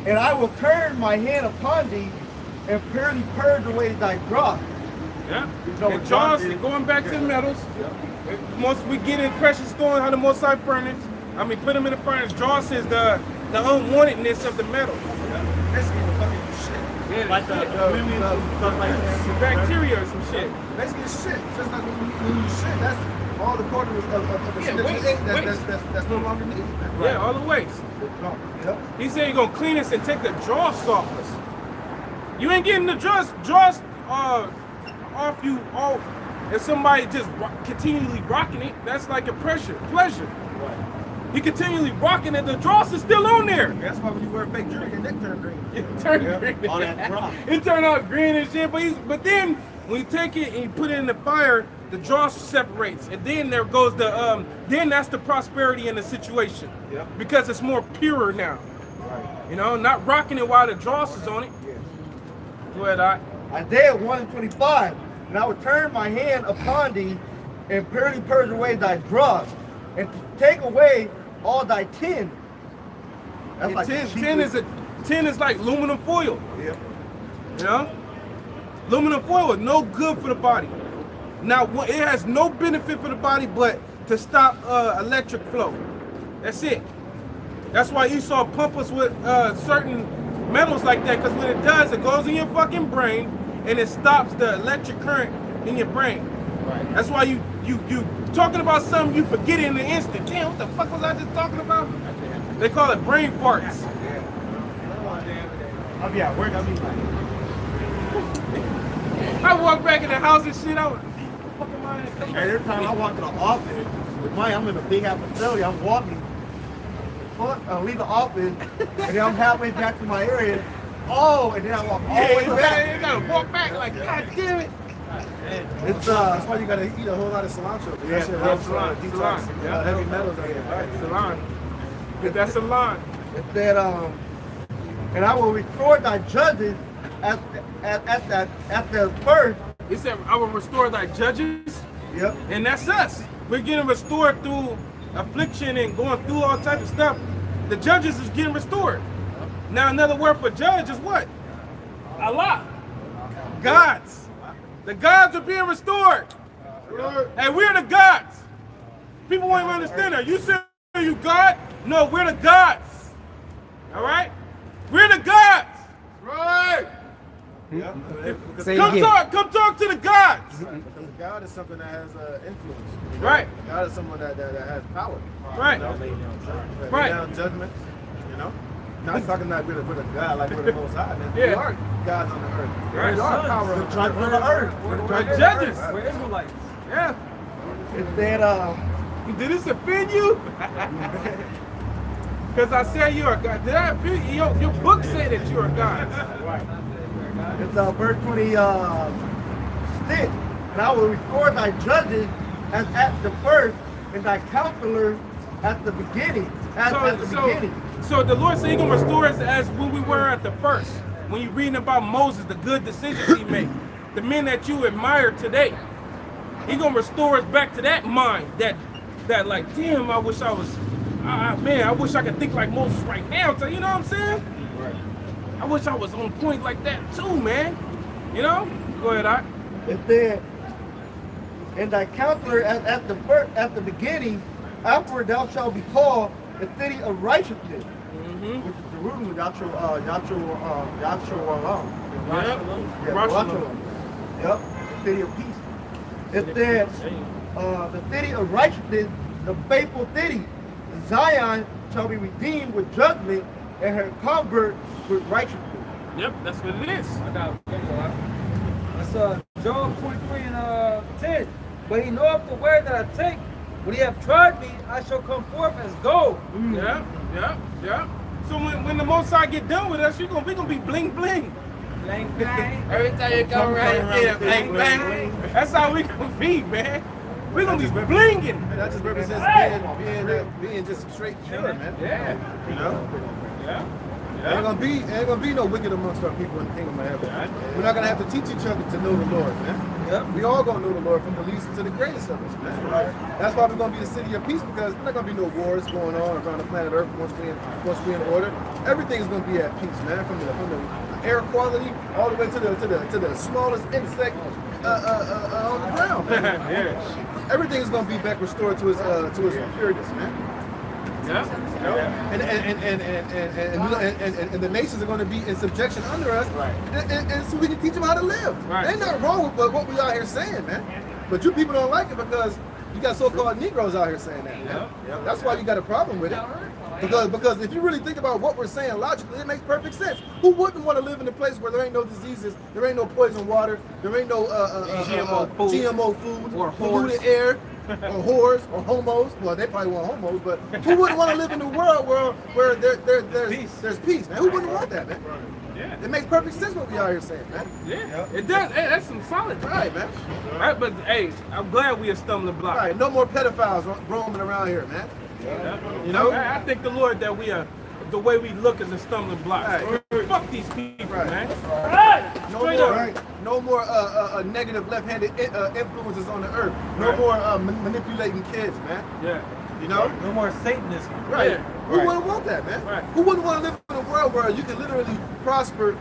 And I will turn my hand upon thee and purely purge away thy dross. Yeah. And John's going back to the metals. Once we get in precious stones, how the Most High furnace, put them in the furnace. Dross is the unwantedness of the metal. This is fucking shit. Yeah, Like the women stuff like that. bacteria or some shit. Basically, it's shit. It's just like when you shit, that's all the particles of the shit that you ate that's no longer needed. Yeah, all the waste. Yep. He said he's gonna clean us and take the dross off us. You ain't getting the dross off you all. If somebody just continually rocking it, that's like a pleasure. Right. He continually rocking it, the dross is still on there. That's why when you wear fake jewelry, your neck turn green. It turned green. All that dross. It turned out green and shit, but then when you take it and you put it in the fire, the dross separates, and then there goes the then that's the prosperity in the situation. Yep. Because it's more purer now. Right. You know, not rocking it while the dross is on it. Yeah. Go ahead, I. Isaiah 1 and 25. And I will turn my hand upon thee and purely purge away thy dross and to take away all thy tin. That's like tin is like aluminum foil. Yeah. You know? Aluminum foil is no good for the body. Now, it has no benefit for the body but to stop electric flow. That's it. That's why Esau pump us with certain metals like that, because what it does, it goes in your fucking brain and it stops the electric current in your brain. Right. That's why you talking about something, you forget it in an instant. Damn, what the fuck was I just talking about? They call it brain farts. I'll be at work. I'll be like, I walk back in the house and shit, I was fucking my every time I walk to the office, with mine, I'm in a big ass facility, I'm walking. I leave the office, and then I'm halfway back to my area. Oh, and then I walk all the way back. You gotta walk back like, God damn it. It's that's why you gotta eat a whole lot of cilantro. Yeah, That shit helps cilantro, detox cilantro, yeah. heavy metals out here. Right, salon. Get that salon. It said, and I will restore thy judges at the first. It said, I will restore thy judges. Yep. And that's us. We're getting restored through affliction and going through all types of stuff. The judges is getting restored. Now another word for judge is what? Allah. Gods. The gods are being restored. And we're the gods. People won't even understand that. You say you God? No, we're the gods. All right? We're the gods. Right. Yeah. Come talk to the gods. Because God is something that has influence. Right. God is someone that has power. Right. You know? Right. Down judgments, you know? Not talking about we're a God like we're the most high. Man. Yeah. We are gods on the earth. Right. We are power on the earth. We're judges. We're Israelites. Yeah. It said, Did this offend you? Because I said you're a God. Did I offend you? Your book said that you're a God. Right. it's verse 26. And I will restore thy judges as at the first, and thy counselors at the beginning. So the Lord said He's gonna restore us as when we were at the first. When you're reading about Moses, the good decisions he made, the men that you admire today, He's gonna restore us back to that mind. That like, damn, I wish I was, man, I wish I could think like Moses right now. So, you know what I'm saying? Right. I wish I was on point like that too, man. You know? Go ahead, I. It said, and thy counselor at the beginning, afterward thou shalt be called the city of righteousness, which is Jerusalem, Jerusalem. Yep, the city of peace. It said, the city of righteousness, the faithful city, Zion shall be redeemed with judgment, and her convert with righteousness. Yep, that's what it is. I got that's Job 23 and 10. But he knoweth the way that I take. When he have tried me, I shall come forth as gold. Yeah. So when the Most High get done with us, we gonna be bling bling. Bling bling. Every time you come around here, bling bling. That's how we gonna be, man. We gonna be blinging. That just represents being just straight pure, man. Yeah. You know? Yeah. Ain't gonna be no wicked amongst our people in the kingdom of heaven. We're not gonna have to teach each other to know the Lord, man. Yep. We all gonna know the Lord from the least to the greatest of us, man. That's why we're gonna be the city of peace, because there's not gonna be no wars going on around the planet Earth once we're in order. Everything is gonna be at peace, man. From the air quality all the way to the smallest insect on the ground. Yeah. Everything is gonna be back restored to its pureness, man. Yeah. And the nations are going to be in subjection under us, Right. and so we can teach them how to live. Right. Ain't nothing wrong with what we out here saying, man. But you people don't like it because you got so-called Negroes out here saying that. Man. Yep. That's why you got a problem with it. Because if you really think about what we're saying logically, it makes perfect sense. Who wouldn't want to live in a place where there ain't no diseases, there ain't no poison water, there ain't no GMO food, or polluted air, or whores, or homos? Well, they probably want homos, but who wouldn't want to live in a world where there's peace, man? Who wouldn't want that, man? Yeah. It makes perfect sense what we out here saying, man. Yeah. It does. Hey, that's some solid, Right, man. Right, but hey, I'm glad we are stumbling block. Right, no more pedophiles roaming around here, man. Yeah. You know? I thank the Lord that we are, the way we look is a stumbling block. Right. Fuck these people, man. No more negative left-handed influences on the earth. No more manipulating kids, man. Yeah. You know? No more Satanism. Right. Yeah. Who wouldn't want that, man? Right. Who wouldn't want to live in a world where you can literally prosper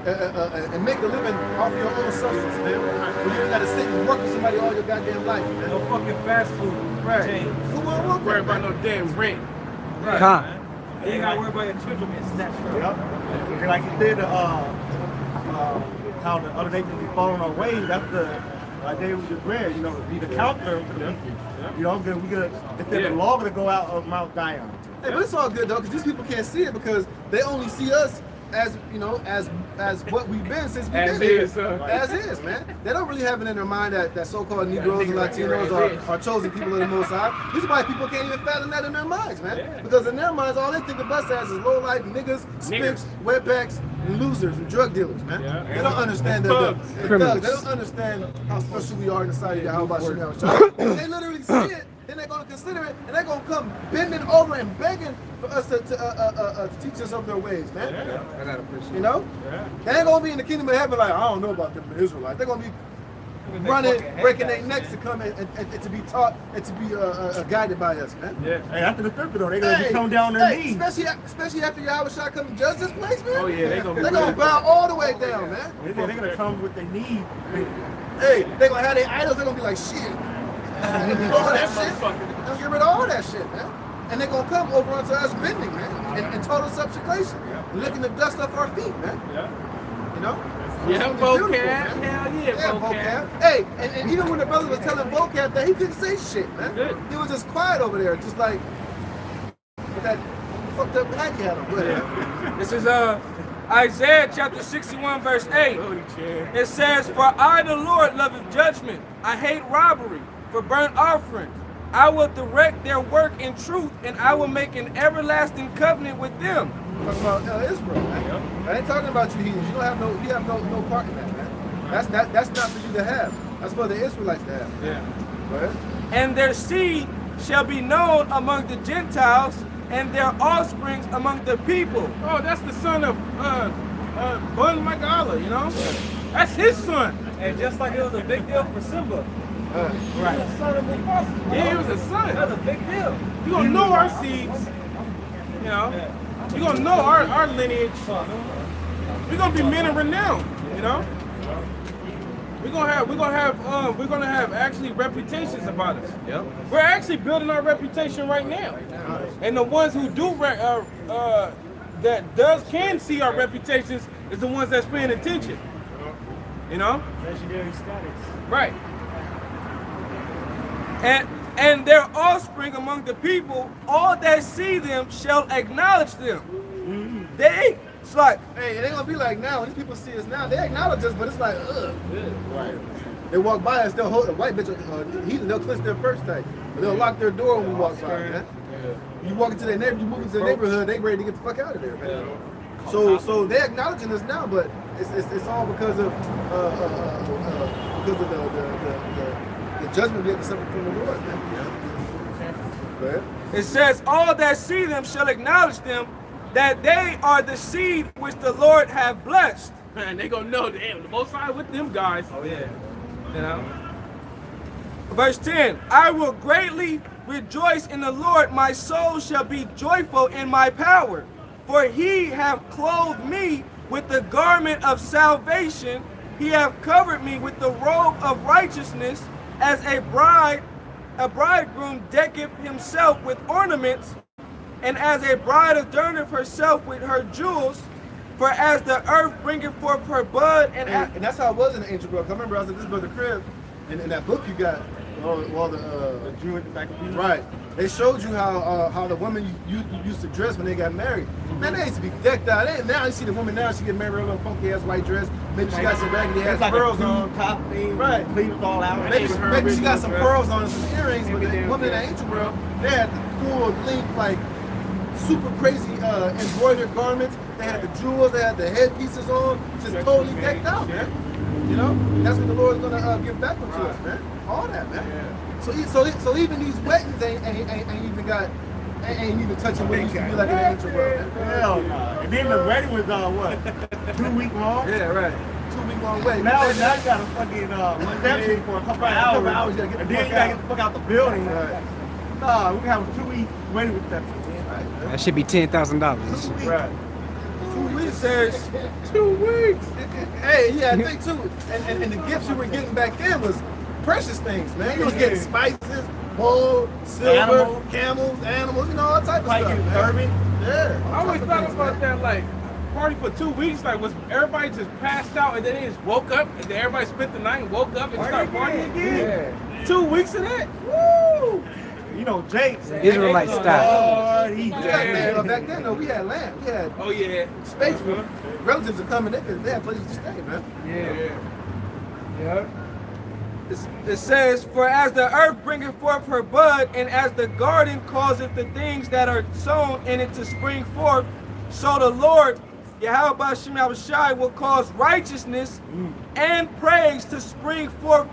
and make a living off your own substance, man? Where you got to sit and work for somebody all your goddamn life, man. No fucking fast food. Right. chains. Who wouldn't want Worry that, about no damn rent. Right. Con. You ain't gotta worry about your children being snatched from. Yep. And like you said, how the other nations be falling our way, that's the day we just read, you know, be the counselor for the people. You know, we could, instead of the law, gonna go out of Mount Zion. Hey, but it's all good though, because these people can't see it because they only see us as, you know, as what we've been since we've been here. As is, man. They don't really have it in their mind that so-called Negroes and Latinos are chosen people of the Most High. These white people can't even fathom that in their minds, man. Because in their minds, all they think of us as is low-life niggas, spimps, wetbacks, and losers and drug dealers, man. They don't understand the thugs. They don't understand how special we are in the sight of Yahweh Shem. They literally see it. Then they're going to consider it, and they're going to come bending over and begging for us to teach us of their ways, man. I gotta appreciate. You know? They ain't going to be in the kingdom of heaven like, I don't know about them Israelites. They're going to be running, breaking their necks to come and to be taught and to be guided by us, man. Yeah. Hey, after the fifth, though, they're going to be coming down their knees. Especially after Yahweh Shah come and judge this place, man. Oh, yeah, they're going to bow all the way down, man. They're going to come with their knees. Hey, they're going to have their idols, they're going to be like, shit. All that shit. They'll get rid of all that shit, man. And they're gonna come over onto us bending, man, and total subjugation, licking the dust off our feet, man. You know? Yeah, vocab. Hell yeah, vocab. Hey, and even when the brother was telling vocab that he couldn't say shit, man. He was just quiet over there, just like with that fucked up hat he had on. This is Isaiah chapter 61 verse 8. It says, "For I, the Lord, loveth judgment. I hate robbery. For burnt offering, I will direct their work in truth, and I will make an everlasting covenant with them." Talking about Israel, man. I ain't talking about you heathens. You have no part in that, man. That's not for you to have. That's for the Israelites to have. Yeah. Right? "And their seed shall be known among the Gentiles, and their offsprings among the people." Oh, that's the son of Bun Magala, you know? That's his son. And just like it was a big deal for Simba. Right. He was a son of Mufasa. Yeah, he was a son. That's a big deal. You're gonna know our seeds, you know? You're gonna know our lineage. We're gonna be men of renown, you know? We're gonna have actually reputations about us. Yep. We're actually building our reputation right now. And the ones who do can see our reputations is the ones that's paying attention. You know? Legendary status. Right. And their offspring among the people, all that see them shall acknowledge them. It's like, hey, it ain't gonna be like now. When these people see us now, they acknowledge us, but it's like, ugh. Right. They walk by us, they'll hold a white bitch, they'll clench their purse tight. They'll lock their door when we walk by, man. You walk into their neighborhood, you move into the neighborhood, they ready to get the fuck out of there, man. So they're acknowledging us now, but it's all because of the judgment we have to suffer from the Lord, man. Go ahead. It says, all that see them shall acknowledge them, that they are the seed which the Lord hath blessed. Man, they gonna know, damn, the Most High with them guys. Oh, yeah. You know? Verse 10, "I will greatly rejoice in the Lord, my soul shall be joyful in my power. For he hath clothed me with the garment of salvation, he hath covered me with the robe of righteousness, as a bridegroom decketh himself with ornaments, and as a bride adorneth herself with her jewels. For as the earth bringeth forth her bud, and that's how it was in the ancient world. I remember I was at this brother crib, and in that book you got all the Jew at the back of the right. They showed you how the women used to dress when they got married. Man, they used to be decked out. Now you see the woman now, she get married in a little funky ass white dress. Maybe she got some raggedy ass pearls on. Top thing, right? Sleeves all out. Maybe she got some pearls on and some earrings. But the women in the ancient world, they had the full length, like super crazy embroidered garments. They had the jewels. They had the headpieces on. Just totally decked out, man. You know, that's what the Lord's gonna give back to us, man. All that, man. So even these weddings ain't even touching what it used to be like in the ancient world, man. Hell no. And then the wedding was what? 2 week long? Yeah, right. 2 week long wedding. Now you got a fucking reception for a couple hours. And then you gotta get the fuck out the building. Nah, we have a 2 week wedding reception. That should be $10,000. Right. 2 weeks. Says 2 weeks. Hey, yeah, I think too. And the gifts you were getting back then was precious things, man. You was getting spices, gold, silver, camels, animals, you know, all types of stuff. Urban. Yeah. I always thought about that, like, party for 2 weeks? Like, was everybody just passed out and then they just woke up and then everybody spent the night and woke up and started partying again? Yeah. 2 weeks of that? Woo! You know, Jake. Israelite style. He Back then, though, we had land. We had space. Relatives are coming. They had places to stay, man. Yeah. It says, for as the earth bringeth forth her bud, and as the garden causeth the things that are sown in it to spring forth, so the Lord, Yahweh Shem Yahushai, will cause righteousness and praise to spring forth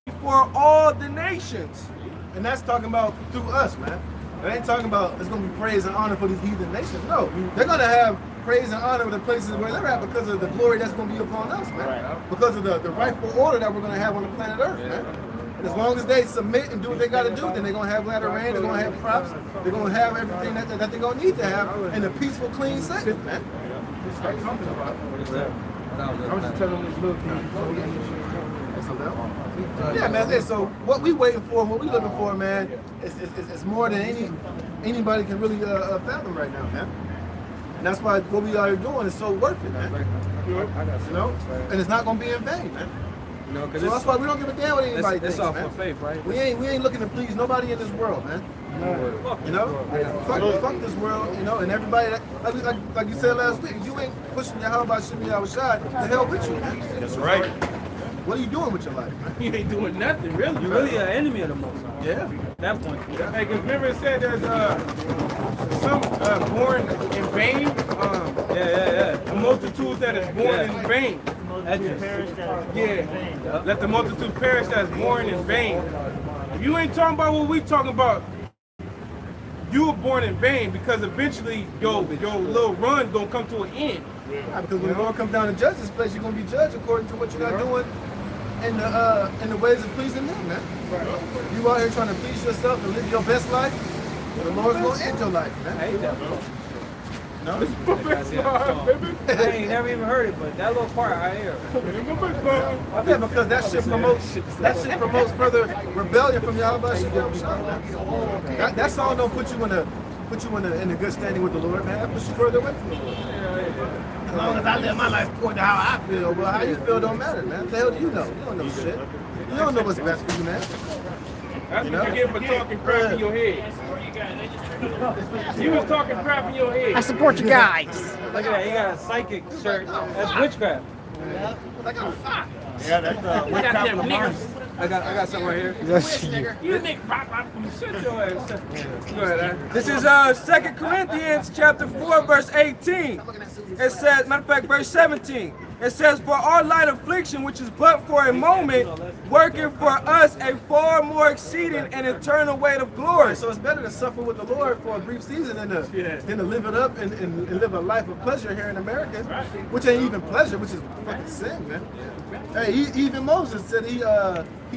before all the nations. And that's talking about through us, man. It ain't talking about it's going to be praise and honor for these heathen nations. No, they're going to have praise and honor in the places where they're at because of the glory that's going to be upon us, man. Because of the rightful order that we're going to have on the planet Earth, man. And as long as they submit and do what they got to do, then they're going to have latter rain, they're going to have crops, they're going to have everything that they're going to need to have in a peaceful, clean setting, man. I was just telling them this little thing. Yeah, man. So what we waiting for, what we looking for, man, is more than anybody can really fathom right now, man. And that's why what we are doing is so worth it, man. You know, and it's not gonna be in vain, man. You know, so that's why we don't give a damn what anybody thinks, it's all man. for faith, right? We ain't looking to please nobody in this world, man. You know, fuck this world, you know, and everybody that, like you said last week, you ain't pushing your how about Shimmy Yahushai, the hell with you, man. That's right. What are you doing with your life, man? You ain't doing nothing, really. You're really an enemy of the Most High. Yeah. At that point. Hey, cause remember it said there's some born in vain. The multitude that is born in vain. Let the multitude perish that is born in vain. If you ain't talking about what we talking about, you were born in vain because eventually your little run gonna come to an end. Yeah, because when the Lord comes down to judge this place, you're gonna be judged according to what you're not doing in the ways of pleasing Him, man. Right. You out here trying to please yourself and live your best life, the Lord's gonna end your life, man. I hate that, bro. No? I ain't never even heard it, but that little part I hear. Yeah, because that shit promotes further rebellion from Yahweh. That song don't put you in a good standing with the Lord, man. That puts you further away from the Lord. As long as I live my life according to how I feel, well, how you feel don't matter, man. What the hell do you know? You don't know shit. You don't know what's best for you, man. That's what you get for talking crap in your head. You was talking crap in your head. I support you guys. Look at that, he got a psychic shirt. That's witchcraft. I got a fuck. Yeah, that's witchcraft of the mind. I got something right here. You nigga, shut your ass up. Go ahead, This is 2 Corinthians chapter 4, verse 18. It says, matter of fact, verse 17. It says, for our light affliction, which is but for a moment, working for us a far more exceeding and eternal weight of glory. So it's better to suffer with the Lord for a brief season than to live it up and live a life of pleasure here in America, which ain't even pleasure, which is fucking sin, man. Hey, even Moses said he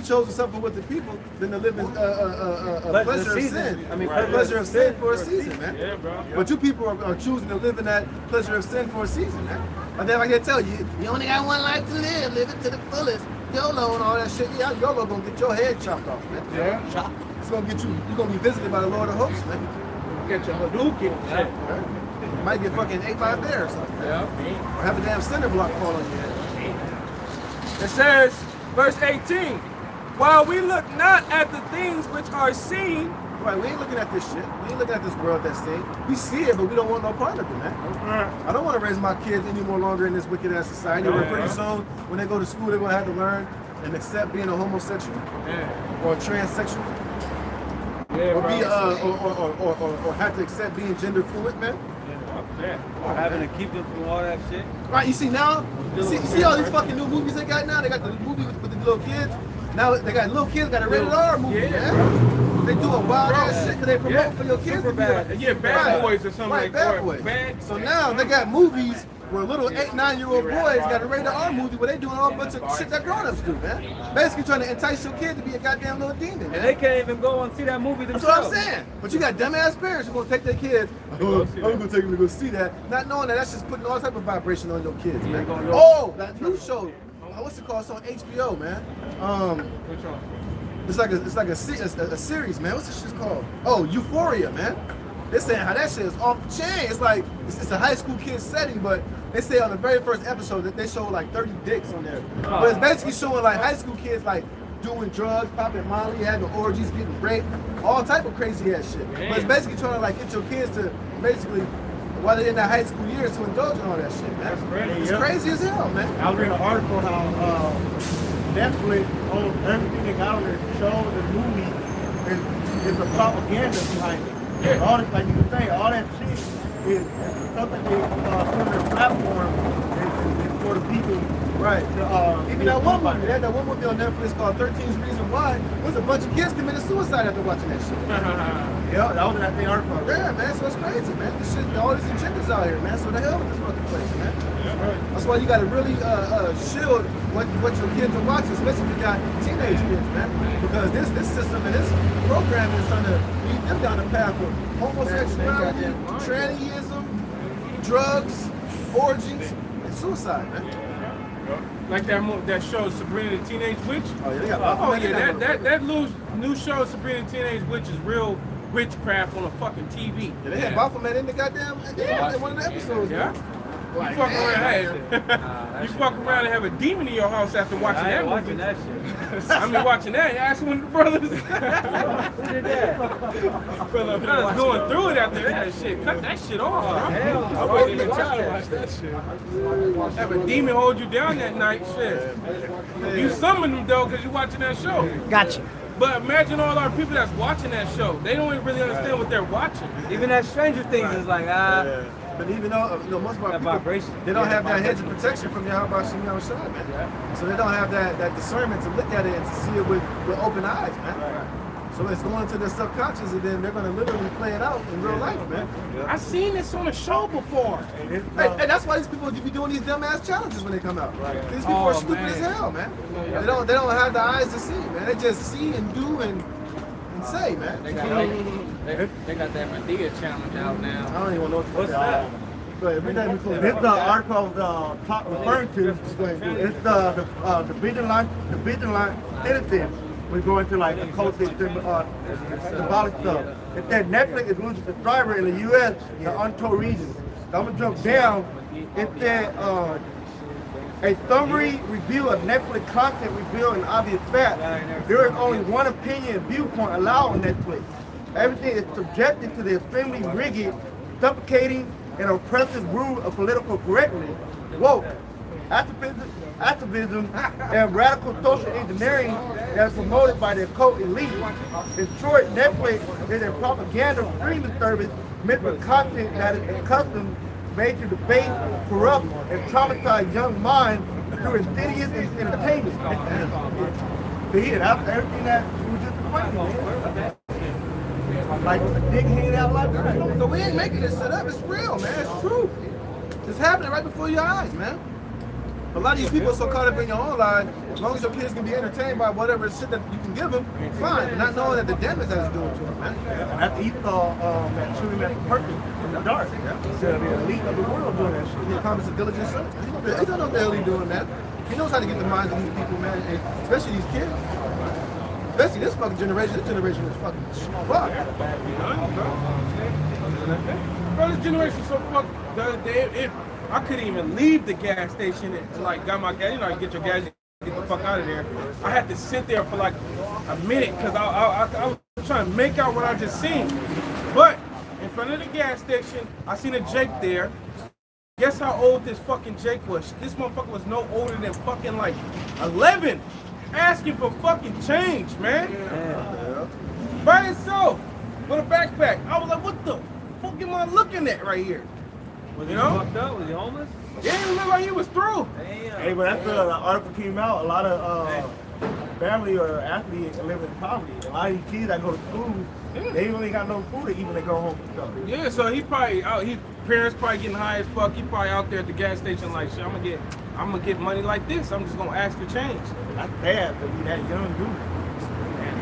chose to suffer with the people than to live in pleasure of sin. I mean, pleasure of sin for a season, man. Yeah, bro. But you people are choosing to live in that pleasure of sin for a season, man. And then I can tell you, you only got one life to live. Live it to the fullest. YOLO and all that shit. Yeah, YOLO gonna get your head chopped off, man. Yeah. It's gonna get you. You're gonna be visited by the Lord of hosts, man. Get your Hadouken. Yeah. You might get fucking ate by a bear or something. Yeah. Or have a damn cinder block fall on your head. It says, verse 18, while we look not at the things which are seen. Right, we ain't looking at this shit. We ain't looking at this world that's seen. We see it, but we don't want no part of it, man. I don't want to raise my kids any more longer in this wicked ass society where pretty soon, when they go to school, they're going to have to learn and accept being a homosexual or a transsexual. Yeah, or be or have to accept being gender fluid, man. Or having to keep them from all that shit. Right, you see now, see all these fucking new movies they got now? They got the movie with the little kids. Now they got little kids got a rated R movie, man. They doing wild ass shit because they promote for your kids to be like, bad boys or something like that. Bad boys. So now they got movies where little 8-9-year-old boys got a rated R movie where they doing all bunch of shit that grown-ups do, man. Basically trying to entice your kid to be a goddamn little demon, man. And they can't even go and see that movie themselves. That's what I'm saying. But you got dumbass parents who gonna take their kids, I'm gonna take them to go see that, not knowing that that's just putting all type of vibration on your kids, man. Oh, that new show. What's it called? It's on HBO, man. Which one? It's like a series, man. What's this shit called? Oh, Euphoria, man. They're saying how that shit is off the chain. It's like it's a high school kid setting, but they say on the very first episode that they show like 30 dicks on there. But it's basically showing like high school kids like doing drugs, popping Molly, having orgies, getting raped, all type of crazy ass shit. But it's basically trying to like get your kids to basically, while they're in their high school years, to indulge in all that shit, man. It's crazy as hell, man. I was reading an article how Netflix owns everything they got on their shows and movies is a propaganda behind it. Yeah. All this, like you can say, all that shit is stuff that they put on their platform is for the people. Right. Even that one movie, that one movie on Netflix called 13's Reason Why, was a bunch of kids committed suicide after watching that shit. Yeah, that was that thing article. Yeah, man, so it's crazy, man. This shit, all these agendas out here, man. So the hell with this fucking place, man. That's why you gotta really shield what your kids are watching, especially if you got teenage kids, man. Because this system and this program is trying to lead them down the path of homosexuality, trannyism, drugs, orgies, and suicide, man. Like that show Sabrina the Teenage Witch. Oh yeah, they got that new show Sabrina the Teenage Witch is real witchcraft on a fucking TV. Yeah, they had Baphomet in the goddamn in one of the episodes. Yeah. You fuck around, you fuck around and have a demon in your house after watching that movie. Watching that shit. I mean, watching that. Ask one of the brothers. Who did that? Brothers going through it after that shit. Cut that shit off, bro. Hell, I wasn't even trying to watch that shit. Have a demon hold you down that night, shit. You summon them though, because you're watching that show. Gotcha. But imagine all our people that's watching that show. They don't even really understand what they're watching. Even that Stranger Things is like, But even though most of our people, vibration. they don't have that hedge of protection from Yahweh Shem Yahushua, man. So they don't have that discernment to look at it and to see it with open eyes, man. So it's going to their subconscious, and then they're going to literally play it out in real life, man. I've seen this on a show before. And that's why these people be doing these dumbass challenges when they come out. These people are stupid as hell, man. They don't have the eyes to see, man. They just see and do and say, man. they got that Medea challenge out now. I don't even know what the fuck This the article I was referring to. It's the vigilant citizen. We're going to like occultic symbolic stuff. It said Netflix is losing subscriber in the U.S. and untold regions. So I'm gonna jump down. It said a summary review of Netflix content revealed an obvious fact. There is only one opinion and viewpoint allowed on Netflix. Everything is subjected to the extremely rigid, suffocating, and oppressive rule of political correctness, woke, activism, and radical social engineering that is promoted by the occult elite. In short, Netflix is a propaganda streaming service meant for content that is accustomed, made to debate, corrupt, and traumatize young minds through insidious entertainment. That's everything that we just explained, man. Like a dick hanging out like that. So we ain't making this shit up. It's real, man. It's true. It's happening right before your eyes, man. A lot of these people are so caught up in your own life, as long as your kids can be entertained by whatever shit that you can give them, fine. Not knowing that the damage that it's doing to them, man. And after he saw that shooting at the purpose in the dark, he said the elite of the world doing that shit. He accomplished a diligent search. He don't know what the hell he's doing, man. He knows how to get the minds of these people, man, and especially these kids. Especially this fucking generation. This generation is fucking fucked. Bro, this generation so fucked. The other day, I couldn't even leave the gas station and like got my gas. You know, you get your gas, get the fuck out of there. I had to sit there for like a minute because I was trying to make out what I just seen. But in front of the gas station, I seen a Jake there. Guess how old this fucking Jake was? This motherfucker was no older than fucking like 11. Asking for fucking change, man. Yeah. By himself with a backpack. I was like, what the fuck am I looking at right here? Was he fucked up? Was he homeless? Yeah, he looked like he was through. Damn. Hey, but after the article came out, a lot of family or athletes live in poverty. A lot of these kids that go to school, they really got no food to eat when they go home and stuff. Yeah, so he probably out. His parents probably getting high as fuck. He probably out there at the gas station like, shit, I'm gonna get money like this. I'm just gonna ask for change. That's bad to be that young dude.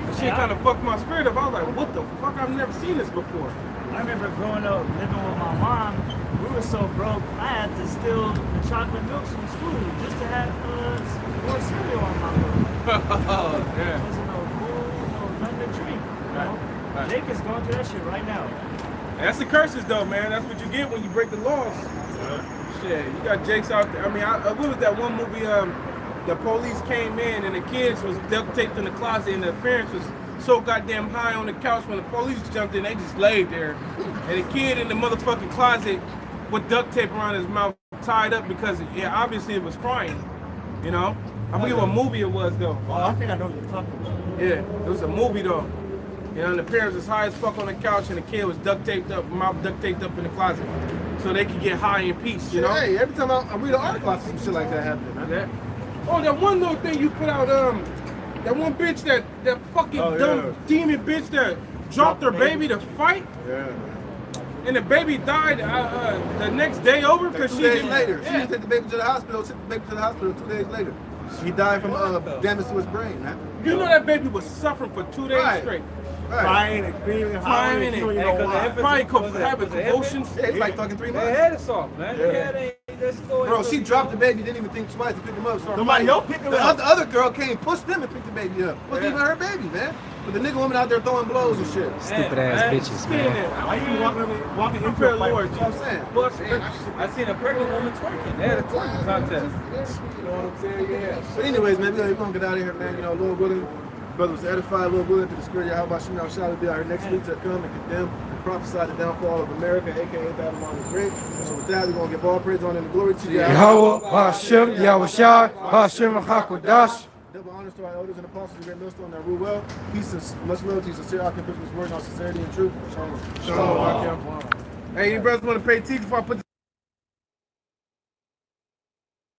The shit kind of fucked my spirit up. I was like, what the fuck? I've never seen this before. I remember growing up living with my mom. We were so broke, I had to steal the chocolate milks from school just to have more cereal on my plate. Yeah. There wasn't no food, no nothing to drink. You know? Right. Jake is going through that shit right now. That's the curses though, man. That's what you get when you break the laws. Shit, you got Jake's out there. I mean, what was that one movie? The police came in and the kids was duct taped in the closet, and the parents was so goddamn high on the couch when the police jumped in, they just laid there. And the kid in the motherfucking closet with duct tape around his mouth, tied up because, yeah, obviously it was crying. You know, I forget what movie it was though. Oh, I think I know what you're talking about. Yeah, it was a movie though. You know, and the parents was high as fuck on the couch, and the kid was duct taped up, mouth duct taped up in the closet, so they could get high in peace. You know. Hey, every time I read an article, I see some shit like that happening, man. That. Oh, that one little thing you put out, that one bitch that fucking dumb demon bitch that dropped her baby to fight. Yeah. And the baby died the next day over because Two days later. She didn't take the baby to the hospital. Took the baby to the hospital 2 days later. He died from damage to his brain, man. You know that baby was suffering for 2 days straight. Right. Crying and screaming and Crying hollering. and probably having convulsions. Yeah, it's like fucking 3 months. They had us off, man. Yeah. Bro, she dropped the baby, didn't even think twice to pick him up. Nobody else picked him up. The other girl came, pushed him and picked the baby up. Wasn't even her baby, man. But the nigga woman out there throwing blows and shit. Stupid ass bitches, man. Why you walking into a fight? Lord, You know what I'm saying? Well, I seen a pregnant woman twerking. They had a twerking contest. You know what I'm saying? Yeah. But anyways, man, we're gonna get out of here, man. You know, Lord willing, brother was edified, Lord willing, to the spirit. How about you? Shall be out here next week to come and condemn and prophesy the downfall of America, aka Babylon the Great. So with that, we're gonna give all praise, honor, and glory to Yahweh, Hashem, Yahushua, Hashem, HaKodash. Double honors to our elders and apostles, the great millstone that rule well. Peace and much love to you, sincere. I can put this word on sincerity and truth. Shalom. Hey, you brothers want to pay T before I put